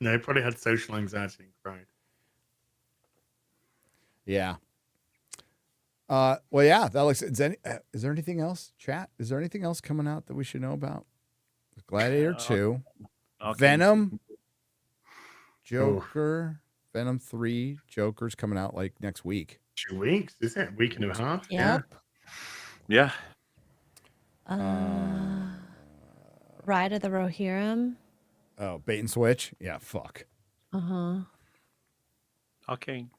No, he probably had social anxiety and cried. Yeah. Well, yeah, that looks. Is there anything else, chat? Is there anything else coming out that we should know about? Gladiator 2, Venom, Joker, Venom 3, Joker's coming out like next week. 2 weeks? Is it? A week and a half? Yep. Yeah. Ride of the Rohirrim. Oh, bait and switch? Yeah, fuck. Uh-huh. Arcane.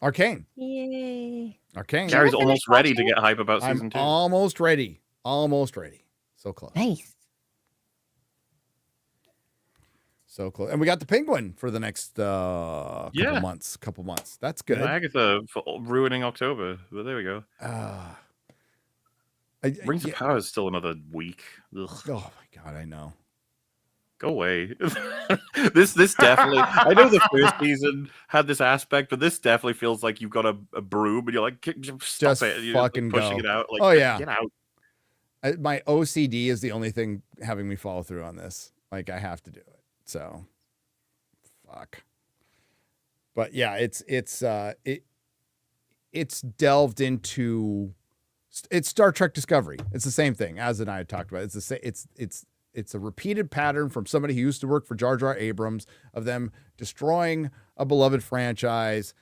Arcane. Yay. Arcane. Gary's almost ready to get hype about season 2. Almost ready. Almost ready. So close. Nice. So close. And we got the Penguin for the next couple months. That's good. Agatha for ruining October. But there we go. Rings of Power is still another week. Ugh. Oh my God, I know. Go away. This definitely. I know the first season had this aspect, but this definitely feels like you've got a broom and you're like, stop Just it. You're fucking pushing go. it out. Like, Oh, yeah. get out. My OCD is the only thing having me follow through on this. Like, I have to do it. So, fuck. But yeah, it's delved into. It's Star Trek Discovery. It's the same thing. Az and I had talked about. It's a repeated pattern from somebody who used to work for Jar Jar Abrams of them destroying a beloved franchise,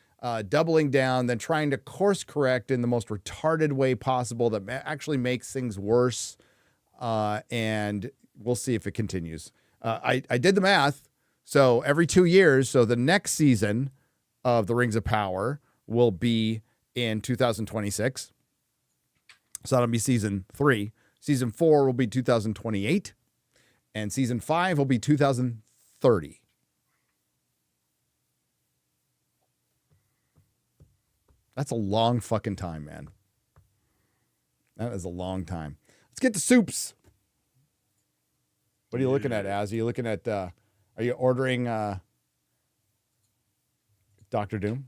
doubling down, then trying to course correct in the most retarded way possible that actually makes things worse. And we'll see if it continues. I did the math. So every 2 years, so the next season of The Rings of Power will be in 2026. So that'll be season 3. Season 4 will be 2028. And season 5 will be 2030. That's a long fucking time, man. That is a long time. Let's get to soups. What are you looking at, Az? Are you looking at, are you ordering Dr. Doom?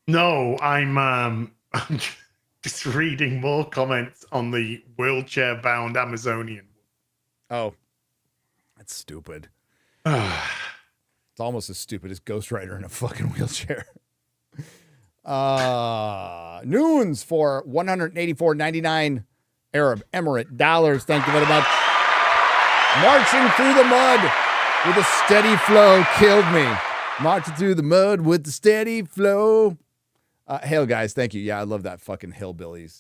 No, I'm just reading more comments on the wheelchair-bound Amazonian. Oh, that's stupid. It's almost as stupid as Ghost Rider in a fucking wheelchair. Noons for 184.99 Arab Emirate dollars. Thank you very much. Marching through the mud with a steady flow killed me. Marching through the mud with the steady flow. Hail, guys. Thank you. Yeah, I love that fucking Hillbilly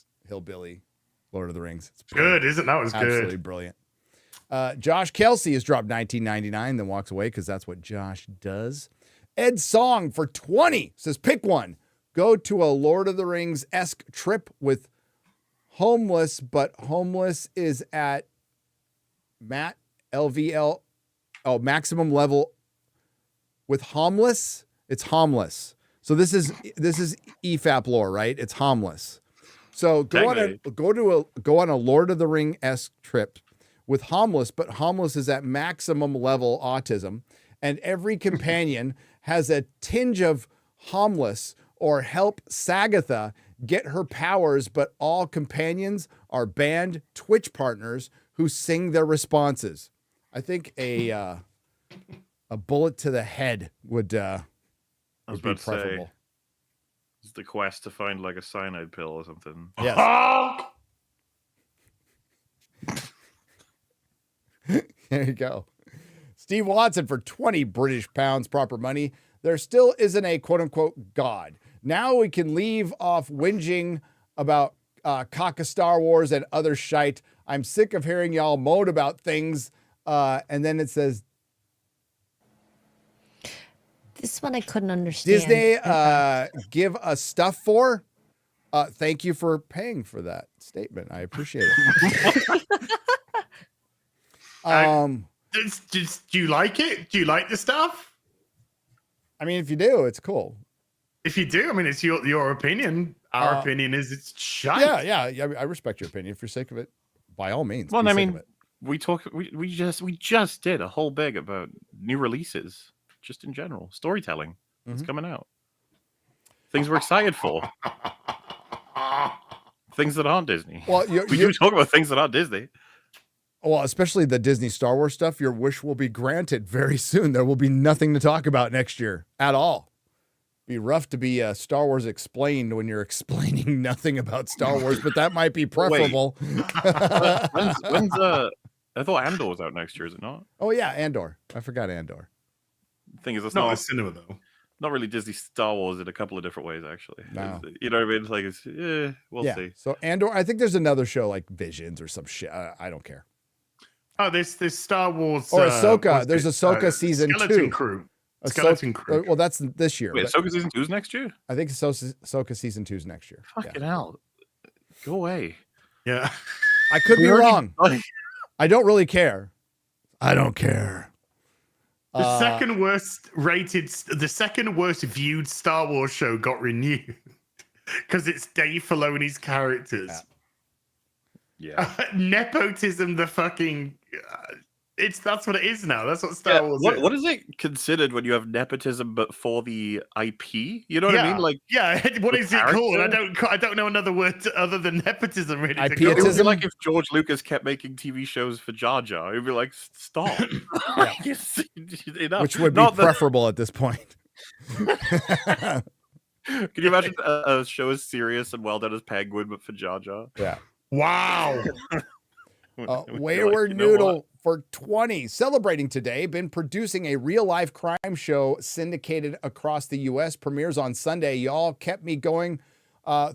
Lord of the Rings. It's good, isn't it? That was absolutely good. Brilliant. Josh Kelsey has dropped $19.99, then walks away because that's what Josh does. Ed Song for 20 says, pick one. Go to a Lord of the Rings-esque trip with Homeless, but Homeless is at maximum level with Homeless. It's Homeless. So this is EFAP lore, right? It's Homeless. So go on a Lord of the Ring-esque trip with Homeless, but Homeless is at maximum level autism, and every companion has a tinge of Homeless or help Sagatha get her powers, but all companions are banned Twitch partners who sing their responses. I think a bullet to the head would be preferable. It's the quest to find like a cyanide pill or something. Yes. There you go. Steve Watson for 20 British pounds, proper money. There still isn't a quote unquote God. Now we can leave off whinging about caca Star Wars and other shite. I'm sick of hearing y'all moan about things. And then it says, This one I couldn't understand. Disney give us stuff for. Thank you for paying for that statement. I appreciate it. Do you like it? Do you like the stuff? I mean, if you do, it's cool. If you do, I mean, it's your opinion. Our opinion is it's shite. Yeah. I respect your opinion. If you're sick of it, by all means. Well, I mean, we just did a whole big about new releases, just in general, storytelling. It's coming out. Things we're excited for. Things that aren't Disney. Well, we do talk about things that aren't Disney. Well, especially the Disney Star Wars stuff, your wish will be granted very soon. There will be nothing to talk about next year at all. Be rough to be Star Wars explained when you're explaining nothing about Star Wars, but that might be preferable. When's I thought Andor was out next year, is it not? Oh yeah, Andor. I forgot Andor. The thing is, it's not not a cinema though. Not really Disney Star Wars in a couple of different ways, actually. No. You know what I mean? It's like, we'll see. So Andor, I think there's another show like Visions or some shit. I don't care. Oh, there's Star Wars. Or Ahsoka. There's Ahsoka season 2. Skeleton Crew. Skeleton Crew. Well, that's this year. Wait, Ahsoka season 2 is next year? I think Ahsoka season 2 is next year. Fucking hell. Go away. Yeah. I could be wrong. I don't really care. I don't care. The second worst viewed Star Wars show got renewed because it's Dave Filoni's characters. Yeah. Nepotism, the fucking That's what it is now. That's what Star Wars is. What is it considered when you have nepotism, but for the IP? You know what I mean? Like, what is it called? I don't know another word other than nepotism. Really, it would be like if George Lucas kept making TV shows for Jar Jar. He'd be like, stop. Which would be preferable at this point. Can you imagine a show as serious and well done as Penguin, but for Jar Jar? Yeah. Wow. Wayward Noodle for 20, celebrating today, been producing a real-life crime show syndicated across the U.S. Premieres on Sunday. Y'all kept me going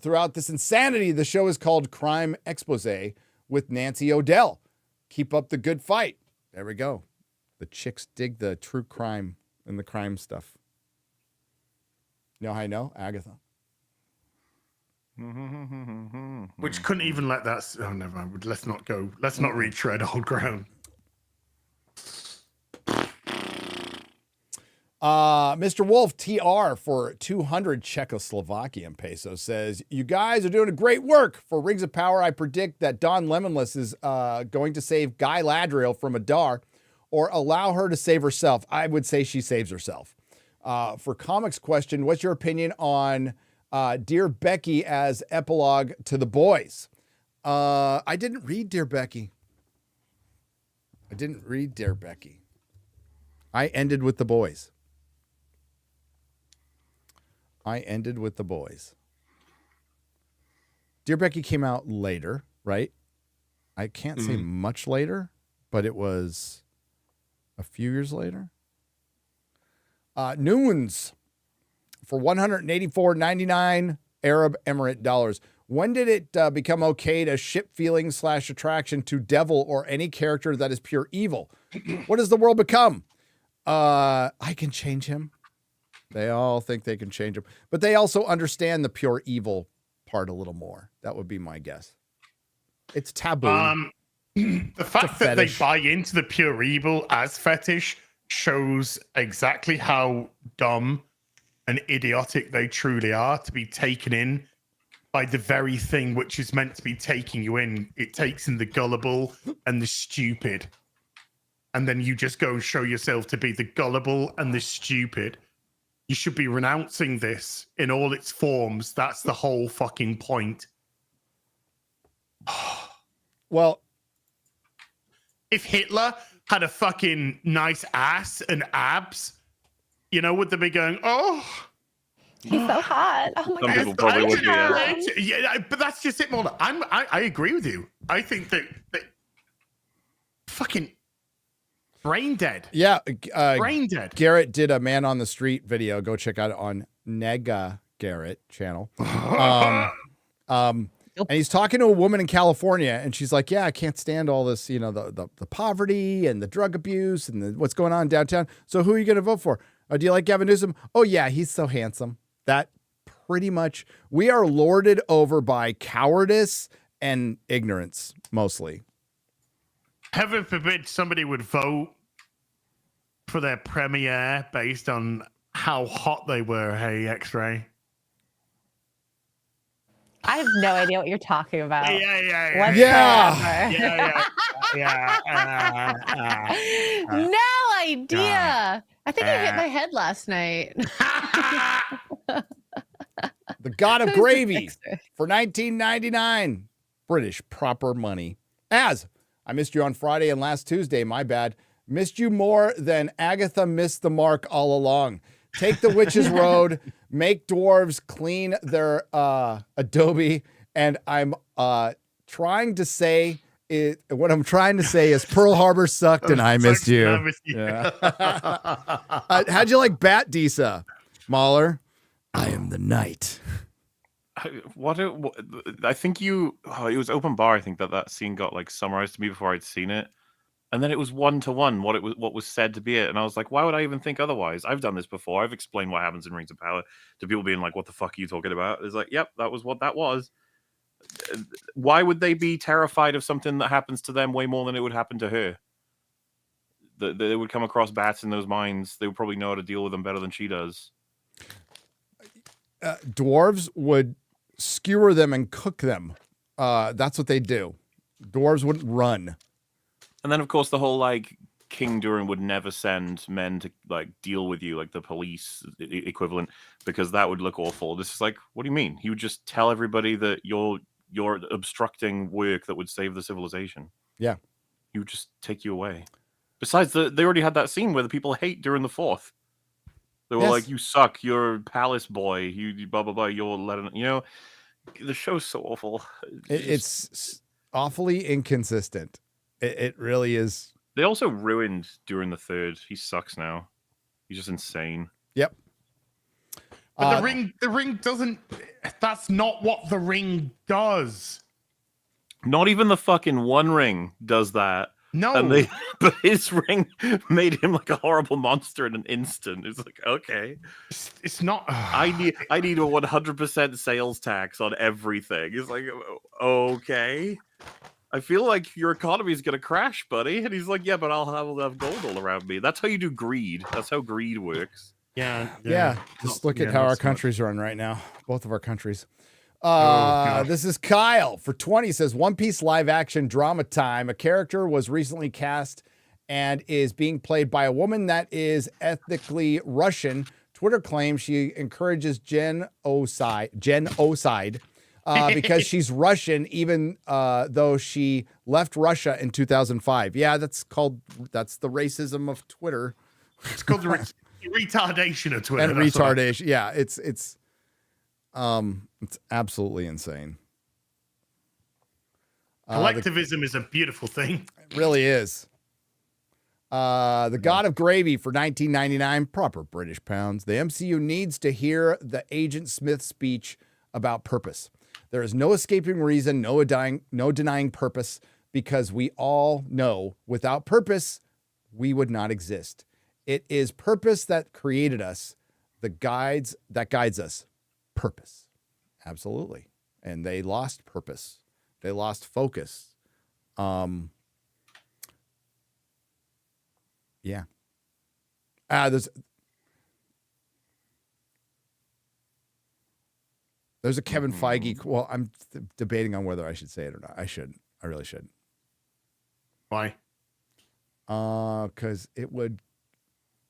throughout this insanity. The show is called Crime Expose with Nancy O'Dell. Keep up the good fight. There we go. The chicks dig the true crime and the crime stuff. You know how I know? Agatha. Which couldn't even let that. Oh, never mind. Let's not go. Let's not retread old ground. Mr. Wolf TR for 200 Czechoslovakian pesos says, you guys are doing a great work. For Rings of Power, I predict that Dawn Lemonless is going to save Guy Ladriel from Adar or allow her to save herself. I would say she saves herself. For Comics question, what's your opinion on Dear Becky as epilogue to The Boys? I didn't read Dear Becky. I ended with The Boys. Dear Becky came out later, right? I can't say much later, but it was a few years later. Noons for 184.99 Arab Emirate dollars. When did it become okay to ship feelings / attraction to Devil or any character that is pure evil? What does the world become? I can change him. They all think they can change him, but they also understand the pure evil part a little more. That would be my guess. It's taboo. The fact that they buy into the pure evil as fetish shows exactly how dumb and idiotic they truly are to be taken in by the very thing which is meant to be taking you in. It takes in the gullible and the stupid. And then you just go and show yourself to be the gullible and the stupid. You should be renouncing this in all its forms. That's the whole fucking point. Well, if Hitler had a fucking nice ass and abs, you know, would they be going, oh, he's so hot. Oh my Some god. people probably would be. Yeah, but that's just it, MauLer. I agree with you. I think that fucking brain dead. Yeah. Brain dead. Garrett did a Man on the Street video. Go check out it on Nega Garrett channel. And he's talking to a woman in California, and she's like, yeah, I can't stand all this, you know, the poverty and the drug abuse and what's going on downtown. So who are you going to vote for? Do you like Gavin Newsom? Oh, yeah, he's so handsome. That pretty much, we are lorded over by cowardice and ignorance, mostly. Heaven forbid somebody would vote for their premiere based on how hot they were, hey, X-Ray. I have no idea what you're talking about. Yeah. No idea. I think I hit my head last night. The God of Gravy for $19.99. British proper money. As I missed you on Friday and last Tuesday, my bad. Missed you more than Agatha missed the mark all along. Take the witch's road, make dwarves clean their Adobe, and I'm trying to say it. What I'm trying to say is Pearl Harbor sucked, and I missed you. Yeah. How'd you like Bat Disa, MauLer? I am the knight. I think it was open bar. I think that scene got like summarized to me before I'd seen it. And then it was 1-to-1 what was said to be it. And I was like, why would I even think otherwise? I've done this before. I've explained what happens in Rings of Power to people being like, what the fuck are you talking about? It's like, yep, that was what that was. Why would they be terrified of something that happens to them way more than it would happen to her? They would come across bats in those mines. They would probably know how to deal with them better than she does. Dwarves would skewer them and cook them. That's what they do. Dwarves wouldn't run. And then, of course, the whole, like, King Durin would never send men to like deal with you, like the police equivalent, because that would look awful. This is like, what do you mean? He would just tell everybody that you're obstructing work that would save the civilization. Yeah. He would just take you away. Besides, they already had that scene where the people hate during the 4th. They were like, "You suck. You're a palace boy. You blah blah blah. You're letting the show's so awful. It's awfully inconsistent. It really is. They also ruined during the 3rd. He sucks now. He's just insane. Yep. But the ring doesn't. That's not what the ring does. Not even the fucking One Ring does that. No. But his ring made him like a horrible monster in an instant. It's like, okay. It's not. I need a 100% sales tax on everything. It's like, okay. I feel like your economy is going to crash, buddy. And he's like, yeah, but I'll have gold all around me. That's how you do greed. That's how greed works. Yeah. Just look at how our countries run right now. Both of our countries. This is Kyle for 20 says One Piece live action drama time. A character was recently cast and is being played by a woman that is ethnically Russian. Twitter claims she encourages genocide because she's Russian, even though she left Russia in 2005. Yeah, that's the racism of Twitter. It's called the retardation of Twitter. And retardation. Yeah, it's absolutely insane. Collectivism is a beautiful thing. It really is. The God of Gravy for $19.99, proper British pounds. The MCU needs to hear the Agent Smith speech about purpose. There is no escaping reason, no denying purpose, because we all know without purpose, we would not exist. It is purpose that created us, that guides us. Purpose. Absolutely. And they lost purpose. They lost focus. Yeah. There's a Kevin Feige. Well, I'm debating on whether I should say it or not. I should. I really should. Why? Because it would.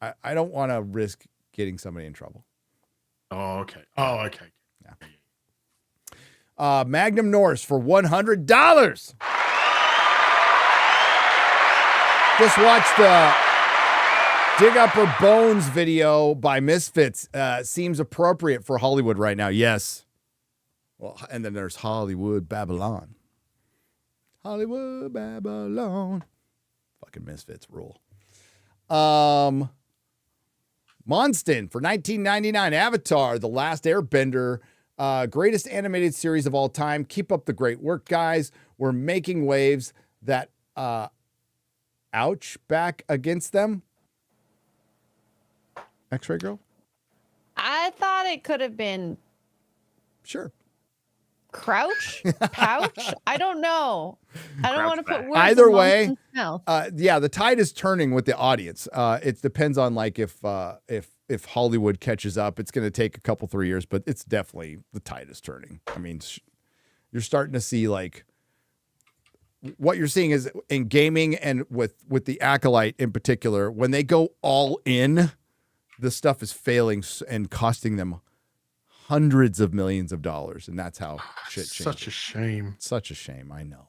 I don't want to risk getting somebody in trouble. Oh, okay. Yeah. Magnum Norse for $100. Just watched the Dig Up Her Bones video by Misfits. Seems appropriate for Hollywood right now. Yes. Well, and then there's Hollywood Babylon. Hollywood Babylon. Fucking Misfits rule. Monston for $19.99. Avatar, The Last Airbender. Greatest animated series of all time. Keep up the great work, guys. We're making waves that ouch back against them. X-Ray Girl? I thought it could have been Sure. Crouch? Pouch? I don't know. I don't want to put words either in way. Monston's mouth. Yeah, the tide is turning with the audience. It depends on like if Hollywood catches up. It's going to take a couple 3 years, but it's definitely the tide is turning. I mean, you're starting to see like what you're seeing is in gaming and with the Acolyte in particular, when they go all in, this stuff is failing and costing them hundreds of millions of dollars, and that's how shit changes. Such a shame. Such a shame. I know.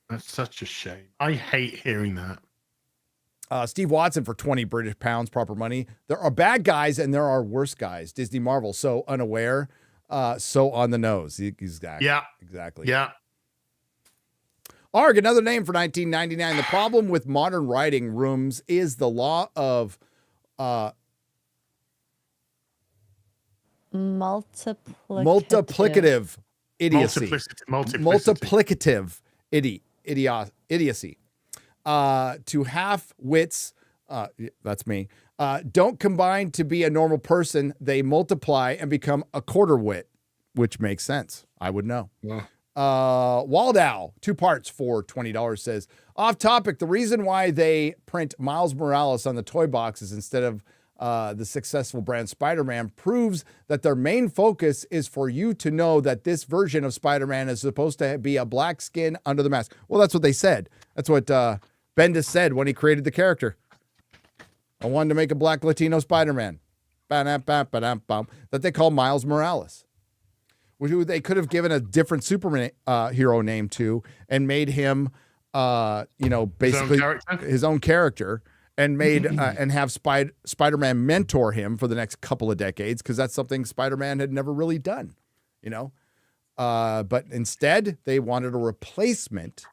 That's such a shame. I hate hearing that. Steve Watson for 20 British pounds, proper money. There are bad guys and there are worse guys. Disney Marvel, so unaware, so on the nose. Exactly. Yeah. Exactly. Yeah. ARG, another name for $19.99. The problem with modern writing rooms is the law of multiplicative idiocy. Multiplicative idiocy. To half wits, that's me, don't combine to be a normal person. They multiply and become a quarter wit, which makes sense. I would know. Yeah. Waldow, 2 parts for $20 says, off topic, the reason why they print Miles Morales on the toy boxes instead of the successful brand Spider-Man proves that their main focus is for you to know that this version of Spider-Man is supposed to be a black skin under the mask. Well, that's what they said. That's what Bendis said when he created the character. I wanted to make a black Latino Spider-Man that they call Miles Morales, who they could have given a different Superman hero name to and made him, basically his own character, and made and have Spider-Man mentor him for the next couple of decades, because that's something Spider-Man had never really done, But instead, they wanted a replacement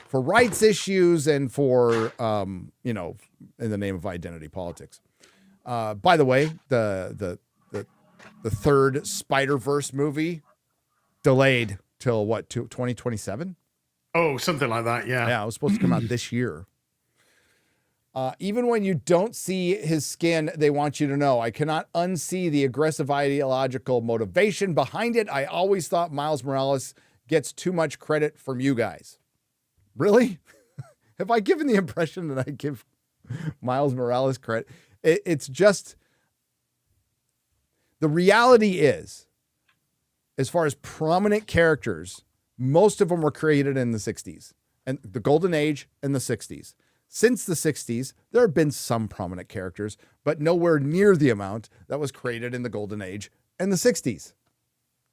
for rights issues and for, in the name of identity politics. By the way, the third Spider-Verse movie delayed till 2027? Oh, something like that. Yeah. Yeah, it was supposed to come out this year. Even when you don't see his skin, they want you to know. I cannot unsee the aggressive ideological motivation behind it. I always thought Miles Morales gets too much credit from you guys. Really? Have I given the impression that I give Miles Morales credit? It's just, the reality is, as far as prominent characters, most of them were created in the 60s and the golden age in the 60s. Since the 60s, there have been some prominent characters, but nowhere near the amount that was created in the golden age in the 60s.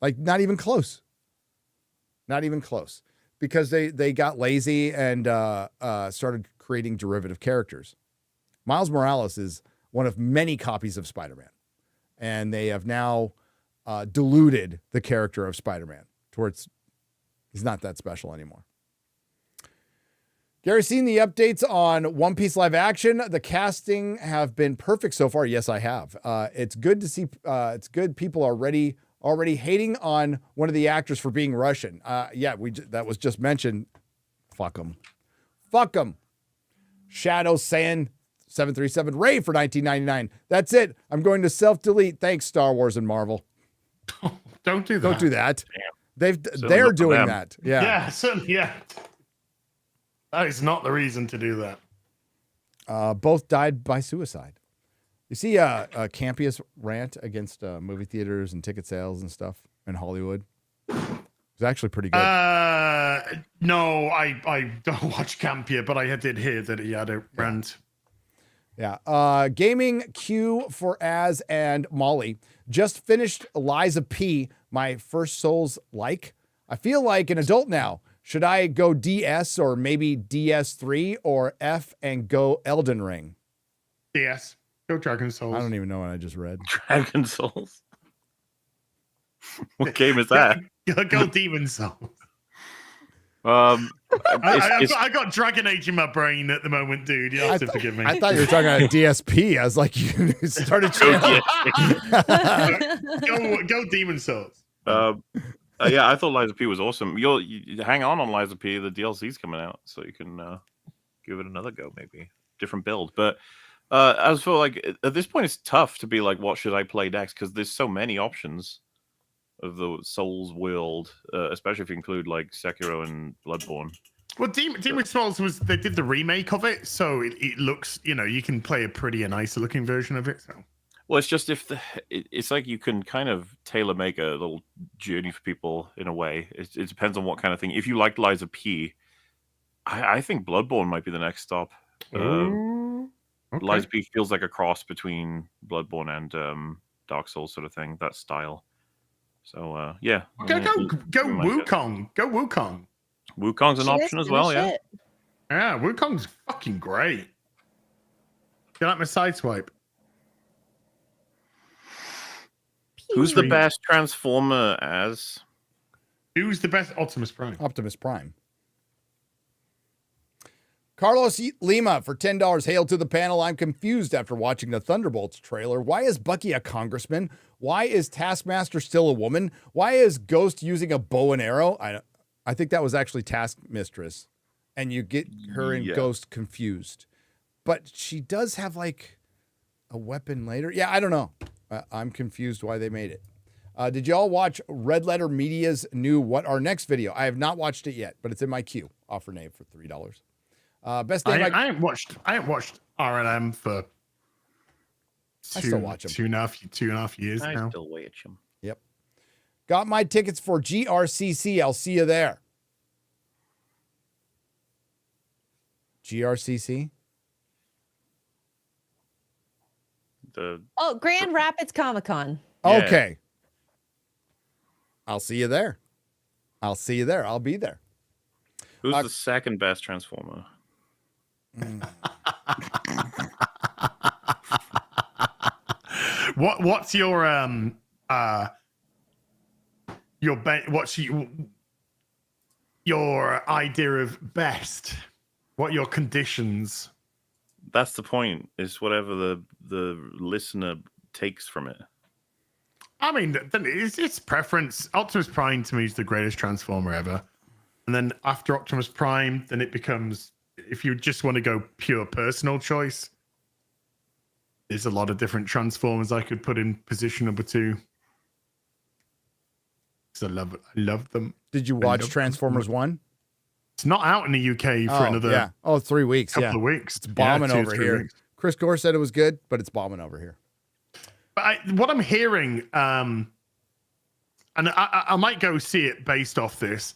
Like, not even close. Not even close. Because they got lazy and started creating derivative characters. Miles Morales is one of many copies of Spider-Man. And they have now diluted the character of Spider-Man towards he's not that special anymore. Gary, seen the updates on One Piece live action? The casting have been perfect so far. Yes, I have. It's good to see. It's good people are already hating on one of the actors for being Russian. That was just mentioned. Fuck them. Fuck them. Shadow Saiyan 737 Ray for $19.99. That's it. I'm going to self-delete. Thanks, Star Wars and Marvel. Don't do that. Don't do that. They're doing that. Yeah. Yeah, certainly. Yeah. That is not the reason to do that. Both died by suicide. You see a Campius rant against movie theaters and ticket sales and stuff in Hollywood? It's actually pretty good. No, I don't watch Campia, but I did hear that he had a rant. Yeah. Gaming Q for Az and Molly. Just finished Liza P, my first Souls-like. I feel like an adult now. Should I go DS or maybe DS3 or F and go Elden Ring? DS. Go Dragon Souls. I don't even know what I just read. Dragon Souls? What game is that? Go Demon Souls. I got Dragon Age in my brain at the moment, dude. You have to forgive me. I thought you were talking about DSP. I was like, you started go Demon Souls. Yeah, I thought Liza P was awesome. You hang on Liza P. The DLC's coming out, so you can give it another go, maybe different build. But I was feel like at this point it's tough to be like, what should I play next? Because there's so many options of the Souls world, especially if you include like Sekiro and Bloodborne. Well, Demon Souls they did the remake of it, so it looks, you can play a pretty nicer looking version of it. So. Well, it's just it's like you can kind of tailor make a little journey for people in a way. It depends on what kind of thing. If you liked Liza P, I think Bloodborne might be the next stop. Okay. Liza P feels like a cross between Bloodborne and Dark Souls sort of thing, that style. So, yeah. Go Wukong. Go Wukong. Wukong's an option as well, yeah. Yeah, Wukong's fucking great. You like my sideswipe? Who's the best Transformer as? Who's the best Optimus Prime? Optimus Prime. Carlos Lima for $10. Hail to the panel. I'm confused after watching the Thunderbolts trailer. Why is Bucky a congressman? Why is Taskmaster still a woman? Why is Ghost using a bow and arrow? I think that was actually Taskmistress. And you get her and Ghost confused. But she does have like a weapon later. Yeah, I don't know. I'm confused why they made it. Did y'all watch Red Letter Media's new What Our Next video? I have not watched it yet, but it's in my queue. Offer Nave for $3. Best name I ain't watched R&M for I still watch them. Two and a half years now. I still watch them. Yep. Got my tickets for GRCC. I'll see you there. GRCC? Grand Rapids Comic-Con. Yeah. Okay. I'll see you there. I'll be there. Who's the second best Transformer? What's your your idea of best? What are your conditions? That's the point. Is whatever the listener takes from it. I mean, it's preference. Optimus Prime to me is the greatest Transformer ever. And then after Optimus Prime, then it becomes, if you just want to go pure personal choice, there's a lot of different Transformers I could put in position number 2. Because I love them. Did you watch Transformers 1? It's not out in the UK for another 3 weeks. couple of weeks. It's bombing over 2 or 3 here. weeks. Chris Gore said it was good, but it's bombing over here. But what I'm hearing, and I might go see it based off this,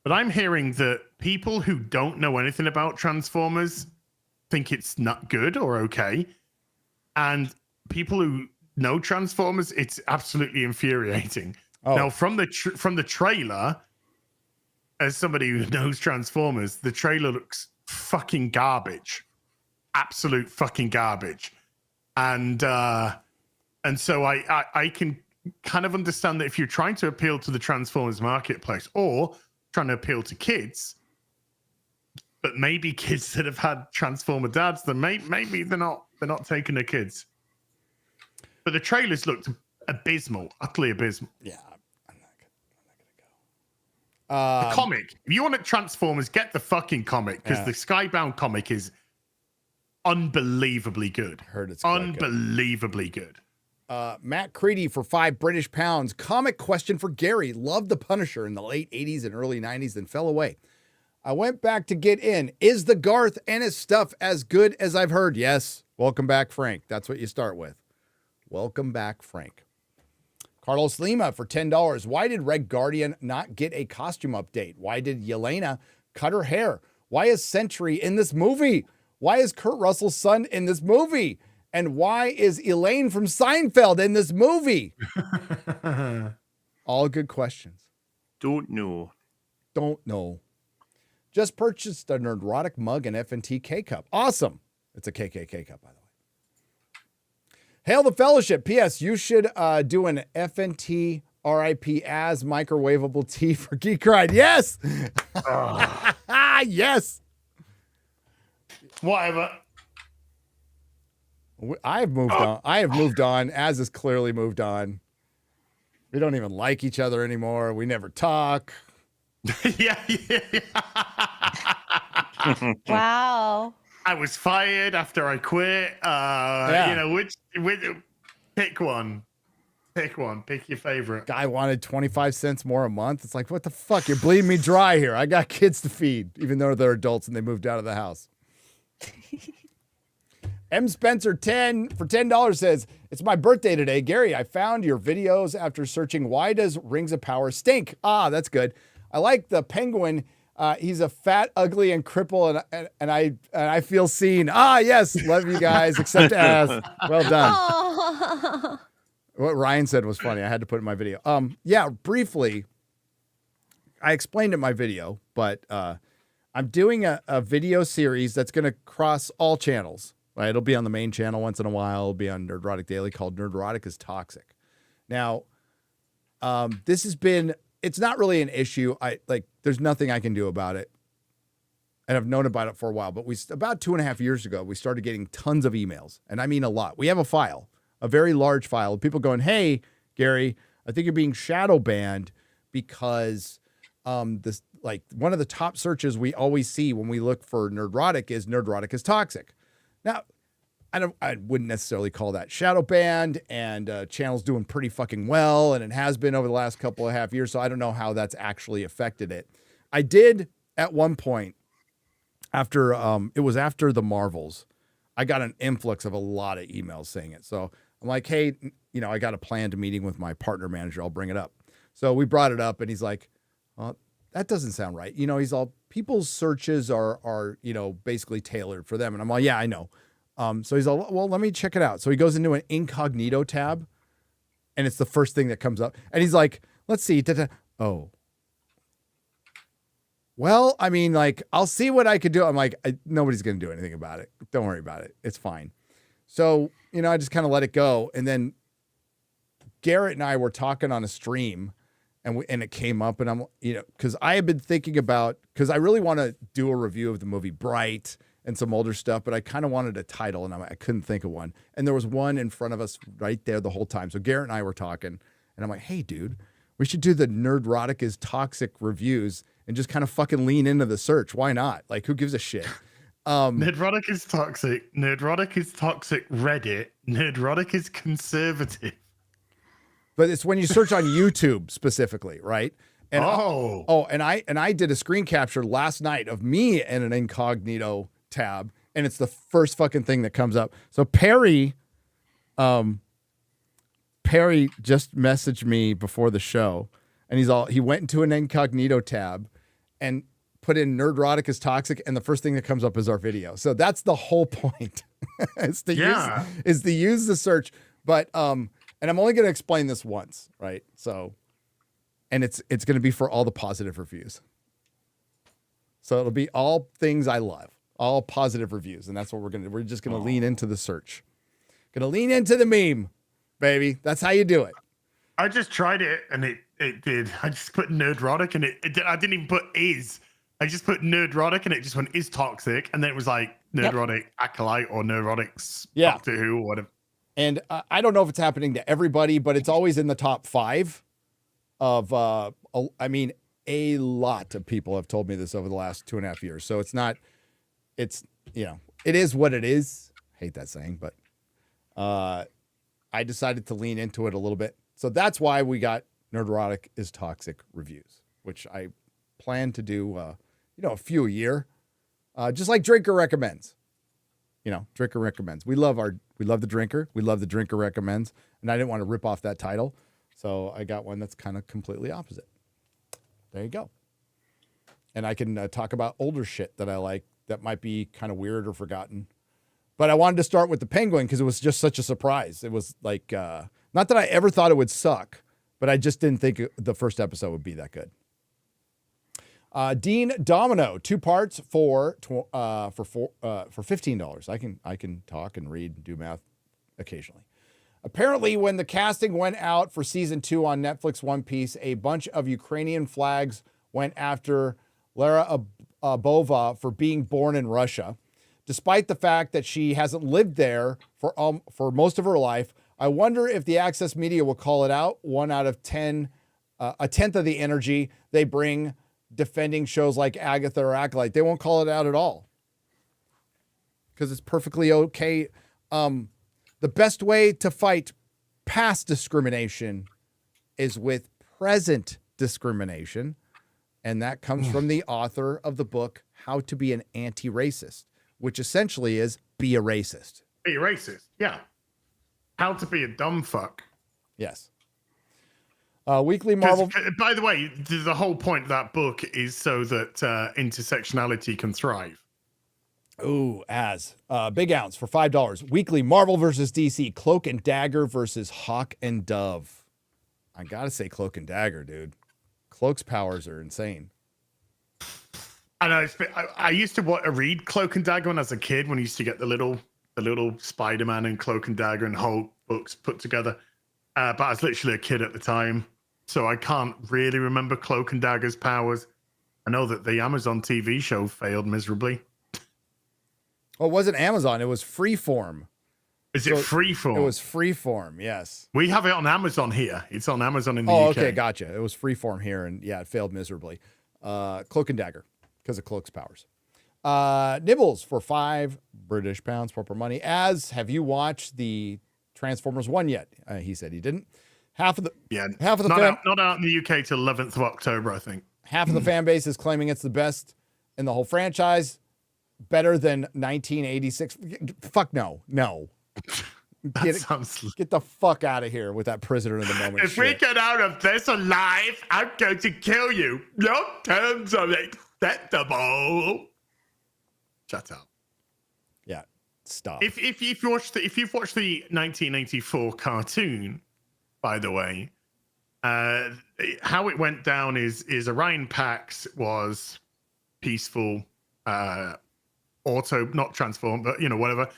but I'm hearing that people who don't know anything about Transformers think it's not good or okay. And people who know Transformers, it's absolutely infuriating. Oh. Now, from the trailer, as somebody who knows Transformers, the trailer looks fucking garbage. Absolute fucking garbage. And so I can kind of understand that if you're trying to appeal to the Transformers marketplace or trying to appeal to kids, but maybe kids that have had Transformer dads, then maybe they're not taking their kids. But the trailers looked abysmal, utterly abysmal. Yeah, I'm not gonna go. The comic. If you want to Transformers, get the fucking comic, because the Skybound comic is unbelievably good. Heard it's unbelievably good. Matt Creedy for £5 Comic question for Gary. Loved the Punisher in the late 80s and early 90s, then fell away. I went back to get in. Is the Garth Ennis stuff as good as I've heard? Yes. Welcome back, Frank. That's what you start with. Welcome back, Frank. Carlos Lima for $10. Why did Red Guardian not get a costume update? Why did Yelena cut her hair? Why is Sentry in this movie? Why is Kurt Russell's son in this movie? And why is Elaine from Seinfeld in this movie? All good questions. Don't know. Just purchased a Nerdrotic mug and FNT K-Cup. Awesome. It's a KKK cup, by the way. Hail the Fellowship. P.S. You should do an FNT RIP as microwavable tea for Geek Ride. Yes. Yes. Whatever. I have moved on. I have moved on. Az has clearly moved on. We don't even like each other anymore. We never talk. yeah. Wow. I was fired after I quit. You know, which pick one. Pick your favorite. Guy wanted 25 cents more a month. It's like, what the fuck? You're bleeding me dry here. I got kids to feed, even though they're adults and they moved out of the house. M. Spencer 10 for $10 says, it's my birthday today. Gary, I found your videos after searching why does Rings of Power stink? Ah, that's good. I like the penguin. He's a fat, ugly, and cripple, and I feel seen. Ah, yes. Love you guys, except Az. Well done. Oh. What Ryan said was funny. I had to put it in my video. Yeah, briefly, I explained in my video, but I'm doing a video series that's going to cross all channels. Right? It'll be on the main channel once in a while. It'll be on Nerdrotic Daily, called Nerdrotic is Toxic. Now, this has been, it's not really an issue. There's nothing I can do about it. And I've known about it for a while, but about 2.5 years ago, we started getting tons of emails. And I mean a lot. We have a file, a very large file of people going, hey, Gary, I think you're being shadow banned because this, like, one of the top searches we always see when we look for Nerdrotic is Toxic. Now, I wouldn't necessarily call that shadow banned, and channel's doing pretty fucking well, and it has been over the last couple of half years, so I don't know how that's actually affected it. I did at one point, after the Marvels, I got an influx of a lot of emails saying it. So I'm like, hey, I got a planned meeting with my partner manager. I'll bring it up. So we brought it up, and he's like, well, that doesn't sound right. He's all, people's searches are basically tailored for them. And I'm like, yeah, I know. So he's all, well, let me check it out. So he goes into an incognito tab, and it's the first thing that comes up. And he's like, let's see. Oh. Well, I mean, like, I'll see what I could do. I'm like, nobody's going to do anything about it. Don't worry about it. It's fine. So, you know, I just kind of let it go. And then Garrett and I were talking on a stream, and it came up, and I'm, you know, because I have been thinking about, because I really want to do a review of the movie Bright and some older stuff, but I kind of wanted a title, and I couldn't think of one. And there was one in front of us right there the whole time. So Garrett and I were talking, and I'm like, hey, dude, we should do the Nerdrotic is Toxic reviews and just kind of fucking lean into the search. Why not? Like, who gives a shit? Nerdrotic is toxic. Nerdrotic is toxic Reddit. Nerdrotic is conservative. But it's when you search on YouTube specifically, right? And and I did a screen capture last night of me in an incognito tab, and it's the first fucking thing that comes up. So Perry just messaged me before the show, and he went into an incognito tab and put in Nerdrotic is Toxic, and the first thing that comes up is our video. So that's the whole point. is to use the search. But and I'm only going to explain this once, right? So, and it's going to be for all the positive reviews. So it'll be all things I love, all positive reviews, and that's what we're just going to lean into the search. Going to lean into the meme, baby. That's how you do it. I just tried it, and it did. I just put Nerdrotic, and it did. I didn't even put is. I just put Nerdrotic, and it just went is toxic, and then it was like Nerdrotic Acolyte or Nerdrotic's Doctor Who or whatever. And I don't know if it's happening to everybody, but it's always in the top 5 of, I mean, a lot of people have told me this over the last 2.5 years. So it's not, it's, you know, it is what it is. I hate that saying, but I decided to lean into it a little bit. So that's why we got Nerdrotic is Toxic reviews, which I plan to do, you know, a few a year, just like Drinker Recommends. You know, Drinker Recommends. We love the Drinker. We love the Drinker Recommends. And I didn't want to rip off that title. So I got one that's kind of completely opposite. There you go. And I can talk about older shit that I like that might be kind of weird or forgotten. But I wanted to start with the Penguin because it was just such a surprise. It was like, not that I ever thought it would suck, but I just didn't think the first episode would be that good. Dean Domino, 2 parts for $15. I can talk and read and do math occasionally. Apparently, when the casting went out for season 2 on Netflix One Piece, a bunch of Ukrainian flags went after Lara Bova for being born in Russia. Despite the fact that she hasn't lived there for most of her life, I wonder if the Access media will call it out. 1 out of 10, a tenth of the energy they bring defending shows like Agatha or Acolyte. They won't call it out at all because it's perfectly okay. The best way to fight past discrimination is with present discrimination. And that comes from the author of the book, How to Be an Anti-Racist, which essentially is be a racist. Be a racist. Yeah. How to be a dumb fuck. Yes. Weekly Marvel. By the way, the whole point of that book is so that intersectionality can thrive. Ooh, Big Ounce for $5. Weekly Marvel versus DC. Cloak and Dagger versus Hawk and Dove. I gotta say Cloak and Dagger, dude. Cloak's powers are insane. I know. I used to read Cloak and Dagger when I was a kid. When I used to get the little Spider-Man and Cloak and Dagger and Hulk books put together. But I was literally a kid at the time, so I can't really remember Cloak and Dagger's powers. I know that the Amazon TV show failed miserably. Well, it wasn't Amazon. It was Freeform. Is it Freeform? It was Freeform, yes. We have it on Amazon here. It's on Amazon in the UK. Oh, okay, gotcha. It was Freeform here, and yeah, it failed miserably. Cloak and Dagger, because of Cloak's powers. Nibbles for £5 proper money. Have you watched the Transformers 1 yet? He said he didn't. Half of the not out in the UK till 11th of October, I think. Half of the fan base is claiming it's the best in the whole franchise. Better than 1986. Fuck no. Get the fuck out of here with that prisoner of the moment. If we get out of this alive, I'm going to kill you. No terms are acceptable. Shut up. Yeah. stuff. If you've watched the 1984 cartoon, by the way, how it went down is Orion Pax was peaceful, not transform, but whatever,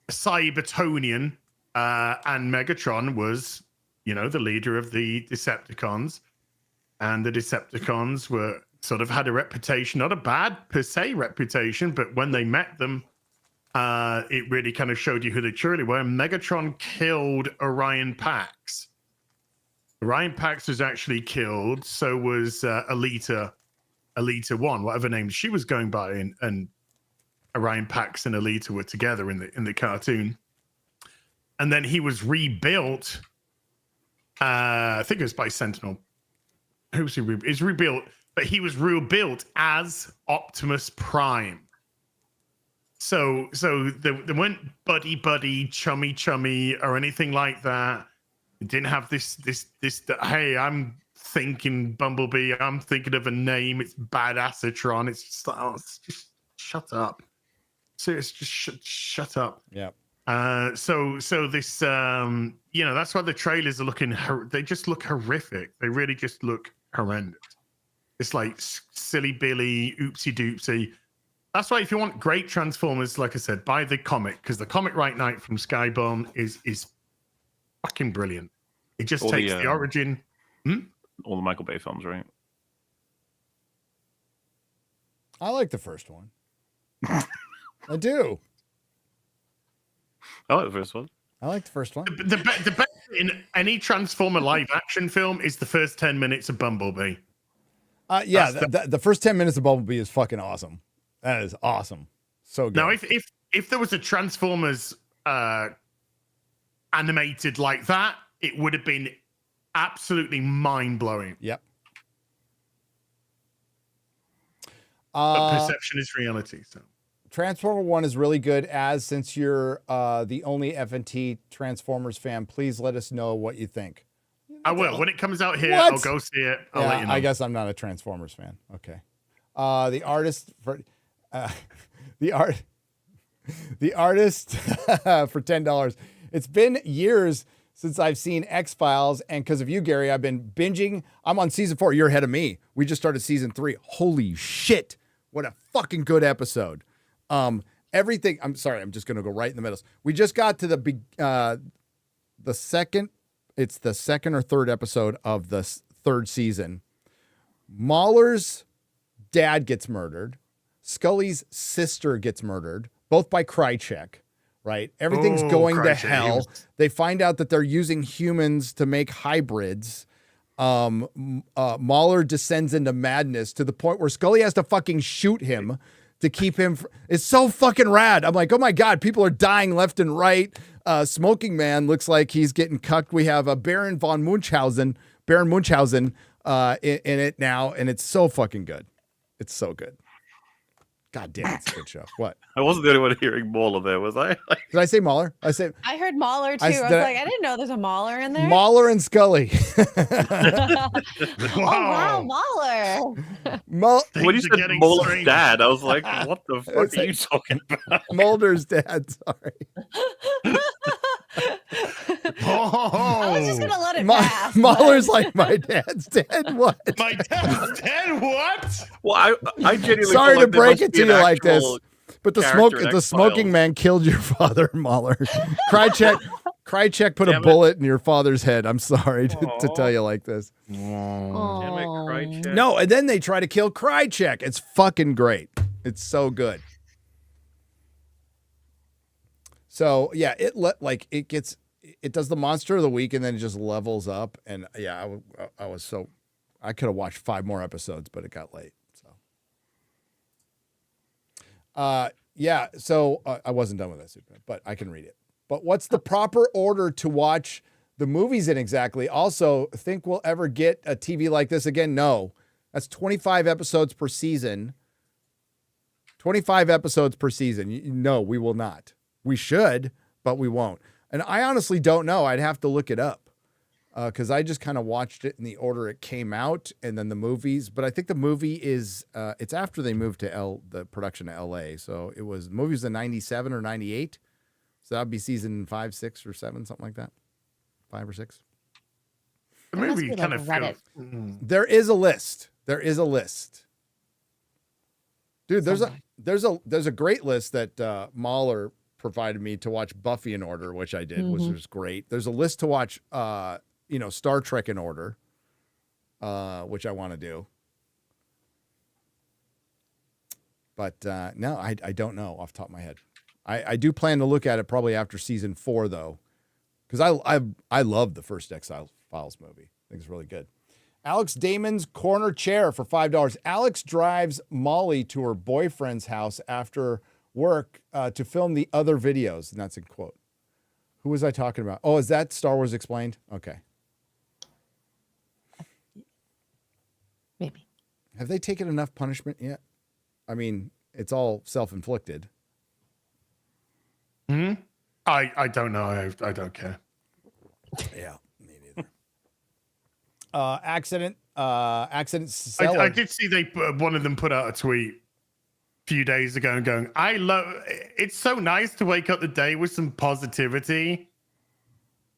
Cybertonian, and Megatron was the leader of the Decepticons, and the Decepticons were sort of had a reputation, not a bad per se reputation, but when they met them, it really kind of showed you who they truly were. Megatron killed Orion Pax. Orion Pax was actually killed. So was Alita 1, whatever name she was going by, and Orion Pax and Alita were together in the cartoon. And then he was rebuilt. I think it was by Sentinel. Who was he? He's rebuilt, but he was rebuilt as Optimus Prime. So they weren't buddy, chummy, or anything like that. It didn't have this. Hey, I'm thinking Bumblebee. I'm thinking of a name. It's Badassatron. It's just like, just shut up. Seriously, just shut up. Yeah. So this, that's why the trailers are looking. They just look horrific. They really just look horrendous. It's like silly Billy, oopsie doopsie. That's why if you want great Transformers, like I said, buy the comic, because the comic right now from Skybound is fucking brilliant. It just takes the origin. All the Michael Bay films, right? I like the first one. I do. I like the first one. I like the first one. The best in any Transformer live action film is the first 10 minutes of Bumblebee. The first 10 minutes of Bumblebee is fucking awesome. That is awesome. So good. Now, if there was a Transformers animated like that, it would have been absolutely mind-blowing. Yep. But perception is reality. So Transformer 1 is really good. Since you're the only FNT Transformers fan, please let us know what you think. I will. When it comes out here, What? I'll go see it. I'll let you know. I guess I'm not a Transformers fan. Okay. The artist for for $10. It's been years since I've seen X-Files, and because of you, Gary, I've been binging. I'm on season 4. You're ahead of me. We just started season 3. Holy shit. What a fucking good episode. Everything. I'm sorry. I'm just going to go right in the middle. We just got to the second. It's the second or third episode of the third season. MauLer's dad gets murdered. Scully's sister gets murdered, both by Krychek, right? Everything's going to hell. They find out that they're using humans to make hybrids. MauLer descends into madness to the point where Scully has to fucking shoot him to keep him. It's so fucking rad. I'm like, oh my God, people are dying left and right. Smoking Man looks like he's getting cucked. We have a Baron Munchausen in it now, and it's so fucking good. It's so good. God damn, it's a good show. What? I wasn't the only one hearing MauLer there, was I? Did I say MauLer? I heard MauLer too. I was like, I didn't know there's a MauLer in there. MauLer and Scully. Oh wow, MauLer. When you said MauLer's dad, I was like, what the fuck are you talking about? Mulder's dad, sorry. I was just gonna let it pass. MauLer's like, my dad's dead. What? My dad's dead. What? Well, I genuinely sorry feel to like there break must it be to an you like this, actual but the character in smoking X-Files. man killed your father, MauLer. Krychek put a bullet in your father's head. I'm sorry to tell you like this. Damn it, Krychek. No, and then they try to kill Krychek. It's fucking great. It's so good. So yeah, it does the monster of the week and then it just levels up. And yeah, I could have watched 5 more episodes, but it got late. So, I wasn't done with that, Superman, but I can read it. But what's the proper order to watch the movies in exactly? Also, think we'll ever get a TV like this again? No, that's 25 episodes per season. 25 episodes per season. No, we will not. We should, but we won't. And I honestly don't know. I'd have to look it up because I just kind of watched it in the order it came out and then the movies. But I think the movie is, it's after they moved to the production to LA. So it was, the movie was in 97 or 98. So that'd be season 5, 6, or 7, something like that. 5 or 6. The There must movie be, kind like, of Reddit. feels. There is a list. Dude, there's a great list that MauLer provided me to watch Buffy in order, which I did, which was great. There's a list to watch Star Trek in order, which I want to do. But no, I don't know off the top of my head. I do plan to look at it probably after season 4 though, because I love the first X-Files movie. I think it's really good. Alex Damon's corner chair for $5. Alex drives Molly to her boyfriend's house after work to film the other videos, and that's in quote. Who was I talking about? Oh, is that Star Wars Explained? Okay. Maybe. Have they taken enough punishment yet? I mean, it's all self-inflicted. I don't know. I don't care. Yeah, me neither. Accident seller. I did see one of them put out a tweet a few days ago and going, it's so nice to wake up the day with some positivity.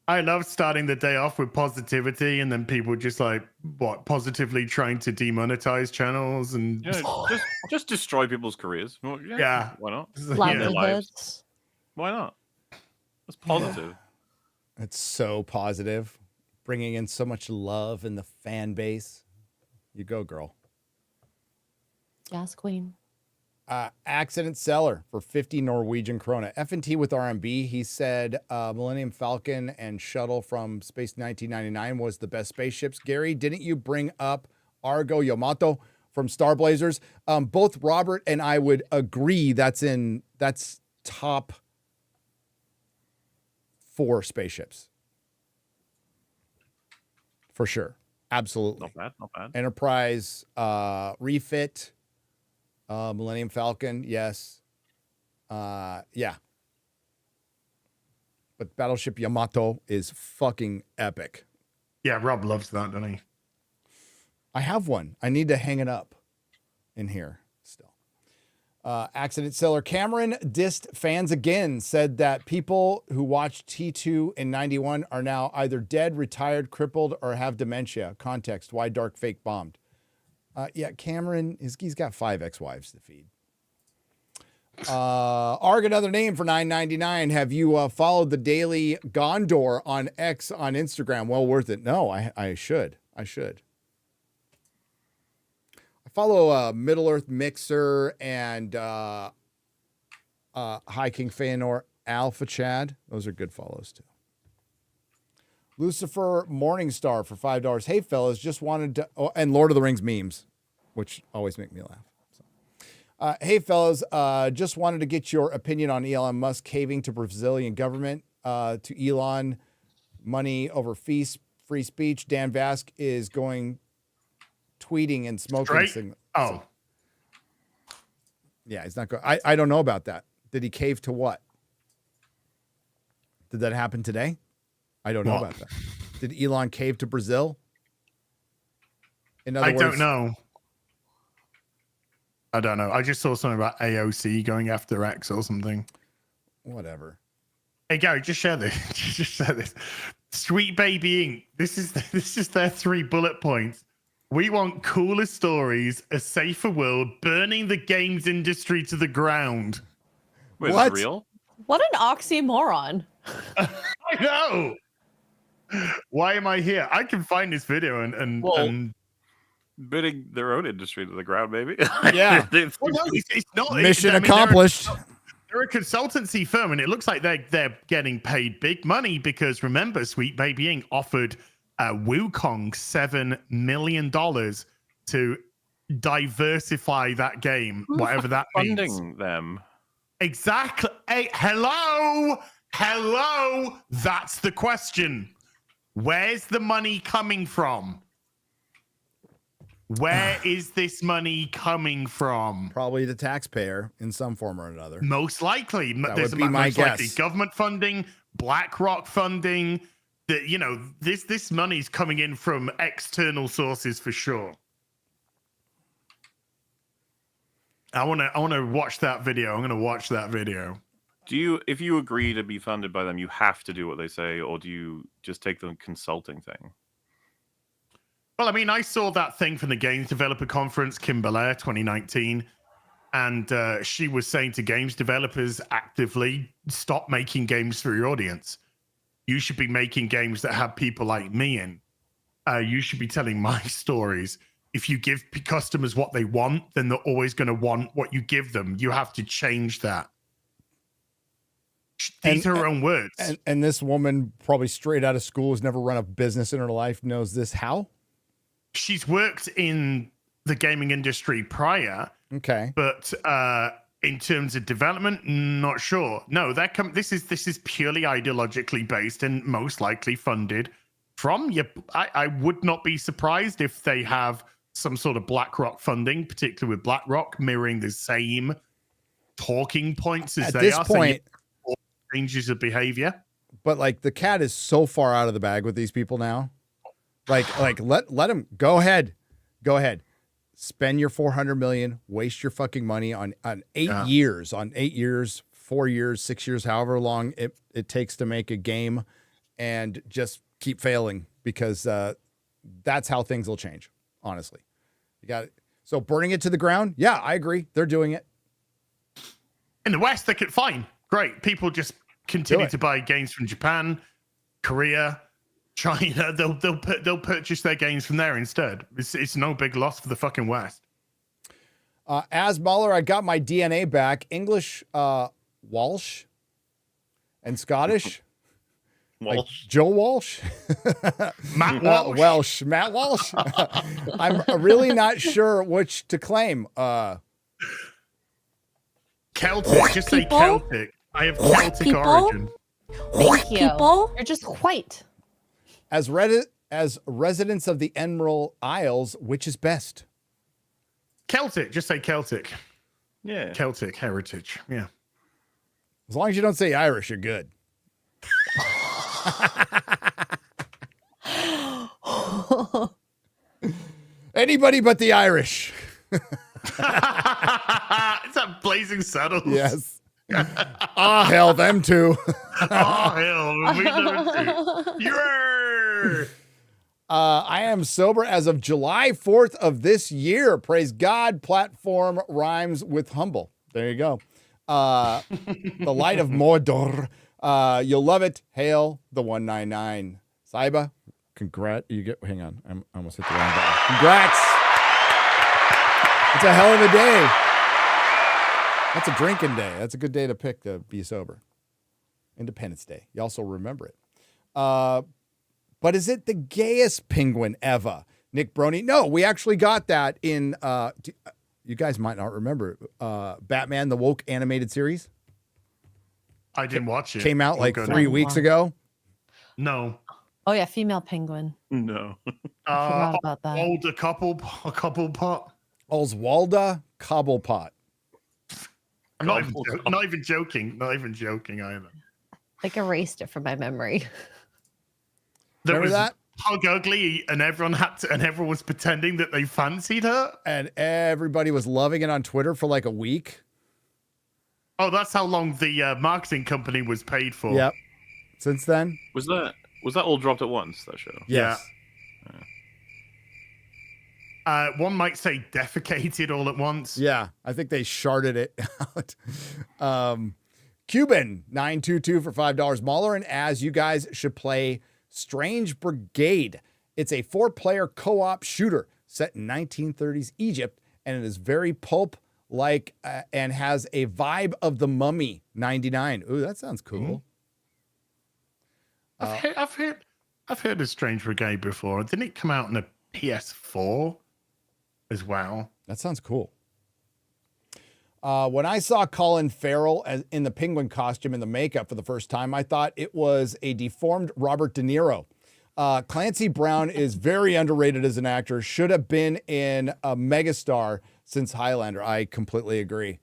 I love starting the day off with positivity, and then people just positively trying to demonetize channels and just destroy people's careers. Well, yeah. Why not? Livelihoods. Why not? That's positive. It's so positive, bringing in so much love in the fan base. You go, girl. Yes, queen. Accident seller for 50 Norwegian krona. FNT with RMB. He said Millennium Falcon and Shuttle from Space 1999 was the best spaceships. Gary, didn't you bring up Argo Yamato from Star Blazers? Both Robert and I would agree that's top 4 spaceships. For sure. Absolutely. Not bad. Enterprise refit. Millennium Falcon, yes. Yeah. But Battleship Yamato is fucking epic. Yeah, Rob loves that, doesn't he? I have one. I need to hang it up in here still. Accident seller Cameron dissed fans again, said that people who watched T2 in 91 are now either dead, retired, crippled, or have dementia. Context, why Dark Fake bombed. Yeah, Cameron, he's got 5 ex-wives to feed. Arg, another name for $9.99. Have you followed the Daily Gondor on X on Instagram? Well worth it. No, I should. I follow Middle Earth Mixer and High King Feanor Alpha Chad. Those are good follows too. Lucifer Morningstar for $5. Hey, fellas, just wanted to... Oh, and Lord of the Rings memes, which always make me laugh. So. Hey, fellas, just wanted to get your opinion on Elon Musk caving to Brazilian government, to Elon money over free speech. Dan Vask is going tweeting and smoking. Oh. Yeah, he's not going... I don't know about that. Did he cave to what? Did that happen today? I don't know about that. Did Elon cave to Brazil? In other words, don't know. I don't know. I just saw something about AOC going after X or something. Whatever. Hey Gary, just share this. Just share this. Sweet Baby Inc. This is their 3 bullet points. We want cooler stories, a safer world, burning the games industry to the ground. Wait, what? Is it real? What an oxymoron. I know. Why am I here? I can find this video and burning their own industry to the ground, maybe. Yeah. Well, no, it's not. Mission accomplished. They're a consultancy firm, and it looks like they're getting paid big money because remember, Sweet Baby Inc. offered Wukong $7 million to diversify that game, whatever that means. Funding them. Exactly. Hey, hello. That's the question. Where's the money coming from? Where is this money coming from? Probably the taxpayer in some form or another. Most likely. That would be my guess. Likely government funding, BlackRock funding. This money's coming in from external sources for sure. I want to watch that video. I'm going to watch that video. if you agree to be funded by them, you have to do what they say, or do you just take the consulting thing? Well, I mean, I saw that thing from the Games Developer Conference, Kim Belair, 2019, and she was saying to games developers actively, stop making games for your audience. You should be making games that have people like me in. You should be telling my stories. If you give customers what they want, then they're always going to want what you give them. You have to change that. These are her own words. And this woman, probably straight out of school, has never run a business in her life, knows this how? She's worked in the gaming industry prior. Okay. But in terms of development, not sure. No, this is purely ideologically based and most likely funded from you. I would not be surprised if they have some sort of BlackRock funding, particularly with BlackRock mirroring the same talking points as At they this are. point, Changes of behavior. But like the cat is so far out of the bag with these people now. Like let them go ahead. Spend your 400 million, waste your fucking money on 8 years, 4 years, 6 years, however long it takes to make a game, and just keep failing, because that's how things will change. Honestly, you got it. So burning it to the ground. Yeah, I agree. They're doing it. In the West, they could fine. Great. People just continue to buy games from Japan, Korea, China. They'll purchase their games from there instead. It's no big loss for the fucking West. As MauLer, I got my DNA back. English, Walsh, and Scottish. Walsh. Like Joe Walsh. Matt Walsh. Matt Walsh. I'm really not sure which to claim. Celtic. Just say Celtic. I have Celtic origin. Thank you. You're just white. As residents of the Emerald Isles, which is best? Celtic. Just say Celtic. Yeah. Celtic heritage. Yeah. As long as you don't say Irish, you're good. Anybody but the Irish. Is that Blazing Saddles? Yes. Hell, them too. Hell, we love it too. Yeah. I am sober as of July 4th of this year. Praise God. Platform rhymes with humble. There you go. The light of Mordor. You'll love it. Hail the 199. Saiba, hang on. I almost hit the wrong button. Congrats. It's a hell of a day. That's a drinking day. That's a good day to pick to be sober. Independence Day. You also remember it. But is it the gayest penguin ever? Nick Brony. No, we actually got that in, you guys might not remember, Batman, the woke animated series. I didn't watch it. Came out like 3 weeks ago. No. Oh yeah, female penguin. No. Forgot about that. Old Cobblepot. Oswalda Cobblepot. I'm not even joking. Not even joking either. Like erased it from my memory. Remember that? Hug Ugly, and everyone was pretending that they fancied her, and everybody was loving it on Twitter for like a week. Oh, that's how long the marketing company was paid for. Yep. Since then, was that all dropped at once? That show. Yes. Yeah. One might say defecated all at once. Yeah, I think they sharded it out. Cuban 922 for $5. MauLer and Az, you guys should play Strange Brigade. It's a 4-player co-op shooter set in 1930s Egypt, and it is very pulp-like and has a vibe of The Mummy 99. Ooh, that sounds cool. I've heard of Strange Brigade before. Didn't it come out on a PS4 as well? That sounds cool. When I saw Colin Farrell in the penguin costume and the makeup for the first time, I thought it was a deformed Robert De Niro. Clancy Brown is very underrated as an actor. Should have been in a megastar since Highlander. I completely agree.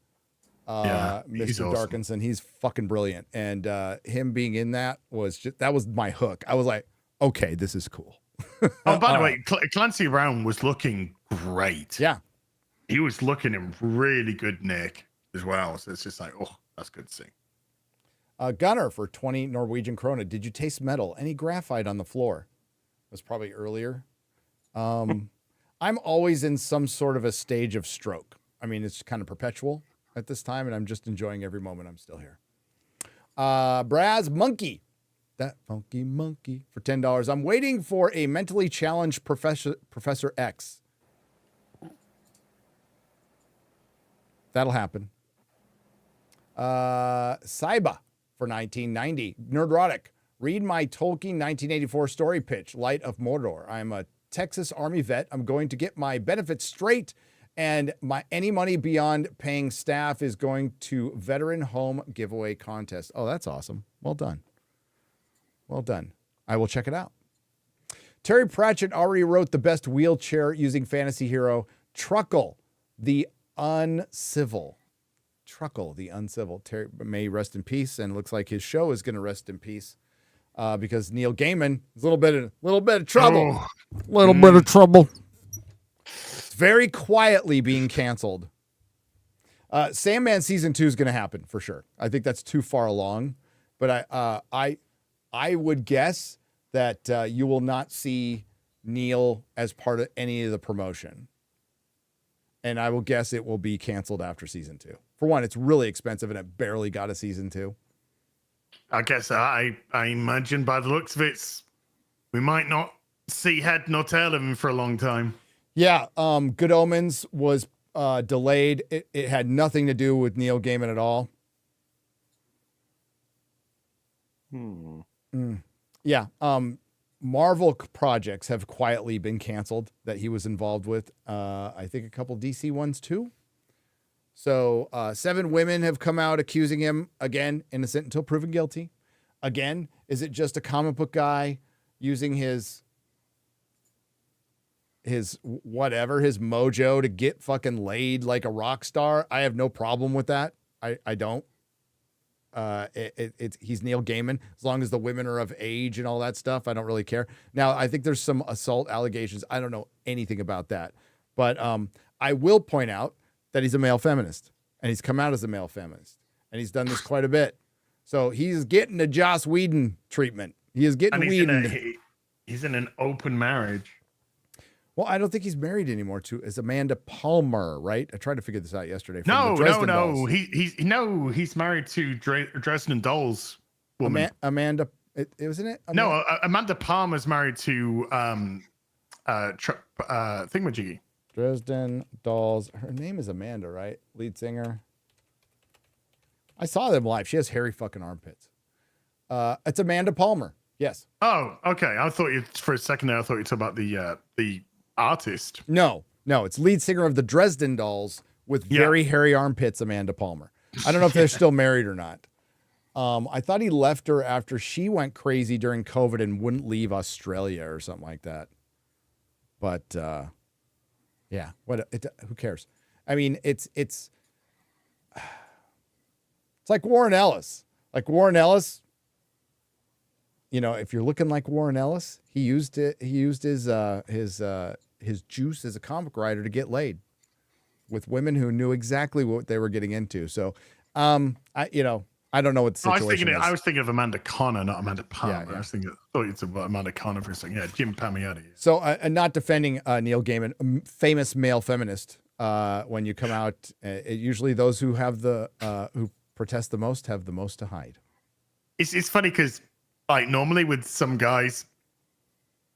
Mr. Awesome. Darkinson, he's fucking brilliant. And him being in that was my hook. I was like, okay, this is cool. Oh, by the way, Clancy Brown was looking great. Yeah. He was looking in really good nick as well. So it's just like, oh, that's good to see. Gunner for 20 Norwegian krona. Did you taste metal? Any graphite on the floor? It was probably earlier. I'm always in some sort of a stage of stroke. I mean, it's kind of perpetual at this time, and I'm just enjoying every moment I'm still here. Braz Monkey. That funky monkey for $10. I'm waiting for a mentally challenged Professor X. That'll happen. Saiba for $19.90. Nerdrotic. Read my Tolkien 1984 story pitch, Light of Mordor. I'm a Texas Army vet. I'm going to get my benefits straight, and any money beyond paying staff is going to veteran home giveaway contest. Oh, that's awesome. Well done. Well done. I will check it out. Terry Pratchett already wrote the best wheelchair using fantasy hero, Truckle the Uncivil. Truckle the Uncivil. Terry may rest in peace, and looks like his show is going to rest in peace because Neil Gaiman is a little bit of trouble. Little bit of trouble. It's very quietly being canceled. Sandman season 2 is going to happen for sure. I think that's too far along, but I would guess that you will not see Neil as part of any of the promotion. And I will guess it will be canceled after season 2. For one, it's really expensive and it barely got a season 2. I guess I imagine by the looks of it, we might not see head nor tail of him for a long time. Yeah, Good Omens was delayed. It had nothing to do with Neil Gaiman at all. Yeah, Marvel projects have quietly been canceled that he was involved with. I think a couple DC ones too. So 7 women have come out accusing him, again, innocent until proven guilty. Again, is it just a comic book guy using his whatever, his mojo to get fucking laid like a rock star? I have no problem with that. I don't. He's Neil Gaiman. As long as the women are of age and all that stuff, I don't really care. Now, I think there's some assault allegations. I don't know anything about that. But I will point out that he's a male feminist, and he's come out as a male feminist, and he's done this quite a bit. So he's getting the Joss Whedon treatment. He is getting Whedon. He's in an open marriage. Well, I don't think he's married anymore to is Amanda Palmer, right? I tried to figure this out yesterday. No. He's married to Dresden Dolls woman. Amanda, wasn't it? Amanda Palmer's married to Thingamajiggy. Dresden Dolls. Her name is Amanda, right? Lead singer. I saw them live. She has hairy fucking armpits. It's Amanda Palmer. Yes. Oh, okay. I thought for a second there. I thought you were talking about the artist. No. It's lead singer of the Dresden Dolls with very hairy armpits, Amanda Palmer. I don't know if they're still married or not. I thought he left her after she went crazy during COVID and wouldn't leave Australia or something like that. But yeah, who cares? I mean, it's like Warren Ellis. Like Warren Ellis, if you're looking like Warren Ellis, he used his juice as a comic writer to get laid with women who knew exactly what they were getting into. So, I don't know what the situation is. I was thinking of Amanda Connor, not Amanda Palmer. Yeah. I thought you said Amanda Connor for a second. Yeah, Jim Palmiotti. So, not defending Neil Gaiman, a famous male feminist. When you come out, usually those who have who protest the most have the most to hide. It's funny because, like, normally with some guys,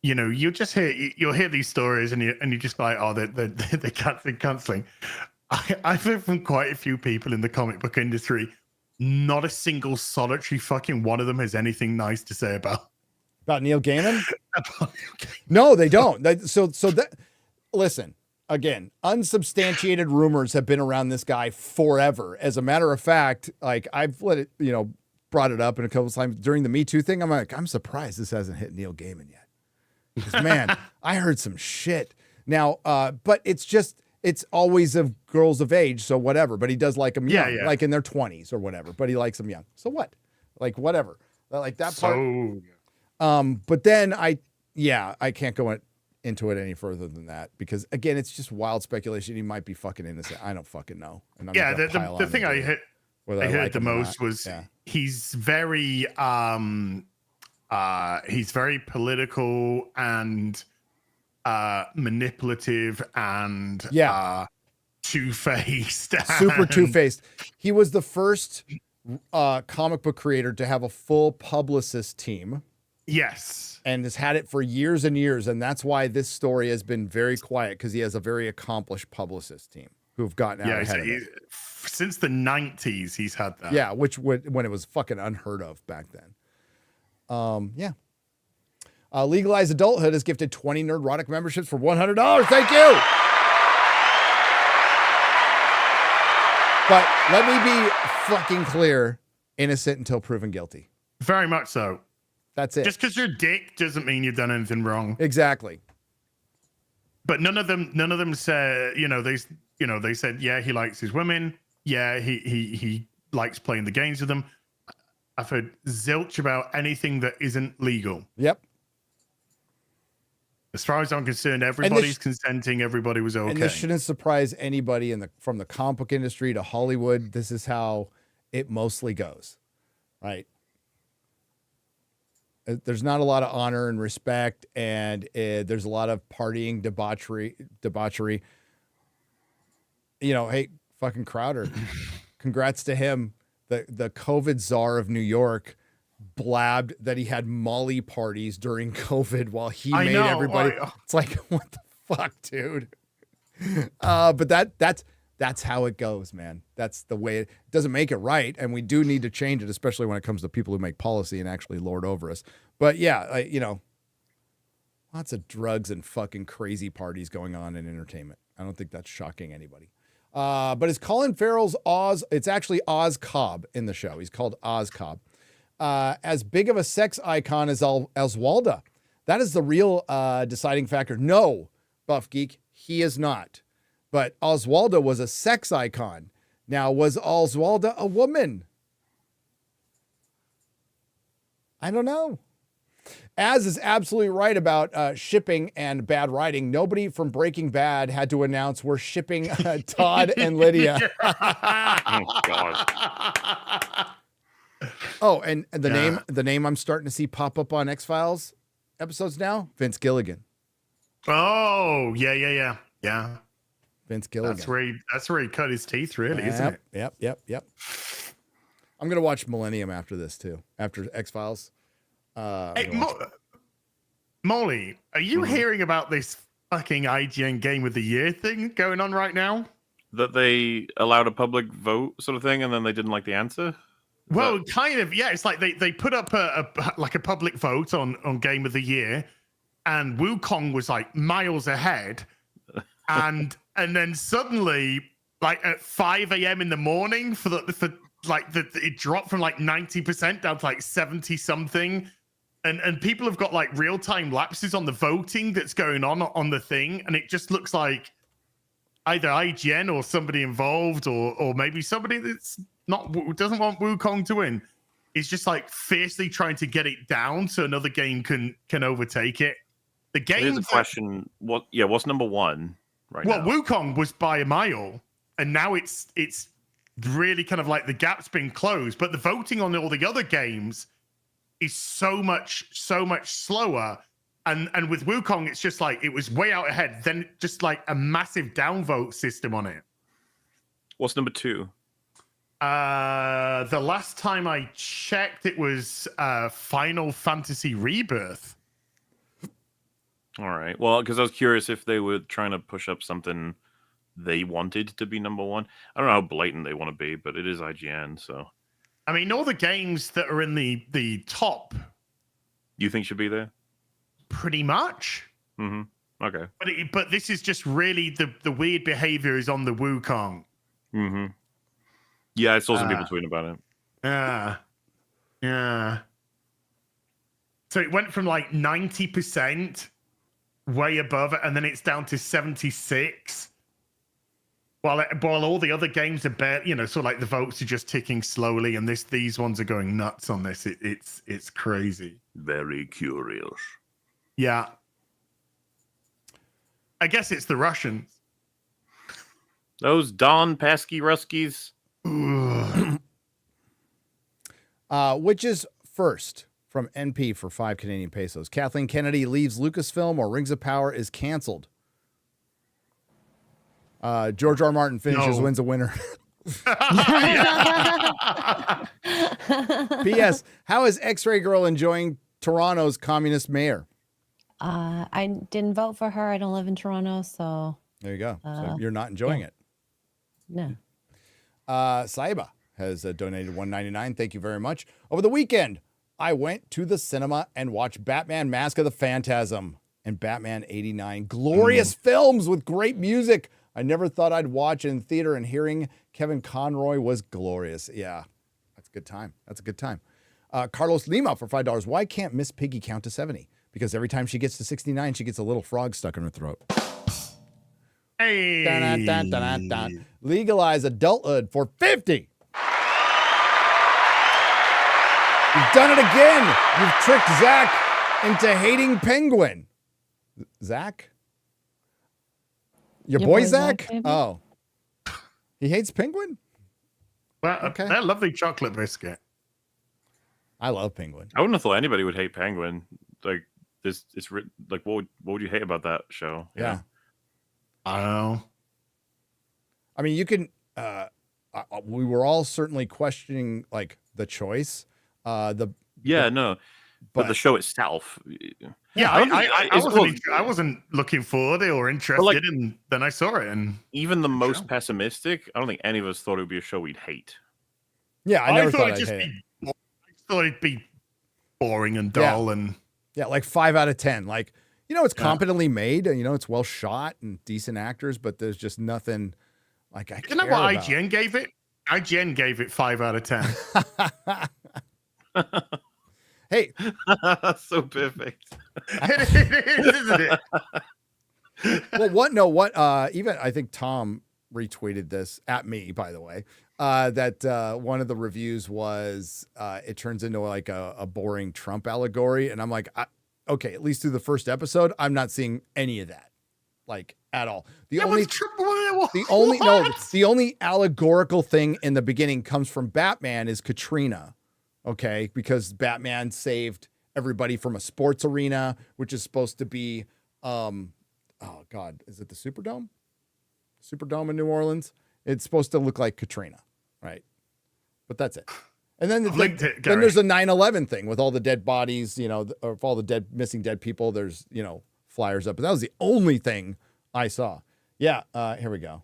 you'll hear these stories and you just like, oh, they're canceling. I've heard from quite a few people in the comic book industry. Not a single solitary fucking one of them has anything nice to say about Neil Gaiman. No, they don't. Listen. Again, unsubstantiated rumors have been around this guy forever. As a matter of fact, like I've brought it up in a couple of times during the Me Too thing. I'm surprised this hasn't hit Neil Gaiman yet. Because man, I heard some shit. Now, but it's always of girls of age, so whatever. But he does like them young, like in their 20s or whatever. But he likes them young. So what? Like whatever. Like that part. But then I can't go into it any further than that because again, it's just wild speculation. He might be fucking innocent. I don't fucking know. And I'm the thing I heard the most was he's very political and manipulative and two-faced. Super two-faced. He was the first comic book creator to have a full publicist team. Yes. And has had it for years and years. And that's why this story has been very quiet, because he has a very accomplished publicist team who've gotten out ahead of it. Since the 90s, he's had that. Yeah, which when it was fucking unheard of back then. Legalized Adulthood has gifted 20 Nerdrotic memberships for $100. Thank you. But let me be fucking clear. Innocent until proven guilty. Very much so. That's it. Just because you're a dick doesn't mean you've done anything wrong. Exactly. But none of them said, they said, yeah, he likes his women. Yeah, he likes playing the games with them. I've heard zilch about anything that isn't legal. Yep. As far as I'm concerned, everybody's consenting. Everybody was okay. And this shouldn't surprise anybody from the comic book industry to Hollywood. This is how it mostly goes, right? There's not a lot of honor and respect, and there's a lot of partying, debauchery. Hey, fucking Crowder, congrats to him. The COVID czar of New York blabbed that he had Molly parties during COVID while he made everybody. It's like, what the fuck, dude? But that's how it goes, man. That's the way it doesn't make it right. And we do need to change it, especially when it comes to people who make policy and actually lord over us. But yeah, lots of drugs and fucking crazy parties going on in entertainment. I don't think that's shocking anybody. But it's Colin Farrell's Oz. It's actually Oz Cobb in the show. He's called Oz Cobb. As big of a sex icon as Oswalda. That is the real deciding factor. No, Buff Geek, he is not. But Oswalda was a sex icon. Now, was Oswalda a woman? I don't know. Az is absolutely right about shipping and bad writing. Nobody from Breaking Bad had to announce we're shipping Todd and Lydia. Oh, God. Oh, and the name I'm starting to see pop up on X-Files episodes now, Vince Gilligan. Oh, yeah. Vince Gilligan. That's where he cut his teeth, really, isn't it? Yep. I'm gonna watch Millennium after this too. After X-Files. Hey, Molly, are you hearing about this fucking IGN Game of the Year thing going on right now? That they allowed a public vote sort of thing, and then they didn't like the answer? Well, kind of, yeah. It's like they put up a public vote on Game of the Year, and Wukong was like miles ahead, and then suddenly, like at 5 a.m. in the morning, it dropped from like 90% down to like 70 something, and people have got like real time lapses on the voting that's going on the thing, and it just looks like either IGN or somebody involved, or maybe somebody that's doesn't want Wukong to win. Is just like fiercely trying to get it down so another game can overtake it. The game. Here's a question: what's number one right now? Well, Wukong was by a mile, and now it's really kind of like the gap's been closed. But the voting on all the other games is so much slower. And with Wukong, it's just like it was way out ahead. Then just like a massive downvote system on it. What's number two? The last time I checked, it was Final Fantasy Rebirth. All right. Well, because I was curious if they were trying to push up something they wanted to be number one. I don't know how blatant they want to be, but it is IGN, so. I mean, all the games that are in the top. You think should be there? Pretty much. Mm-hmm. Okay. But this is just really the weird behavior is on the Wukong. Mm-hmm. Yeah, I saw some people tweeting about it. Yeah. So it went from like 90% way above it, and then it's down to 76. While all the other games are sort of like the votes are just ticking slowly, and these ones are going nuts on this. It's crazy. Very curious. Yeah. I guess it's the Russians. Those Don Pesky Ruskies. Which is first from NP for 5 Canadian pesos. Kathleen Kennedy leaves Lucasfilm or Rings of Power is canceled. George R. Martin finishes, wins a winner. P.S. How is X-Ray Girl enjoying Toronto's communist mayor? I didn't vote for her. I don't live in Toronto, so There you go. So you're not enjoying it. no. Saiba has donated $1.99. Thank you very much. Over the weekend, I went to the cinema and watched Batman Mask of the Phantasm and Batman 89. Glorious films with great music. I never thought I'd watch in theater, and hearing Kevin Conroy was glorious. Yeah, that's a good time. That's a good time. Carlos Lima for $5. Why can't Miss Piggy count to 70? Because every time she gets to 69, she gets a little frog stuck in her throat. Hey. Dun, dun, dun, dun, dun. Legalize adulthood for 50. You've done it again. You've tricked Zach into hating Penguin. Zach? Your boy Zach? Oh. He hates Penguin? Well, okay. That lovely chocolate biscuit. I love Penguin. I wouldn't have thought anybody would hate Penguin. Like this, it's like what would you hate about that show? Yeah. I don't know. I mean, you can. We were all certainly questioning like the choice. But the show itself. Yeah, I wasn't looking forward or interested, and then I saw it, and even the most pessimistic, I don't think any of us thought it would be a show we'd hate. Yeah, I never thought I'd hate it. I thought it'd be boring and dull, and like 5 out of 10. Like, it's competently made, and it's well shot and decent actors, but there's just nothing like I. You know what IGN gave it? IGN gave it 5 out of 10. Hey, that's so perfect. It is, isn't it? Well, what? Even I think Tom retweeted this at me, by the way. That one of the reviews was it turns into like a boring Trump allegory, and I'm like, okay, at least through the first episode, I'm not seeing any of that, like at all. The only allegorical thing in the beginning comes from Batman is Katrina. Okay, because Batman saved everybody from a sports arena, which is supposed to be, oh God, is it the Superdome? Superdome in New Orleans? It's supposed to look like Katrina, right? But that's it. And then then there's a 9/11 thing with all the dead bodies, or all the missing dead people. There's, flyers up. But that was the only thing I saw. Yeah, here we go.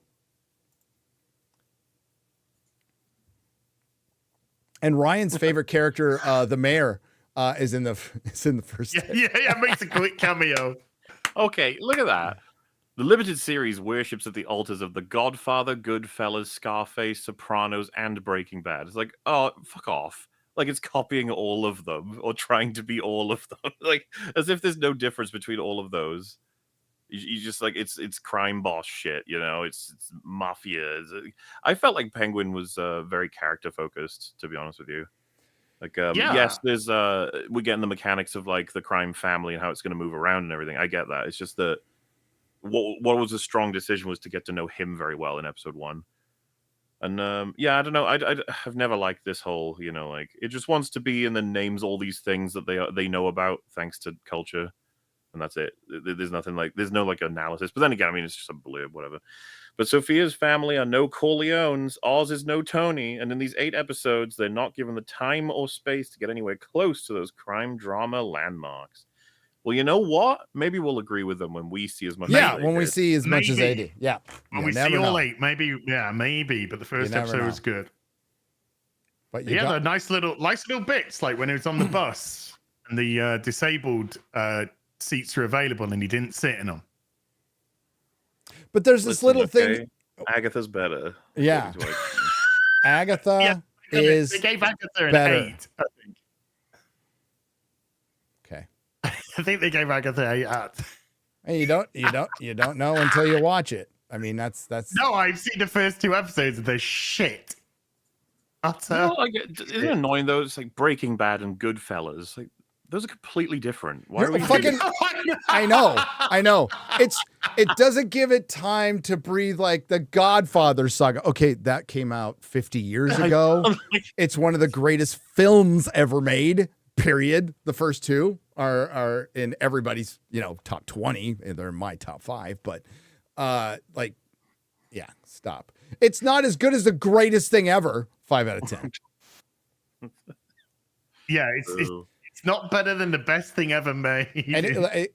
And Ryan's favorite character, the mayor, is in the first. Yeah, makes a quick cameo. Okay, look at that. The limited series worships at the altars of The Godfather, Goodfellas, Scarface, Sopranos, and Breaking Bad. It's like, oh, fuck off. Like it's copying all of them or trying to be all of them. Like as if there's no difference between all of those. You just like it's crime boss shit, it's mafia. I felt like Penguin was very character focused, to be honest with you. Like yes, there's we're getting the mechanics of like the crime family and how it's going to move around and everything. I get that. It's just that what was a strong decision was to get to know him very well in episode 1. And I don't know. I've never liked this whole, like it just wants to be and then names all these things that they know about thanks to culture. And that's it. There's nothing there's no analysis. But then again, I mean, it's just a blurb, whatever. But Sophia's family are no Corleones. Oz is no Tony. And in these 8 episodes, they're not given the time or space to get anywhere close to those crime drama landmarks. Well, you know what? Maybe we'll agree with them when we see as much. Yeah, when we see as much as they do. Yeah. When we see all 8, maybe. Yeah, maybe. But the first episode was good. But the nice little bits, like when he was on the bus and the disabled seats are available and he didn't sit in them. But there's this little thing. Agatha's better. Yeah. Agatha is. They gave Agatha an better. 8, I think. Okay. I think they gave Agatha 8 out. And you don't know until you watch it. I mean, that's. No, I've seen the first 2 episodes and they're shit. Isn't it annoying though? It's like Breaking Bad and Goodfellas. Like Those are completely different. Why You're are we fucking- I know. It doesn't give it time to breathe like the Godfather saga. Okay, that came out 50 years ago. It's one of the greatest films ever made. Period. The first two are in everybody's, top 20. They're in my top 5, but yeah, stop. It's not as good as the greatest thing ever. 5 out of 10. Yeah, it's not better than the best thing ever made.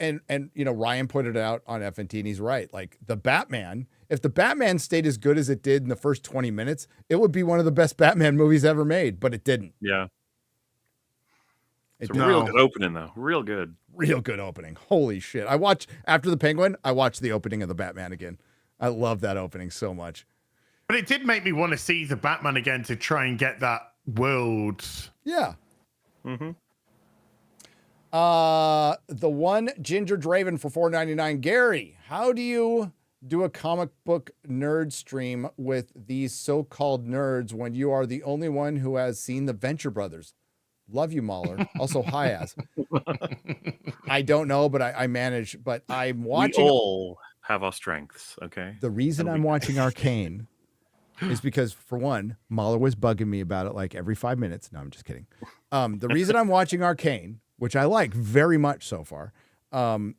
And Ryan pointed it out on FNT, and he's right. Like the Batman, if the Batman stayed as good as it did in the first 20 minutes, it would be one of the best Batman movies ever made, but it didn't. Yeah. It's a real good opening, though. Real good. Real good opening. Holy shit. After the Penguin, I watched the opening of the Batman again. I love that opening so much. But it did make me want to see the Batman again to try and get that world. Yeah. Mm-hmm. The one Ginger Draven for $4.99. Gary, how do you do a comic book nerd stream with these so-called nerds when you are the only one who has seen the Venture Brothers? Love you, MauLer. Also, hi, Az. I don't know, but I manage. But I'm watching. We all have our strengths, okay? The reason I'm watching Arcane is because, for one, MauLer was bugging me about it like every 5 minutes. No, I'm just kidding. The reason I'm watching Arcane, which I like very much so far,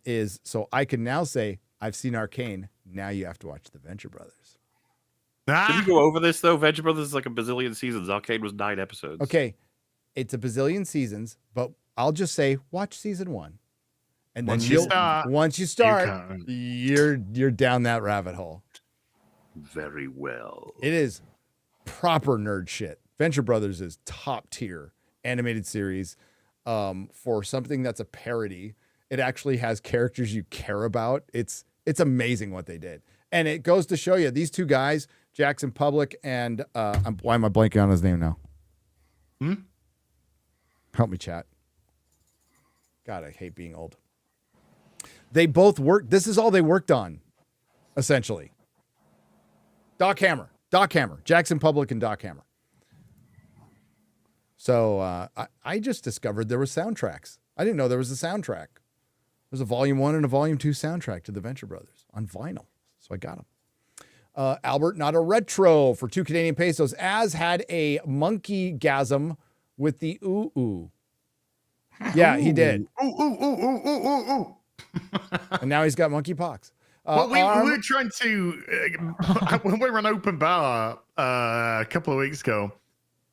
is so I can now say, I've seen Arcane. Now you have to watch the Venture Brothers. Did you go over this, though? Venture Brothers is like a bazillion seasons. Arcane was 9 episodes. Okay. It's a bazillion seasons, but I'll just say, watch season 1. And then once you start, you're down that rabbit hole. Very well. It is proper nerd shit. Venture Brothers is top tier animated series for something that's a parody. It actually has characters you care about. It's amazing what they did. And it goes to show you these two guys, Jackson Public and why am I blanking on his name now? Help me, chat. God, I hate being old. They both worked. This is all they worked on, essentially. Doc Hammer, Jackson Public and Doc Hammer. So I just discovered there were soundtracks. I didn't know there was a soundtrack. There's a volume 1 and a volume 2 soundtrack to the Venture Brothers on vinyl. So I got them. Albert, not a retro for 2 Canadian pesos. Az had a monkey-gasm with the ooh. Yeah, he did. Ooh. And now he's got monkeypox. Well, we were trying to, when we were on Open Bar a couple of weeks ago,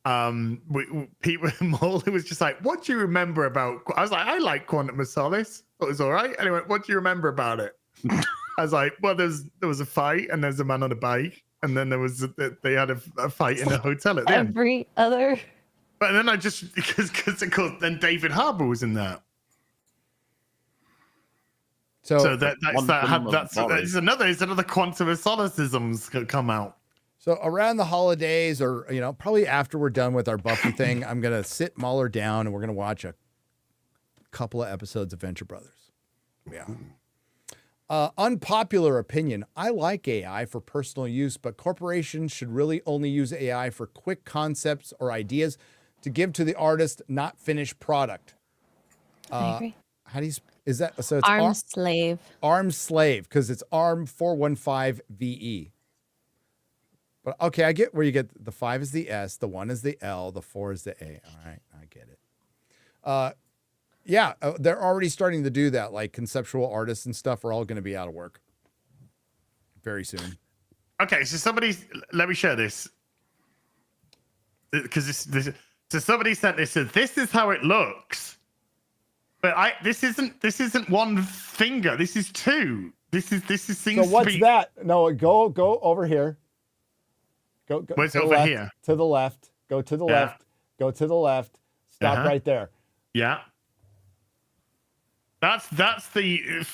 MauLer was just like, what do you remember about, I was like, I like Quantum of Solace. It was all right. Anyway, what do you remember about it? I was like, well, there was a fight and there's a man on a bike. And then they had a fight in a hotel at the end. Every other... But then I just, because of course, then David Harbour was in that. So that's another Quantum of Solacisms come out. So around the holidays, or probably after we're done with our Buffy thing, I'm gonna sit MauLer down and we're gonna watch a couple of episodes of Venture Brothers. Yeah. Unpopular opinion. I like AI for personal use, but corporations should really only use AI for quick concepts or ideas to give to the artist, not finished product. I agree. How do you? Is that so? It's Arms slave. Arms slave, because it's ARM 415 VE. But okay, I get where you get the 5 is the S, the 1 is the L, the 4 is the A. All right, I get it. Yeah, they're already starting to do that. Like conceptual artists and stuff are all going to be out of work very soon. Okay, so let me share this, because so somebody sent this. Said this is how it looks, but this isn't one finger. This is 2. This is things. So what's that? No, go over here. Go. What's over left, here? To the left. Go to the left. Go to the left. Stop right there. Yeah. That's the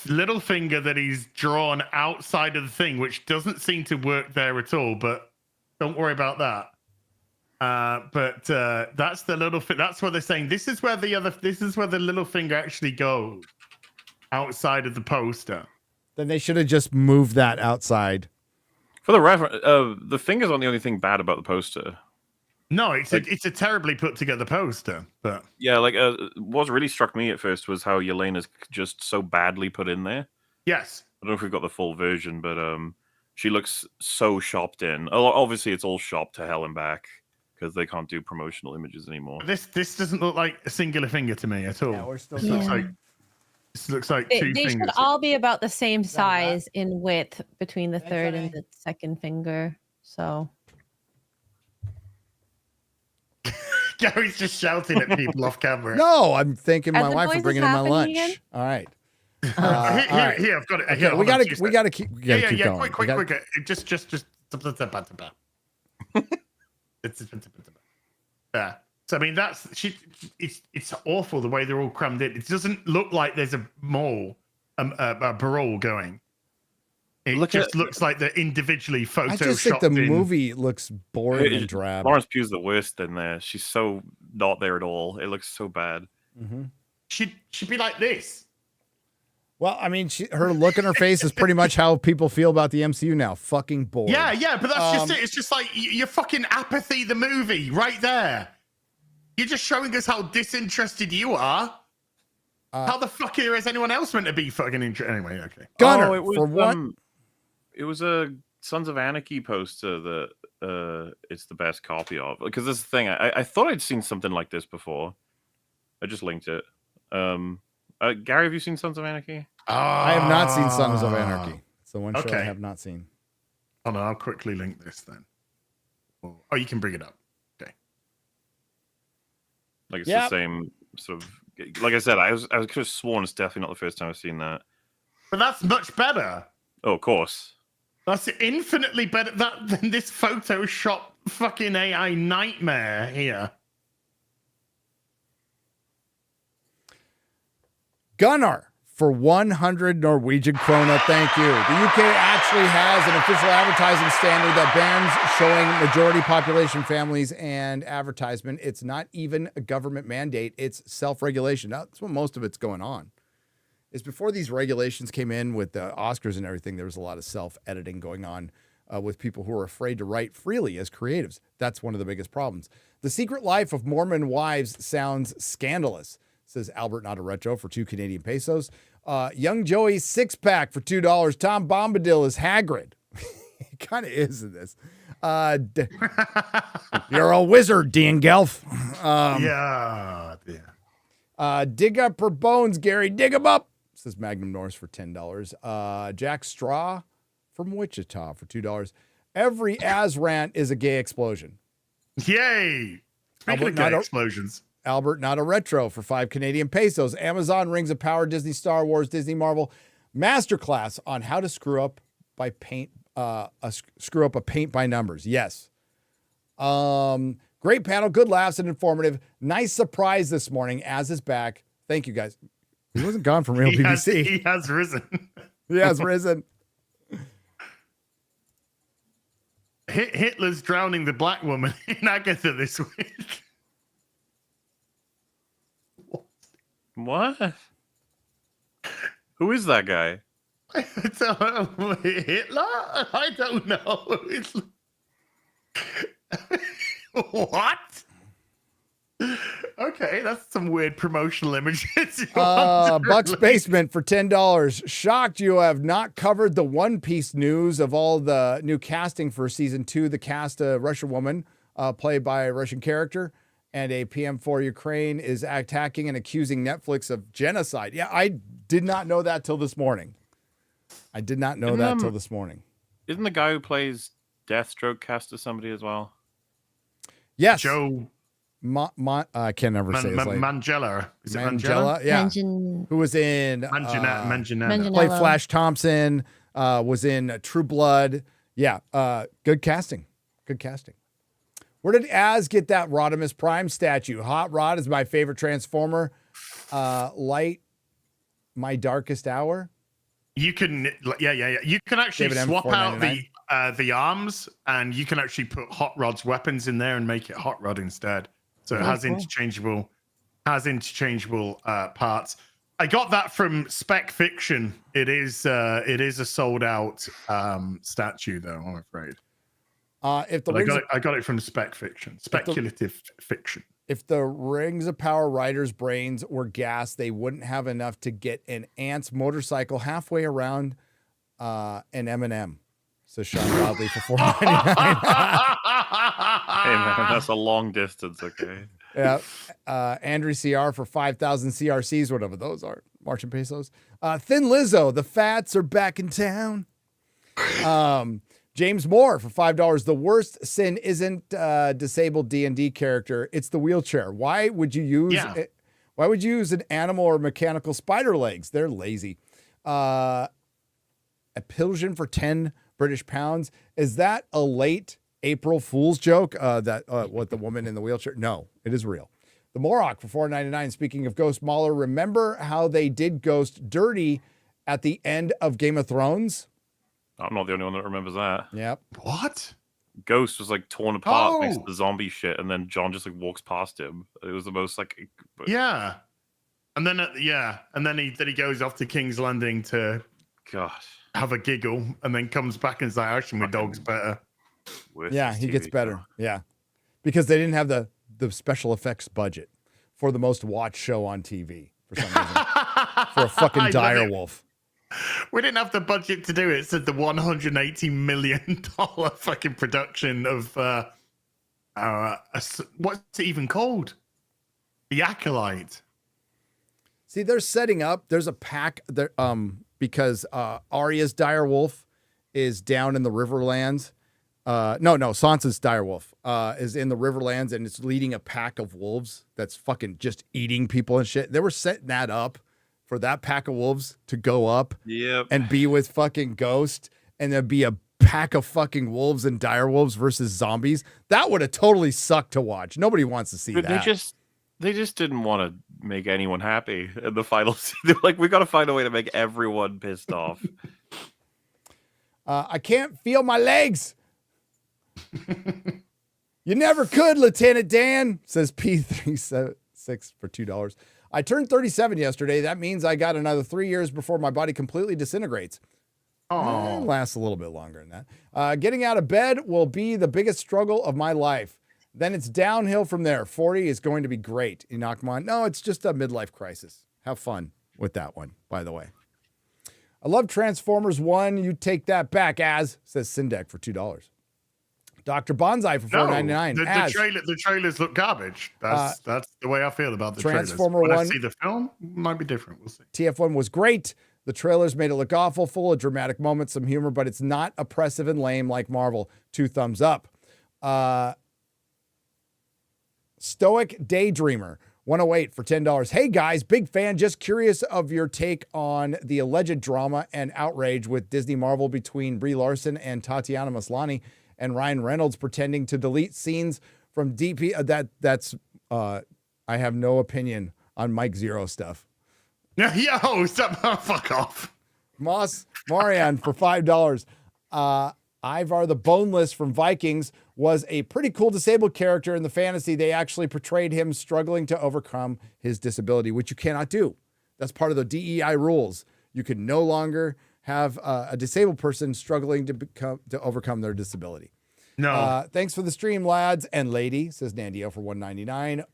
little finger that he's drawn outside of the thing, which doesn't seem to work there at all. But don't worry about that. But that's the little. That's what they're saying. This is where the little finger actually goes outside of the poster. Then they should have just moved that outside. For the reference, the finger's not the only thing bad about the poster. No, it's a terribly put together poster, but yeah, like what really struck me at first was how Yelena's just so badly put in there. yes. I don't know if we've got the full version, but she looks so shopped in. Obviously, it's all shopped to hell and back because they can't do promotional images anymore. This doesn't look like a singular finger to me at all. Yeah, we're still This looks like two They fingers. should all be about the same that? size in width between the third and honey. the second finger. So Gary's just shouting at people off camera. No, I'm thanking Are my the wife for noises bringing in my happening lunch. again? All right. Here, all right. here, I've got it. Okay, Here, we hold on, gotta two keep yeah, going. quick. Just. Yeah. So I mean, it's awful the way they're all crammed in. It doesn't look like there's a brawl going. It looks like they're individially photoshopped. I just think the in. movie looks boring and drab. Florence Pugh's the worst in there. She's so not there at all. It looks so bad. Mm-hmm. She'd be like this. Well, I mean, her look in her face is pretty much how people feel about the MCU now. Fucking bored. Yeah, but that's just it. It's just like you're fucking apathy. The movie right there. You're just showing us how disinterested you are. How the fuck is anyone else meant to be fucking interested? Anyway, okay. Gunner, it was, for what? It was a Sons of Anarchy poster that it's the best copy of. Because this is the thing. I thought I'd seen something like this before. I just linked it. Gary, have you seen Sons of Anarchy? I have not seen Sons of Anarchy. It's the one show I have not seen. Oh no, I'll quickly link this then. Oh, you can bring it up. Okay. Like it's the same sort of. Like I said, I could have sworn it's definitely not the first time I've seen that. But that's much better. Oh, of course. That's infinitely better than this Photoshop fucking AI nightmare here. Gunnar, for 100 Norwegian krona, thank you. The UK actually has an official advertising standard that bans showing majority population families and advertisement. It's not even a government mandate. It's self-regulation. That's what most of it's going on. Is before these regulations came in with the Oscars and everything, there was a lot of self-editing going on with people who are afraid to write freely as creatives. That's one of the biggest problems. The Secret Life of Mormon Wives sounds scandalous, says Albert Not a Retro for 2 Canadian pesos. Young Joey's six-pack for $2. Tom Bombadil is Hagrid. He kind of is in this. You're a wizard, Dan Gelf. Dig up her bones, Gary. Dig them up, says Magnum Norse for $10. Jack Straw from Wichita for $2. Every Azrant is a gay explosion. Yay! Speaking of gay explosions. Albert Not a Retro for 5 Canadian pesos. Amazon Rings of Power, Disney Star Wars, Disney Marvel masterclass on how to screw up a paint by numbers. Yes. Great panel, good laughs and informative. Nice surprise this morning. Az is back. Thank you guys. He wasn't gone from Real BBC. He has risen. He has risen. Hitler's drowning the black woman in Agatha this week. What? Who is that guy? Hitler? I don't know. What? Okay, that's some weird promotional images. Buck's Basement for $10. Shocked you have not covered the One Piece news of all the new casting for season 2. The cast, a Russian woman played by a Russian character, and a PM for Ukraine is attacking and accusing Netflix of genocide. Yeah, I did not know that till this morning. Isn't the guy who plays Deathstroke cast as somebody as well? Yes. Joe. I can't ever say his name. Mangella. Is it Mangella? Yeah. Who was in Manganiello. Played Flash Thompson, was in True Blood. Yeah. Good casting. Good casting. Where did Az get that Rodimus Prime statue? Hot Rod is my favorite Transformer. Light, my darkest hour. You can, yeah. You can actually swap out the arms, and you can actually put Hot Rod's weapons in there and make it Hot Rod instead. So it has interchangeable parts. I got that from Spec Fiction. It is a sold out statue though, I'm afraid. If the But rings, I got it from speculative fiction. if the Rings of Power writers' brains were gas, they wouldn't have enough to get an ant's motorcycle halfway around an M&M. Says Sean Godley for $4.99. Hey man, that's a long distance. Okay. Yeah. Andrew CR for 5,000 CRCs, whatever those are. Marching pesos. Thin Lizzo, the fats are back in town. James Moore for $5. The worst sin isn't disabled D&D character. It's the wheelchair. Why would you use Why would you use an animal or mechanical spider legs? They're lazy. A pilsion for 10 British pounds. Is that a late April Fool's joke? What the woman in the wheelchair? No, it is real. The Morok for $4.99. Speaking of Ghost, MauLer, remember how they did Ghost dirty at the end of Game of Thrones? I'm not the only one that remembers that. Yep. What? Ghost was like torn apart next to Oh. the zombie shit, and then John just like walks past him. It was the most like. Yeah. And then and then he goes off to King's Landing to Gosh. have a giggle, and then comes back and is like, actually, my dog's better. Yeah, he gets better. Yeah. Because they didn't have the special effects budget for the most watched show on TV for some reason. For a fucking dire wolf. We didn't have the budget to do it, said the $180 million fucking production of what's it even called? The Acolyte. See, they're setting up. There's a pack there, because Arya's dire wolf is down in the Riverlands. No, Sansa's dire wolf is in the Riverlands, and it's leading a pack of wolves that's fucking just eating people and shit. They were setting that up for that pack of wolves to go up and be with fucking Ghost, and there'd be a pack of fucking wolves and dire wolves versus zombies. That would have totally sucked to watch. Nobody wants to see But that. they just didn't want to make anyone happy in the final scene. They're like, we got to find a way to make everyone pissed off. I can't feel my legs. You never could, Lieutenant Dan, says P36 for $2. I turned 37 yesterday. That means I got another 3 years before my body completely disintegrates. Oh, lasts a little bit longer than that. Getting out of bed will be the biggest struggle of my life. Then it's downhill from there. 40 is going to be great. Inakman. No, it's just a midlife crisis. Have fun with that one, by the way. I love Transformers 1. You take that back, says Sindek for $2. Dr. Bonsai for $4.99. The trailers look garbage. That's the way I feel about the Transformer trailers. When 1, I see the film, it might be different. We'll see. TF1 was great. The trailers made it look awful, full of dramatic moments, some humor, but it's not oppressive and lame like Marvel. 2 thumbs up. Stoic Daydreamer, 108 for $10. Hey guys, big fan. Just curious of your take on the alleged drama and outrage with Disney Marvel between Brie Larson and Tatiana Maslany and Ryan Reynolds pretending to delete scenes from DP. I have no opinion on Mike Zero stuff. Yo, fuck off. Moss Marian for $5. Ivar the Boneless from Vikings was a pretty cool disabled character in the fantasy. They actually portrayed him struggling to overcome his disability, which you cannot do. That's part of the DEI rules. You can no longer have a disabled person struggling to overcome their disability. No. Thanks for the stream, lads and lady, says Nandio for $1.99.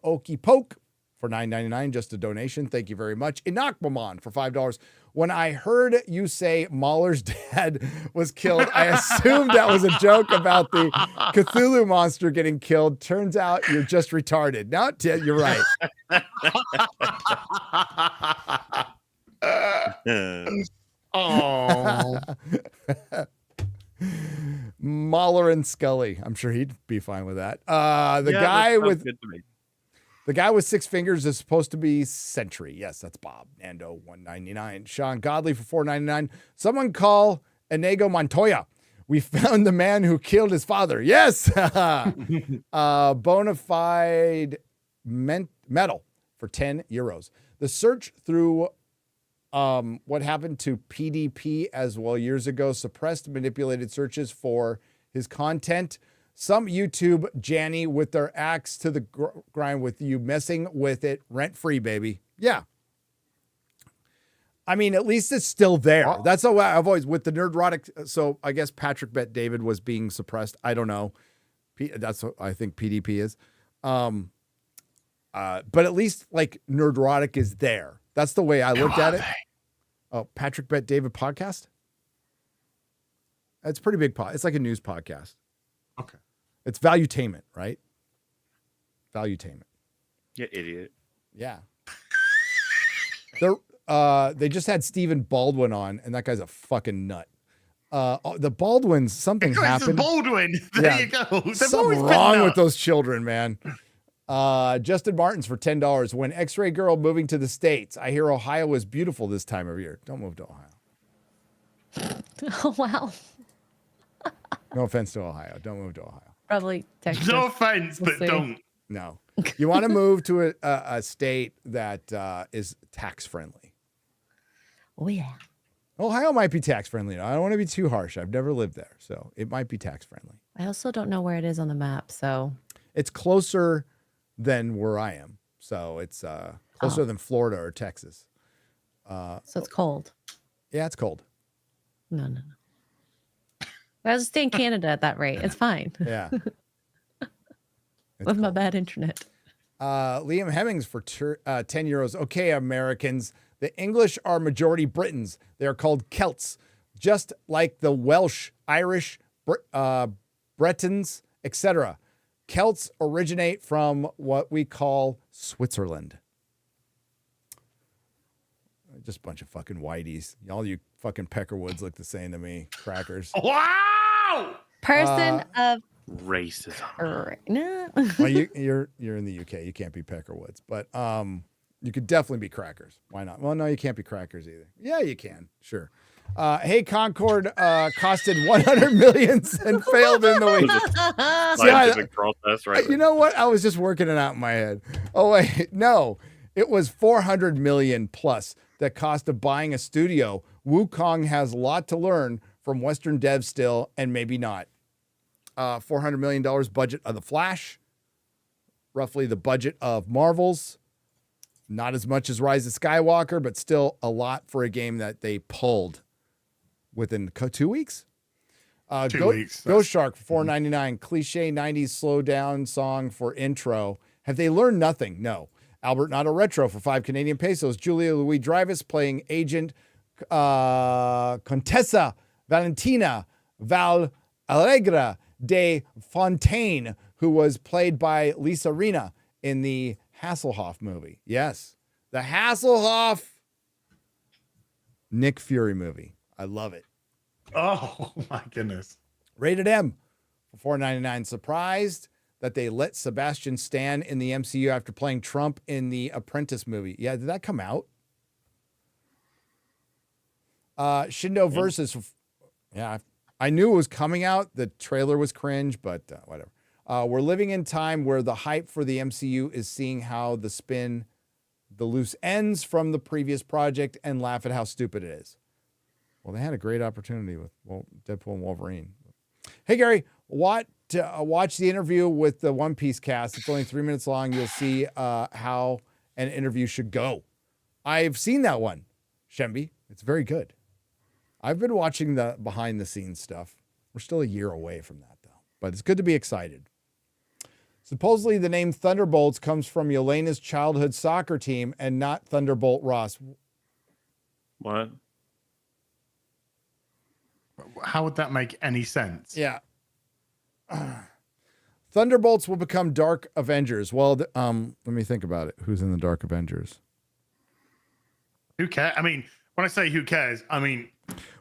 Okie Poke for $9.99, just a donation. Thank you very much. Inakmaman for $5. When I heard you say MauLer's dad was killed, I assumed that was a joke about the Cthulhu monster getting killed. Turns out you're just retarded. No, you're right. Oh. MauLer and Scully. I'm sure he'd be fine with that. The guy with 6 fingers is supposed to be Sentry. Yes, that's Bob. Nando, $1.99. Sean Godley for $4.99. Someone call Inigo Montoya. We found the man who killed his father. Yes. Bonafide metal for €10. The search through what happened to PDP as well years ago, suppressed manipulated searches for his content. Some YouTube Janny with their axe to the grind with you messing with it rent free, baby. Yeah. I mean, at least it's still there. That's how I've always with the Nerdrotic. So I guess Patrick Bet David was being suppressed. I don't know. That's what I think PDP is. But at least like Nerdrotic is there. That's the way I looked at it. Oh, Patrick Bet David podcast. It's pretty big. It's like a news podcast. Okay. It's Valuetainment, right? Valuetainment. You idiot. Yeah. They just had Stephen Baldwin on, and that guy's a fucking nut. The Baldwins, something happened. Baldwin. There you go. Something wrong with those children, man. Justin Martins for $10. When X-Ray Girl moving to the States. I hear Ohio is beautiful this time of year. Don't move to Ohio. Oh, wow. No offense to Ohio. Don't move to Ohio. Probably Texas. No offense, We'll but see. don't. No. You want to move to a state that is tax friendly. Oh, yeah. Ohio might be tax friendly. I don't want to be too harsh. I've never lived there, so it might be tax friendly. I also don't know where it is on the map, so. It's closer than where I am. So it's closer than Florida or Texas. So it's cold. Yeah, it's cold. No. I'll just stay in Canada at that rate. It's fine. Yeah. With my bad internet. Liam Hemmings for 10 euros. Okay, Americans. The English are majority Britons. They are called Celts, just like the Welsh, Irish, Bretons, etc. Celts originate from what we call Switzerland. Just a bunch of fucking whiteys. All you fucking Peckerwoods look the same to me. Crackers. Wow! Person of racism. No. Well, you're in the UK. You can't be Peckerwoods, but you could definitely be Crackers. Why not? Well, no, you can't be Crackers either. Yeah, you can. Sure. Hey, Concord costed 100 millions and failed in the week. Scientific process, right? You know what? I was just working it out in my head. Oh wait, no, it was 400 million plus that cost of buying a studio. Wukong has a lot to learn from Western devs still, and maybe not. $400 million budget of The Flash, roughly the budget of Marvel's. Not as much as Rise of Skywalker, but still a lot for a game that they pulled within 2 weeks. 2 weeks. Ghost Shark for $4.99. Cliche 90s slow down song for intro. Have they learned nothing? No. Albert Nato Retro for 5 Canadian pesos. Julia Louis Dreyfus playing Agent Contessa Valentina Val Allegra de Fontaine, who was played by Lisa Rinna in the Hasselhoff movie. Yes, the Hasselhoff Nick Fury movie. I love it. Oh my goodness. Rated M for $4.99. Surprised that they let Sebastian Stan in the MCU after playing Trump in the Apprentice movie. Yeah, did that come out? Shindo versus. Yeah, I knew it was coming out. The trailer was cringe, but whatever. We're living in time where the hype for the MCU is seeing how the spin the loose ends from the previous project and laugh at how stupid it is. Well, they had a great opportunity with Deadpool and Wolverine. Hey, Gary, watch the interview with the One Piece cast. It's only 3 minutes long. You'll see how an interview should go. I've seen that one, Shemby. It's very good. I've been watching the behind the scenes stuff. We're still a year away from that, though. But it's good to be excited. Supposedly, the name Thunderbolts comes from Yelena's childhood soccer team and not Thunderbolt Ross. What? How would that make any sense? Yeah. Thunderbolts will become Dark Avengers. Well, let me think about it. Who's in the Dark Avengers? Who cares? I mean, when I say who cares, I mean,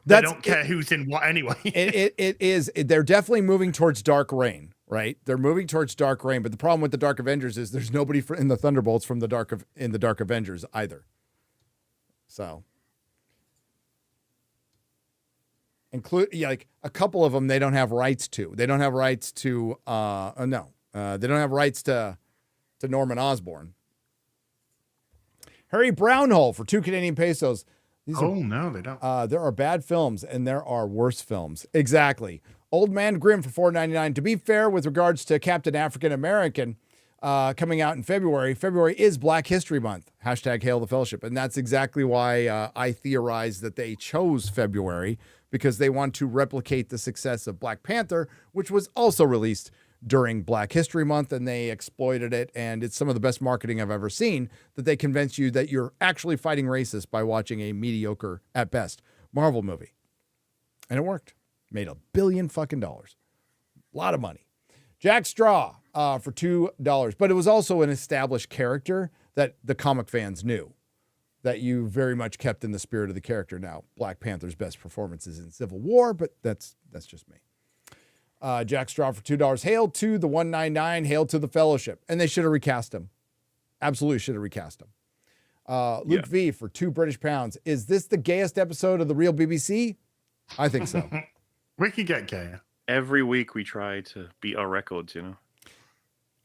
they don't care who's in what anyway. It is. They're definitely moving towards Dark Reign, right? They're moving towards Dark Reign. But the problem with the Dark Avengers is there's nobody in the Thunderbolts from the Dark Avengers either. So, like a couple of them, they don't have rights to. They don't have rights to. They don't have rights to Norman Osborn. Harry Brownhole for 2 Canadian pesos. No, they don't. There are bad films and there are worse films. Exactly. Old Man Grimm for $4.99. To be fair, with regards to Captain African American, coming out in February. February is Black History Month. Hashtag Hail the Fellowship. And that's exactly why I theorized that they chose February, because they want to replicate the success of Black Panther, which was also released during Black History Month, and they exploited it. And it's some of the best marketing I've ever seen, that they convince you that you're actually fighting racists by watching a mediocre, at best, Marvel movie. And it worked. Made $1 billion fucking. A lot of money. Jack Straw for $2. But it was also an established character that the comic fans knew, that you very much kept in the spirit of the character. Now, Black Panther's best performance is in Civil War, but that's just me. Jack Straw for $2. Hail to the 199. Hail to the Fellowship. And they should have recast him. Absolutely should have recast him. Luke V for £2 Is this the gayest episode of the real BBC? I think so. We could get gayer. Every week we try to beat our records, you know.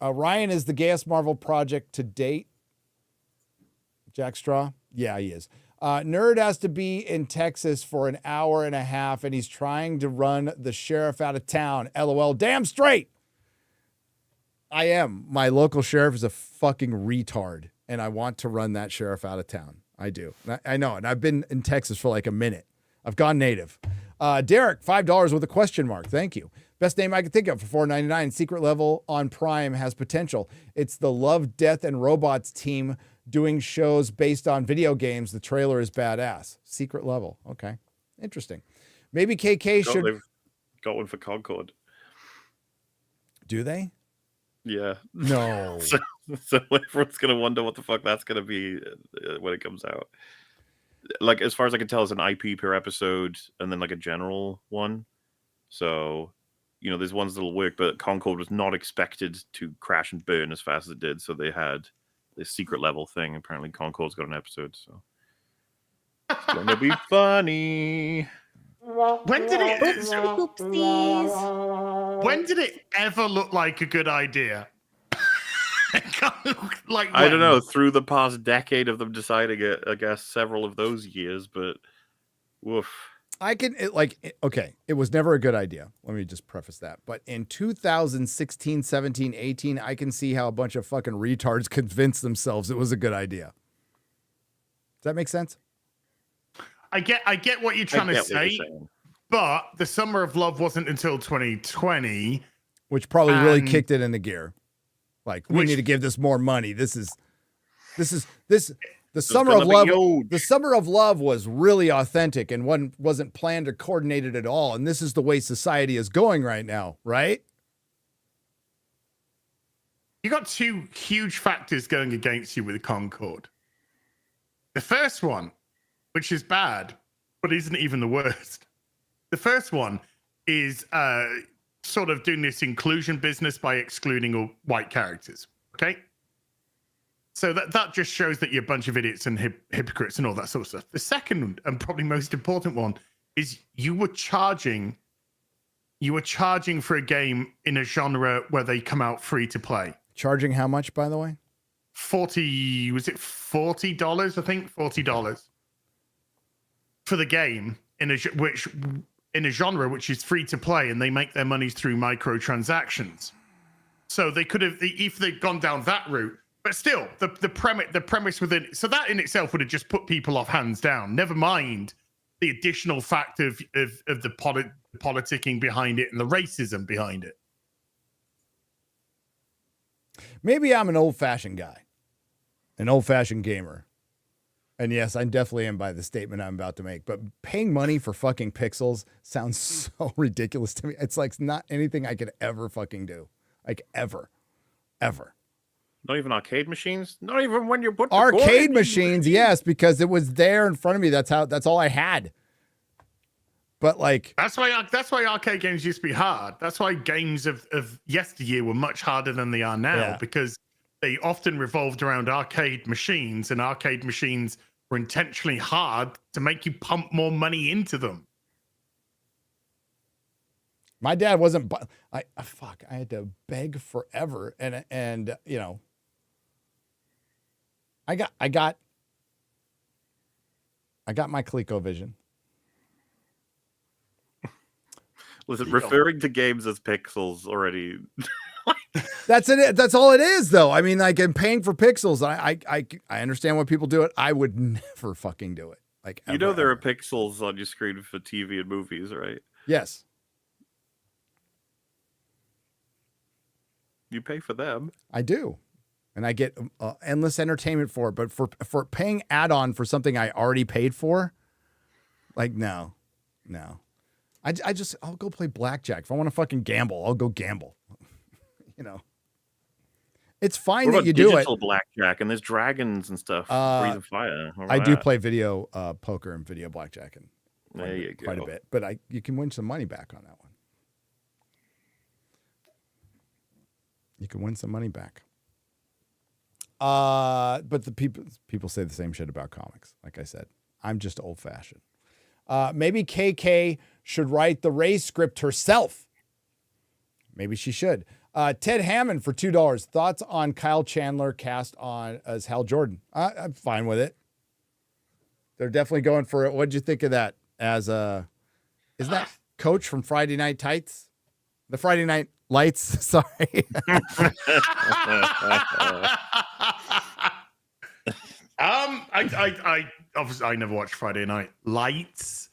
Ryan is the gayest Marvel project to date. Jack Straw? Yeah, he is. Nerd has to be in Texas for an hour and a half, and he's trying to run the sheriff out of town. LOL. Damn straight. I am. My local sheriff is a fucking retard, and I want to run that sheriff out of town. I do. I know, and I've been in Texas for like a minute. I've gone native. Derek, $5 with a question mark. Thank you. Best name I could think of for $4.99. Secret Level on Prime has potential. It's the Love, Death, and Robots team doing shows based on video games. The trailer is badass. Secret Level. Okay. Interesting. Maybe KK should... They've got one for Concord. Do they? Yeah. No. So everyone's going to wonder what the fuck that's going to be when it comes out. Like, as far as I can tell, it's an IP per episode and then like a general one. So, you know, there's ones that'll work, but Concord was not expected to crash and burn as fast as it did. So they had this secret level thing. Apparently Concord's got an episode, so it's gonna be funny. When did it ever look like a good idea? Like, I don't know, through the past decade of them deciding it, I guess several of those years, but woof. It was never a good idea. Let me just preface that. But in 2016, 17, 18, I can see how a bunch of fucking retards convinced themselves it was a good idea. Does that make sense? I get what you're trying to say, but the Summer of Love wasn't until 2020. Which probably really kicked it into gear. Like, we need to give this more money. The Summer of Love. The Summer of Love was really authentic and wasn't planned or coordinated at all. And this is the way society is going right now, right? You got two huge factors going against you with Concord. The first one, which is bad, but isn't even the worst. The first one is sort of doing this inclusion business by excluding all white characters. Okay. So that just shows that you're a bunch of idiots and hypocrites and all that sort of stuff. The second and probably most important one is you were charging for a game in a genre where they come out free to play. Charging how much, by the way? $40, I think $40 for the game in a genre which is free to play, and they make their money through microtransactions. So they could have, if they'd gone down that route, but still the premise within, so that in itself would have just put people off hands down. Never mind the additional fact of the politicking behind it and the racism behind it. Maybe I'm an old-fashioned guy, an old-fashioned gamer. And yes, I definitely am by the statement I'm about to make, but paying money for fucking pixels sounds so ridiculous to me. It's like not anything I could ever fucking do. Like ever. Not even arcade machines? Not even when you put arcade machines, yes, because it was there in front of me. That's all I had. But like that's why arcade games used to be hard. That's why games of yesteryear were much harder than they are now, because they often revolved around arcade machines, and arcade machines were intentionally hard to make you pump more money into them. My dad wasn't. I had to beg forever, and you know, I got my ColecoVision. Listen, referring to games as pixels already. That's it. That's all it is, though. I mean, like, I'm paying for pixels. I understand why people do it. I would never fucking do it. Like, You know there are pixels on your screen for TV and movies, right? Yes. You pay for them. I do. And I get endless entertainment for it. But for paying add-on for something I already paid for, like, no. I'll go play blackjack. If I want to fucking gamble, I'll go gamble. You know. It's fine that you do it. Digital blackjack, and there's dragons and stuff. Breathing fire. I do play video poker and video blackjack, and there you go. Quite a bit. But you can win some money back on that one. You can win some money back. But the people say the same shit about comics. Like I said, I'm just old fashioned. Maybe KK should write the Ray script herself. Maybe she should. Ted Hammond for $2. Thoughts on Kyle Chandler cast on as Hal Jordan? I'm fine with it. They're definitely going for it. What'd you think of that? As isn't that Coach from Friday Night Tights? The Friday Night Lights. Sorry. I obviously I never watched Friday Night Lights.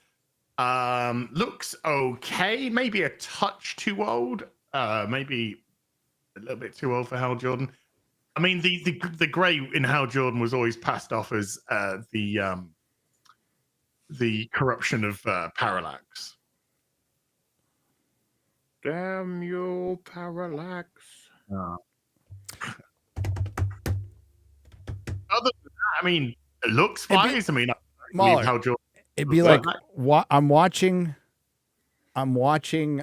Looks okay. Maybe a touch too old. Maybe a little bit too old for Hal Jordan. I mean, the gray in Hal Jordan was always passed off as the corruption of Parallax. Damn you, Parallax. Other than that, I mean, it looks fine. I mean, MauLer, Hal Jordan. It'd be like I'm watching. Say I'm watching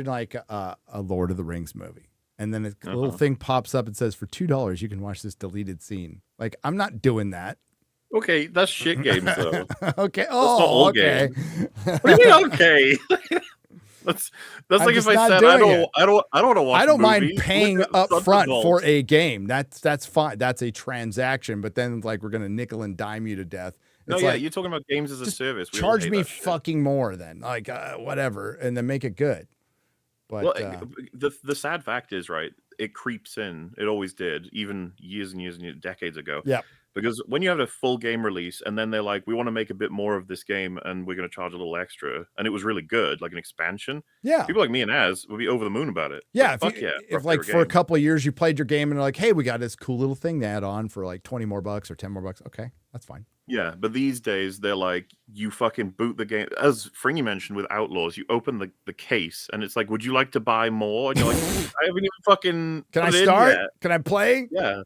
like a Lord of the Rings movie, and then a little thing pops up and says, "For $2, you can watch this deleted scene." Like, I'm not doing that. Okay, that's shit games though. Okay. Oh, okay. What do you mean? Okay. That's like if I said I don't want to watch. I don't mind movies. paying up front for a game. That's fine. That's a transaction. But then like we're gonna nickel and dime you to death. No, yeah, you're talking about games as a service. We charge me fucking more then, like whatever, and then make it good. But the sad fact is, right, it creeps in. It always did, even years and years and years, decades ago. Yeah. Because when you have a full game release and then they're like, we want to make a bit more of this game and we're going to charge a little extra, and it was really good, like an expansion. Yeah. People like me and Az would be over the moon about it. Yeah. Like, if like for a couple of years you played your game and they're like, hey, we got this cool little thing to add on for like $20 more or $10 more. Okay, that's fine. Yeah, but these days they're like, you fucking boot the game. As Fringy mentioned with Outlaws, you open the case and it's like, would you like to buy more? And you're like, I haven't even fucking. Can I start? Can I play? Yeah.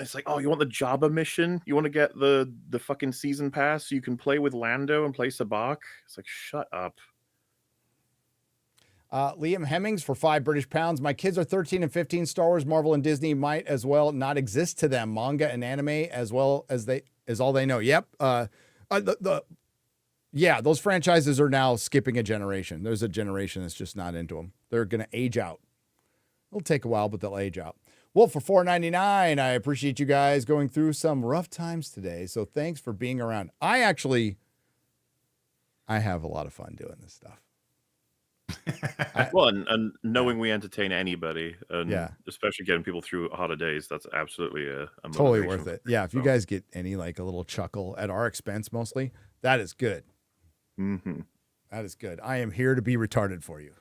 It's like, oh, you want the Jabba mission? You want to get the fucking season pass so you can play with Lando and play Sabak? It's like, shut up. Liam Hemmings for £5 My kids are 13 and 15. Star Wars, Marvel, and Disney might as well not exist to them. Manga and anime as well as all they know. Yep. Yeah, those franchises are now skipping a generation. There's a generation that's just not into them. They're going to age out. It'll take a while, but they'll age out. Wolf for $4.99. I appreciate you guys going through some rough times today. So thanks for being around. I have a lot of fun doing this stuff. Well, and knowing we entertain anybody, and yeah, especially getting people through harder days, that's absolutely a totally worth it. Yeah, if you guys get any like a little chuckle at our expense, mostly, that is good. Mm-hmm. That is good. I am here to be retarded for you.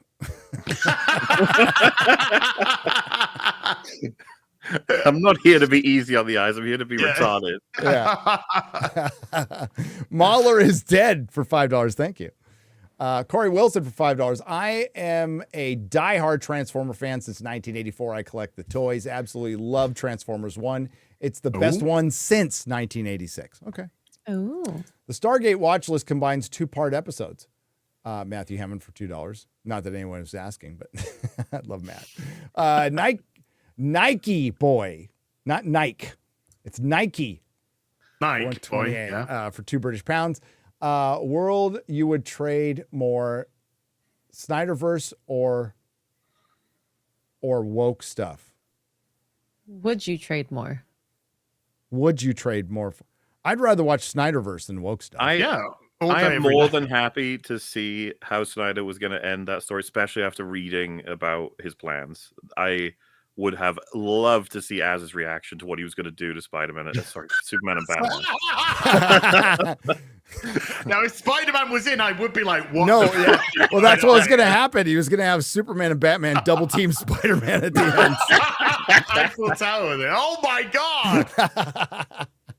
I'm not here to be easy on the eyes. I'm here to be retarded. Yeah. MauLer is dead for $5. Thank you. Corey Wilson for $5. I am a diehard Transformer fan since 1984. I collect the toys. Absolutely love Transformers 1. It's the best one since 1986. Okay. Oh. The Stargate watch list combines 2-part episodes. Matthew Hammond for $2. Not that anyone was asking, but I love Matt. Nike boy, not Nike. It's Nike. Nike boy, yeah. For £2 world, you would trade more Snyderverse or woke stuff? Would you trade more? Would you trade more? I'd rather watch Snyderverse than woke stuff. I All I day, am every more day. than happy to see how Snyder was going to end that story, especially after reading about his plans. I would have loved to see Az's reaction to what he was going to do to Spider-Man. Sorry, Superman and Batman. Now, if Spider-Man was in, I would be like, what? No, the yeah. fuck? Well, that's what was going to happen. He was going to have Superman and Batman double team Spider-Man at the end. Eiffel Tower there. Oh my god!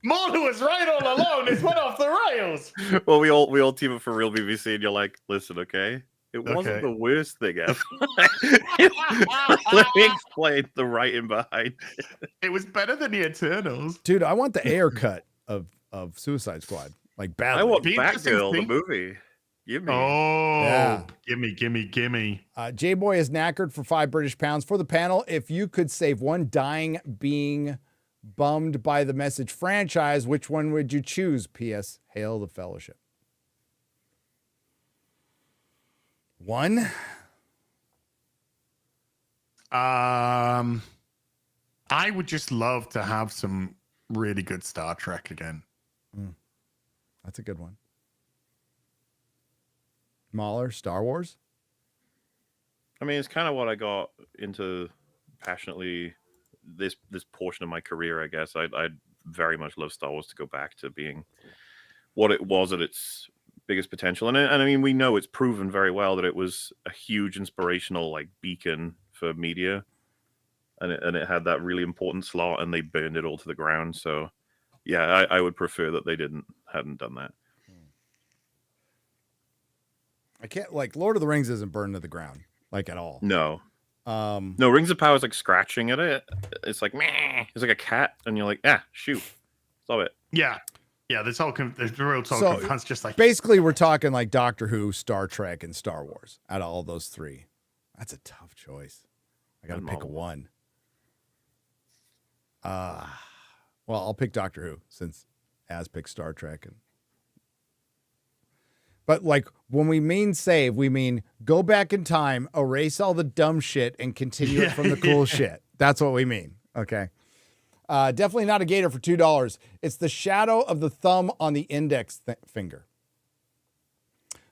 MauLer was right all along. It went off the rails. Well, we all team up for real BBC, and you're like, listen, okay, it wasn't Okay. the worst thing ever. Let me explain the writing behind it. It was better than the Eternals. Dude, I want the air cut of Suicide Squad. Like badly. I want Be interesting Batgirl, the thing. movie. Give me. Oh, Yeah. gimme. J-Boy is knackered for £5 for the panel. If you could save one dying being bummed by the Message franchise, which one would you choose? P.S. Hail the Fellowship. One? I would just love to have some really good Star Trek again. That's a good one. MauLer, Star Wars? I mean, it's kind of what I got into passionately this portion of my career, I guess. I'd very much love Star Wars to go back to being what it was at its biggest potential. And I mean, we know it's proven very well that it was a huge inspirational like beacon for media. And it had that really important slot, and they burned it all to the ground. So yeah, I would prefer that they hadn't done that. I can't, like, Lord of the Rings isn't burned to the ground, like, at all. No. No, Rings of Power is like scratching at it. It's like, meh. It's like a cat, and you're like, shoot. Stop it. Yeah. There's the real talk So, of fans just like basically, we're talking like Doctor Who, Star Trek, and Star Wars out of all those three. That's a tough choice. I got to pick one. Well, I'll pick Doctor Who since Az picked Star Trek. But like when we mean save, we mean go back in time, erase all the dumb shit, and continue it from the cool shit. That's what we mean. Okay. Definitely not a gator for $2. It's the shadow of the thumb on the index finger.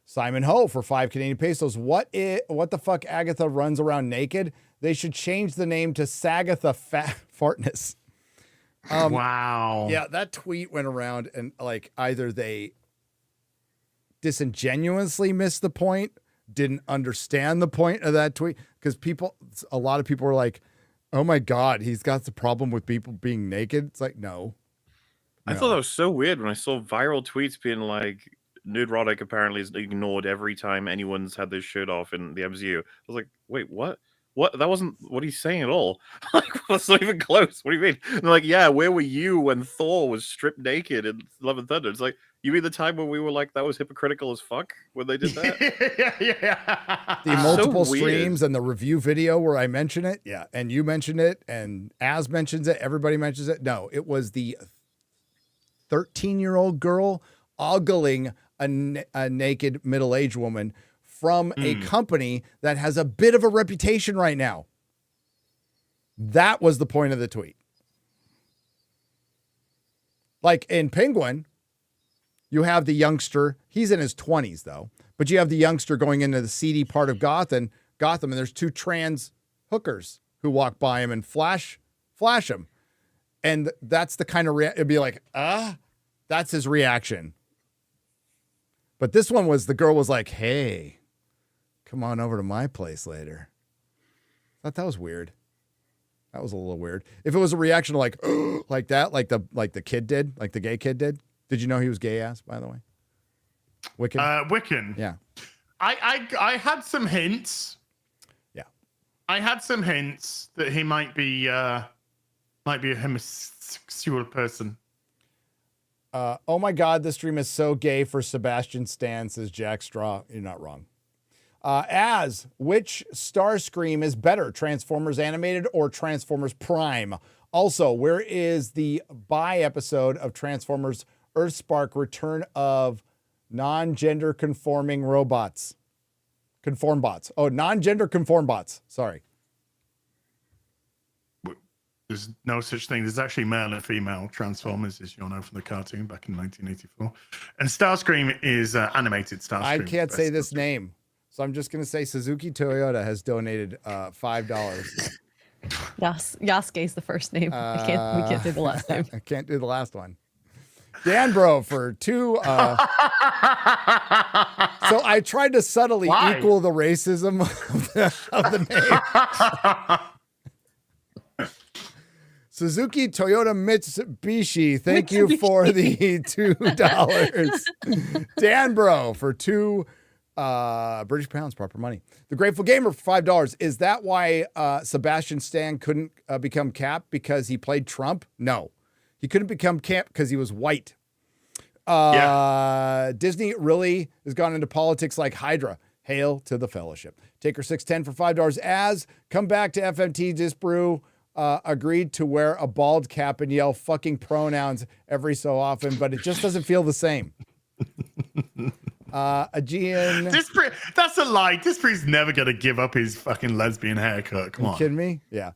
Simon Ho for 5 Canadian pesos. What the fuck? Agatha runs around naked. They should change the name to Sagatha Fartness. wow. Yeah, that tweet went around, and like either they disingenuously missed the point, didn't understand the point of that tweet, because a lot of people were like, oh my God, he's got the problem with people being naked. It's like, no. I thought that was so weird when I saw viral tweets being like, Nerdrotic apparently is ignored every time anyone's had their shirt off in the MCU. I was like, wait, what? What? That wasn't what he's saying at all. Like, that's not even close. What do you mean? And they're like, yeah, where were you when Thor was stripped naked in Love and Thunder? It's like, you mean the time when we were like, that was hypocritical as fuck when they did that? yeah. The multiple So weird. streams and the review video where I mention it. Yeah. And you mentioned it, and Az mentions it. Everybody mentions it. No, it was the 13-year-old girl ogling a naked middle-aged woman from a company that has a bit of a reputation right now. That was the point of the tweet. Like in Penguin, you have the youngster. He's in his 20s, though. But you have the youngster going into the seedy part of Gotham, and there's 2 trans hookers who walk by him and flash him. And that's the kind of it'd be like, that's his reaction. But this one was, the girl was like, hey, come on over to my place later. I thought that was weird. That was a little weird. If it was a reaction to like, like that, like the kid did, like the gay kid did. Did you know he was gay ass, by the way? Wiccan? Wiccan. Yeah. I had some hints. Yeah. I had some hints that he might be a homosexual person. Oh my God, this stream is so gay for Sebastian Stan, says Jack Straw. You're not wrong. Az, which Starscream is better, Transformers Animated or Transformers Prime? Also, where is the bi episode of Transformers Earthspark Return of Non-Gender Conforming Robots? Conform bots. Oh, non-gender conform bots. Sorry. There's no such thing. There's actually male and female Transformers, as you'll know from the cartoon back in 1984. And Starscream is animated Starscream. I can't say this name, so I'm just going to say Suzuki Toyota has donated $5. Yasuke is the first name. We can't do the last name. I can't do the last one. Dan Bro for 2. So I tried to subtly equal the racism of the name. Suzuki Toyota Mitsubishi, thank you for the $2. Dan Bro for 2 British pounds, proper money. The Grateful Gamer for $5. Is that why Sebastian Stan couldn't become Cap because he played Trump? No. He couldn't become Cap because he was white. Disney really has gone into politics like Hydra. Hail to the fellowship. Taker 610 for $5. As come back to FNT Disbrew. Agreed to wear a bald cap and yell fucking pronouns every so often, but it just doesn't feel the same. Aegean. That's a lie. Disbrew's never going to give up his fucking lesbian haircut. Come on. You kidding me? Yeah.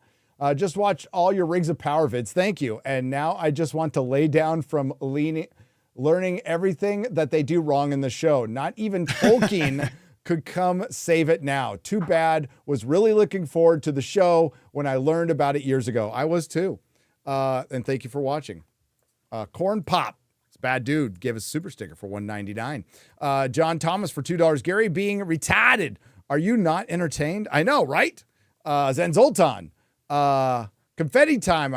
Just watch all your Rings of Power vids. Thank you. And now I just want to lay down from learning everything that they do wrong in the show. Not even Tolkien could come save it now. Too bad. Was really looking forward to the show when I learned about it years ago. I was too. And thank you for watching. Corn Pop. It's a bad dude. Gave us a super sticker for $1.99. John Thomas for $2. Gary being retarded. Are you not entertained? I know, right? Zen Zoltan. Confetti time.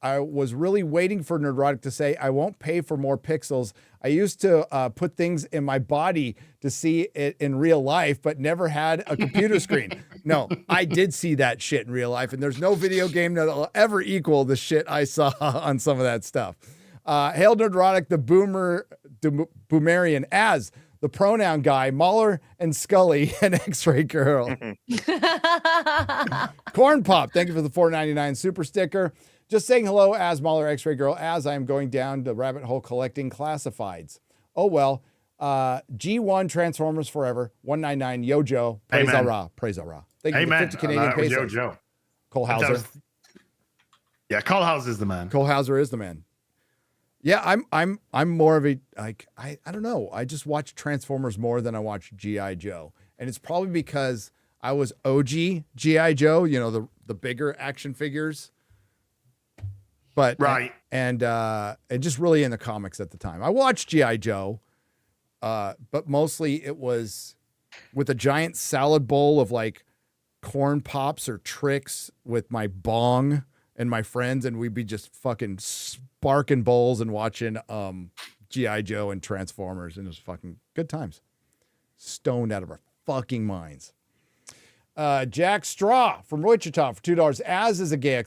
I was really waiting for Nerdrotic to say, I won't pay for more pixels. I used to put things in my body to see it in real life, but never had a computer screen. No, I did see that shit in real life, and there's no video game that'll ever equal the shit I saw on some of that stuff. Hail Nerdrotic, the Boomerian, as the pronoun guy, MauLer and Scully, and X-Ray Girl. Corn Pop, thank you for the $4.99 super sticker. Just saying hello as MauLer, X-Ray Girl, as I am going down the rabbit hole collecting classifieds. Oh, well. G1 Transformers Forever, $1.99. Yo, Joe. Praise Allah. Praise Allah. Thank you for 50 Canadian pesos. Yo, Joe. Cole Hauser. Yeah, Cole Hauser is the man. Cole Hauser is the man. Yeah, I'm more of a, like, I don't know. I just watch Transformers more than I watch G.I. Joe. And it's probably because I was OG G.I. Joe, you know, the bigger action figures. But right. And just really in the comics at the time. I watched G.I. Joe, but mostly it was with a giant salad bowl of like corn pops or tricks with my bong and my friends, and we'd be just fucking sparking bowls and watching G.I. Joe and Transformers, and it was fucking good times. Stoned out of our fucking minds. Jack Straw from Wichita for $2. As is the gay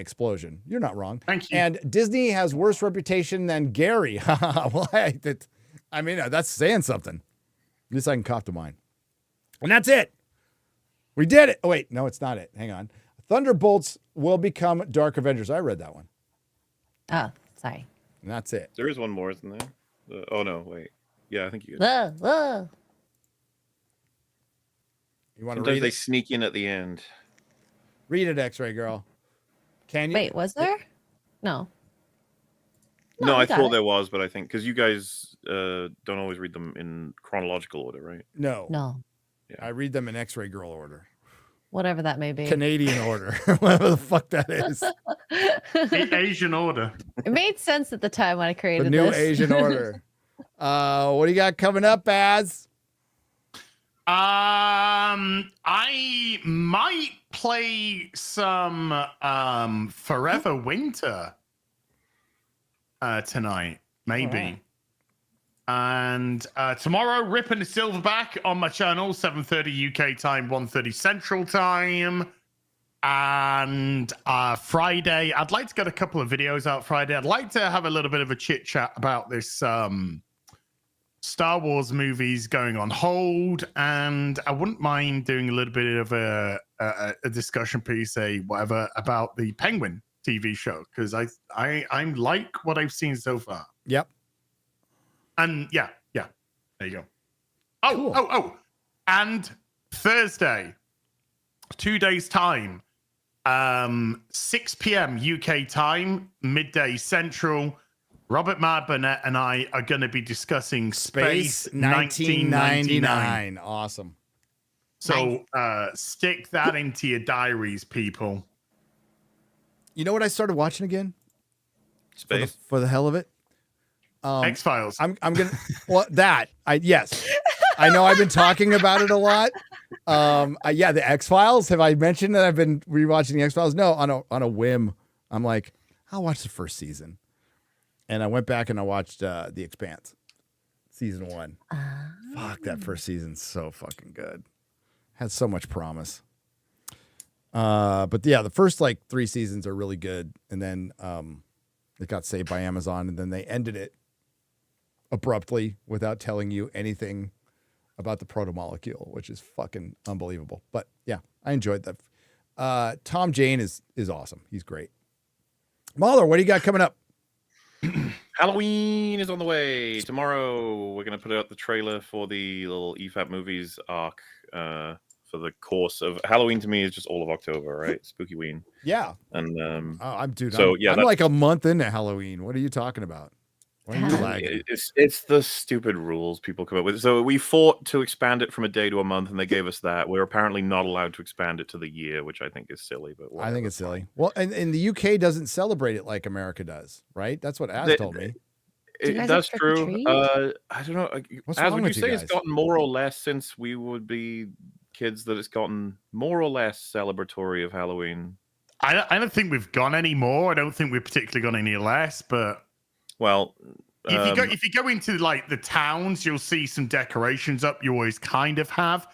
explosion. You're not wrong. Thank you. And Disney has worse reputation than Gary. Well, I mean, that's saying something. At least I can cop to mine. And that's it. We did it. Oh, wait. No, it's not it. Hang on. Thunderbolts will become Dark Avengers. I read that one. Oh, sorry. And that's it. There is one more, isn't there? Oh, no. Wait. Yeah, I think you You want to Sometimes read they it? sneak in at the end. Read it, X-Ray Girl. Can you? Wait, was there? No. No, I got thought it. there was, but I think because you guys don't always read them in chronological order, right? No. No. Yeah. I read them in X-Ray Girl order. Whatever that may be. Canadian order. Whatever the fuck that is. The Asian order. It made sense at the time when I created The new this. Asian order. What do you got coming up, Az? I might play some Forever Winter tonight, maybe. Right. And tomorrow, Rip and Silverback on my channel, 7:30 UK time, 1:30 Central time. And Friday, I'd like to get a couple of videos out Friday. I'd like to have a little bit of a chit chat about this Star Wars movies going on hold, and I wouldn't mind doing a little bit of a discussion piece, whatever, about the Penguin TV show, because I'm like what I've seen so far. Yep. And yeah, there you go. Oh, Cool. and Thursday, 2 days time, 6 p.m. UK time, midday Central. Robert Burnett and I are going to be discussing Space 1999. Awesome. So stick that into your diaries, people. You know what I started watching again? Space. For the hell of it? X-Files. I'm gonna yes. I know I've been talking about it a lot. The X-Files. Have I mentioned that I've been rewatching the X-Files? No, on a whim. I'm like, I'll watch the first season. And I went back and I watched The Expanse, season 1. Fuck, that first season's so fucking good. Has so much promise. But yeah, the first 3 seasons are really good, and then it got saved by Amazon, and then they ended it abruptly without telling you anything about the proto-molecule, which is fucking unbelievable. But yeah, I enjoyed that. Tom Jane is awesome. He's great. MauLer, what do you got coming up? Halloween is on the way. Tomorrow, we're going to put out the trailer for the little EFAP movies arc for the course of Halloween. To me, is just all of October, right? Spooky Ween. Yeah. And I'm I'm like a month into Halloween. What are you talking about? What are you lagging? It's the stupid rules people come up with. So we fought to expand it from a day to a month, and they gave us that. We're apparently not allowed to expand it to the year, which I think is silly. But I think it's silly. Well, and the UK doesn't celebrate it like America does, right? That's what Az told me. That's true. I don't know. What's As wrong would you with you say guys? it's gotten more or less since we would be kids that it's gotten more or less celebratory of Halloween? I don't think we've gone any more. I don't think we've particularly gone any less, but well, if you go into the towns, you'll see some decorations up. You always kind of have,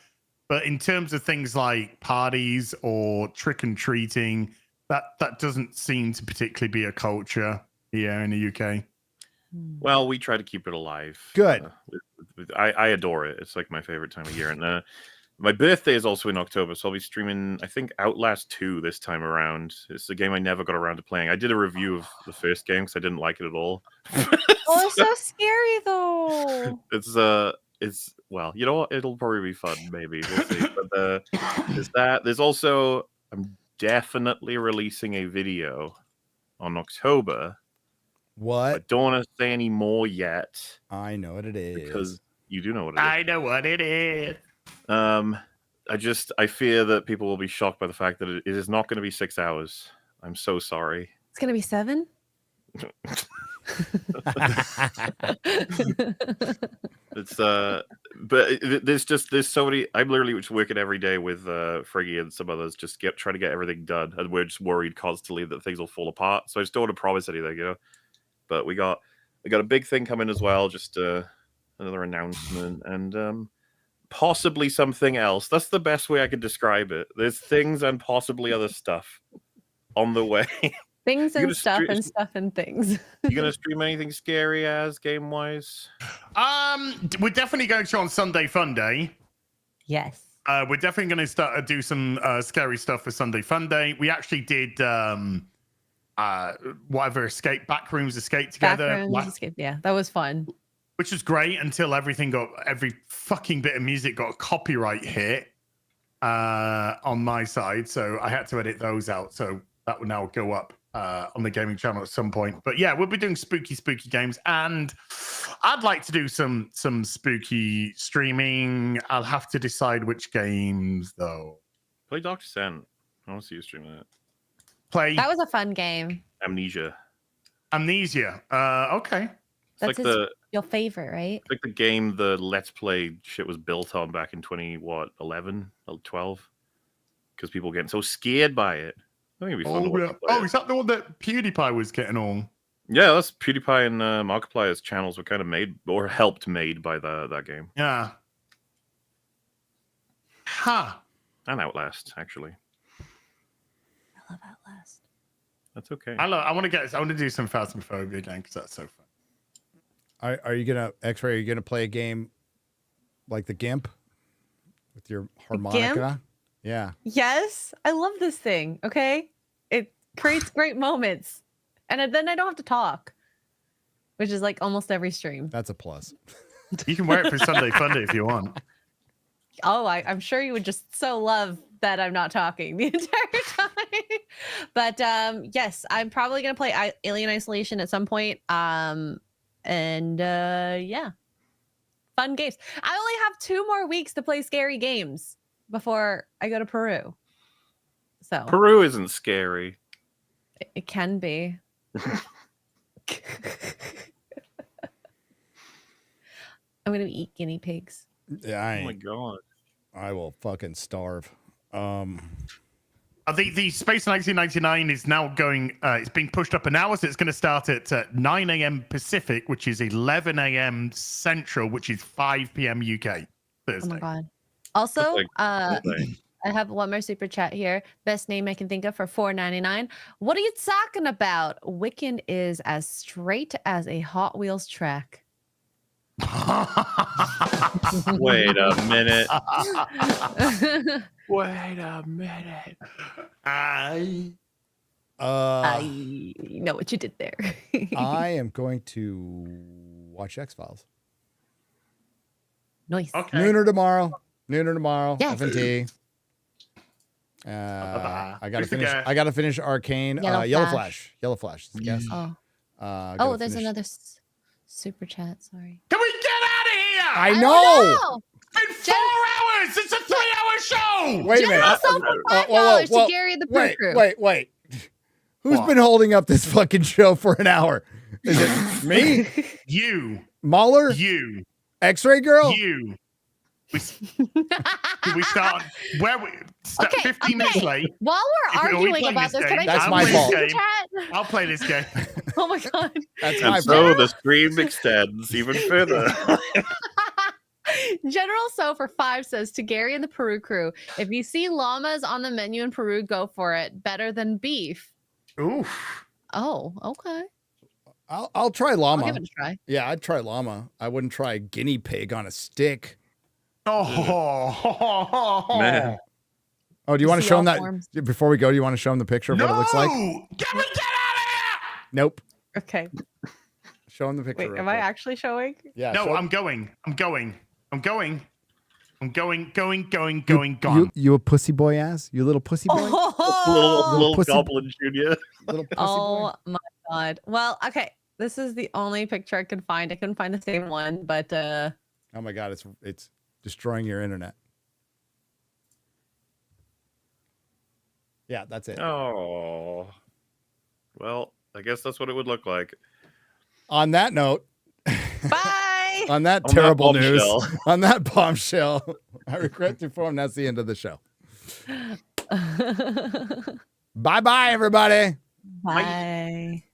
but in terms of things like parties or trick and treating, that doesn't seem to particularly be a culture here in the UK. Well, we try to keep it alive. Good. I adore it. It's like my favorite time of year. And my birthday is also in October, so I'll be streaming, I think, Outlast 2 this time around. It's a game I never got around to playing. I did a review of the first game because I didn't like it at all. Oh, it's so scary, though. It's well, you know what? It'll probably be fun, maybe. We'll see. But there's that. There's also, I'm definitely releasing a video on October. What? I don't want to say any more yet. I know what it is. Because you do know what it is. I know what it is. I fear that people will be shocked by the fact that it is not going to be 6 hours. I'm so sorry. It's going to be 7? It's but there's so many. I'm literally just working every day with Friggy and some others, just try to get everything done, and we're just worried constantly that things will fall apart. So I just don't want to promise anything, you know. But we got a big thing coming as well, just another announcement, and possibly something else. That's the best way I could describe it. There's things and possibly other stuff on the way. Things and stuff and stuff and things. You gonna stream anything scary as game wise? We're definitely going to on Sunday Fun Day. Yes. We're definitely going to do some scary stuff for Sunday Fun Day. We actually did Backrooms Escape together. Backrooms Escape, yeah, that was fun. Which was great until every fucking bit of music got a copyright hit on my side. So I had to edit those out. So that will now go up on the gaming channel at some point. But yeah, we'll be doing spooky games. And I'd like to do some spooky streaming. I'll have to decide which games, though. Play Dr. Sen. I want to see you stream that. That was a fun game. Amnesia. Okay. That's your favorite, right? It's like the game the Let's Play shit was built on back in 11 or 12. Because people were getting so scared by it. I think it'd be fun to watch. Oh, is that the one that PewDiePie was getting on? Yeah, that's PewDiePie and Markiplier's channels were kind of made or helped made by that game. Yeah. Huh. And Outlast, actually. I love Outlast. That's okay. I want to do some Phasmophobia again because that's so fun. Are you gonna X-Ray? Are you gonna play a game like the GIMP with your harmonica? GIMP? Yeah. Yes, I love this thing. Okay, it creates great moments, and then I don't have to talk, which is like almost every stream. That's a plus. You can wear it for Sunday Funday if you want. Oh, I'm sure you would just so love that I'm not talking the entire time. But yes, I'm probably gonna play Alien Isolation at some point. Yeah, fun games. I only have 2 more weeks to play scary games before I go to Peru. So Peru isn't scary. it can be. I'm gonna eat guinea pigs. Yeah, Oh my god. I will fucking starve. I think the Space 1999 is now going, it's being pushed up an hour, so it's going to start at 9 a.m. Pacific, which is 11 a.m. Central, which is 5 p.m. UK Thursday. Oh my god. Also, I have one more super chat here. Best name I can think of for $4.99. What are you talking about? Wiccan is as straight as a Hot Wheels track. Wait a minute. Wait a minute. I know what you did there. I am going to watch X-Files. Nice. Okay. Nooner tomorrow. Yes. FNT. I gotta finish Arcane. Yellow Flash. Yellow Flash. Yes. Oh, there's another super chat. Sorry. Can we get out of here? I know. It's been 4 hours. It's a 3-hour show. Wait a minute. Also for $5 to Gary the Poo Crew. Wait. Who's been holding up this fucking show for an hour? Is it me? You. MauLer? You. X-Ray Girl? You. We start where we start 15 minutes late. While we're arguing about this, can I That's just my play fault. super chat? I'll play this game. Oh my god. That's my And fault. so the stream extends even further. General So for 5 says to Gary and the Peru crew, if you see llamas on the menu in Peru, go for it. Better than beef. Oof. Oh, okay. I'll try llama. I'll give it a try. Yeah, I'd try llama. I wouldn't try guinea pig on a stick. Oh Man. Oh, do you want to See show all him that forms. before we go? Do you want to show him the picture of what it looks like? Can we get out of here? Nope. Okay. Show him the picture. Wait, real am I quick. actually showing? Yeah. No, show- I'm going. Gone. You a pussy boy ass? You little pussy boy? little pussy- Goblin Junior. Little pussy Oh boy? my god. Well, okay. This is the only picture I could find. I couldn't find the same one, but Oh my god, it's destroying your internet. Yeah, that's it. Oh. Well, I guess that's what it would look like. On that note, bye. on that On that terrible news, bombshell. on that bombshell, I regret to inform that's the end of the show. Bye bye, everybody. Bye.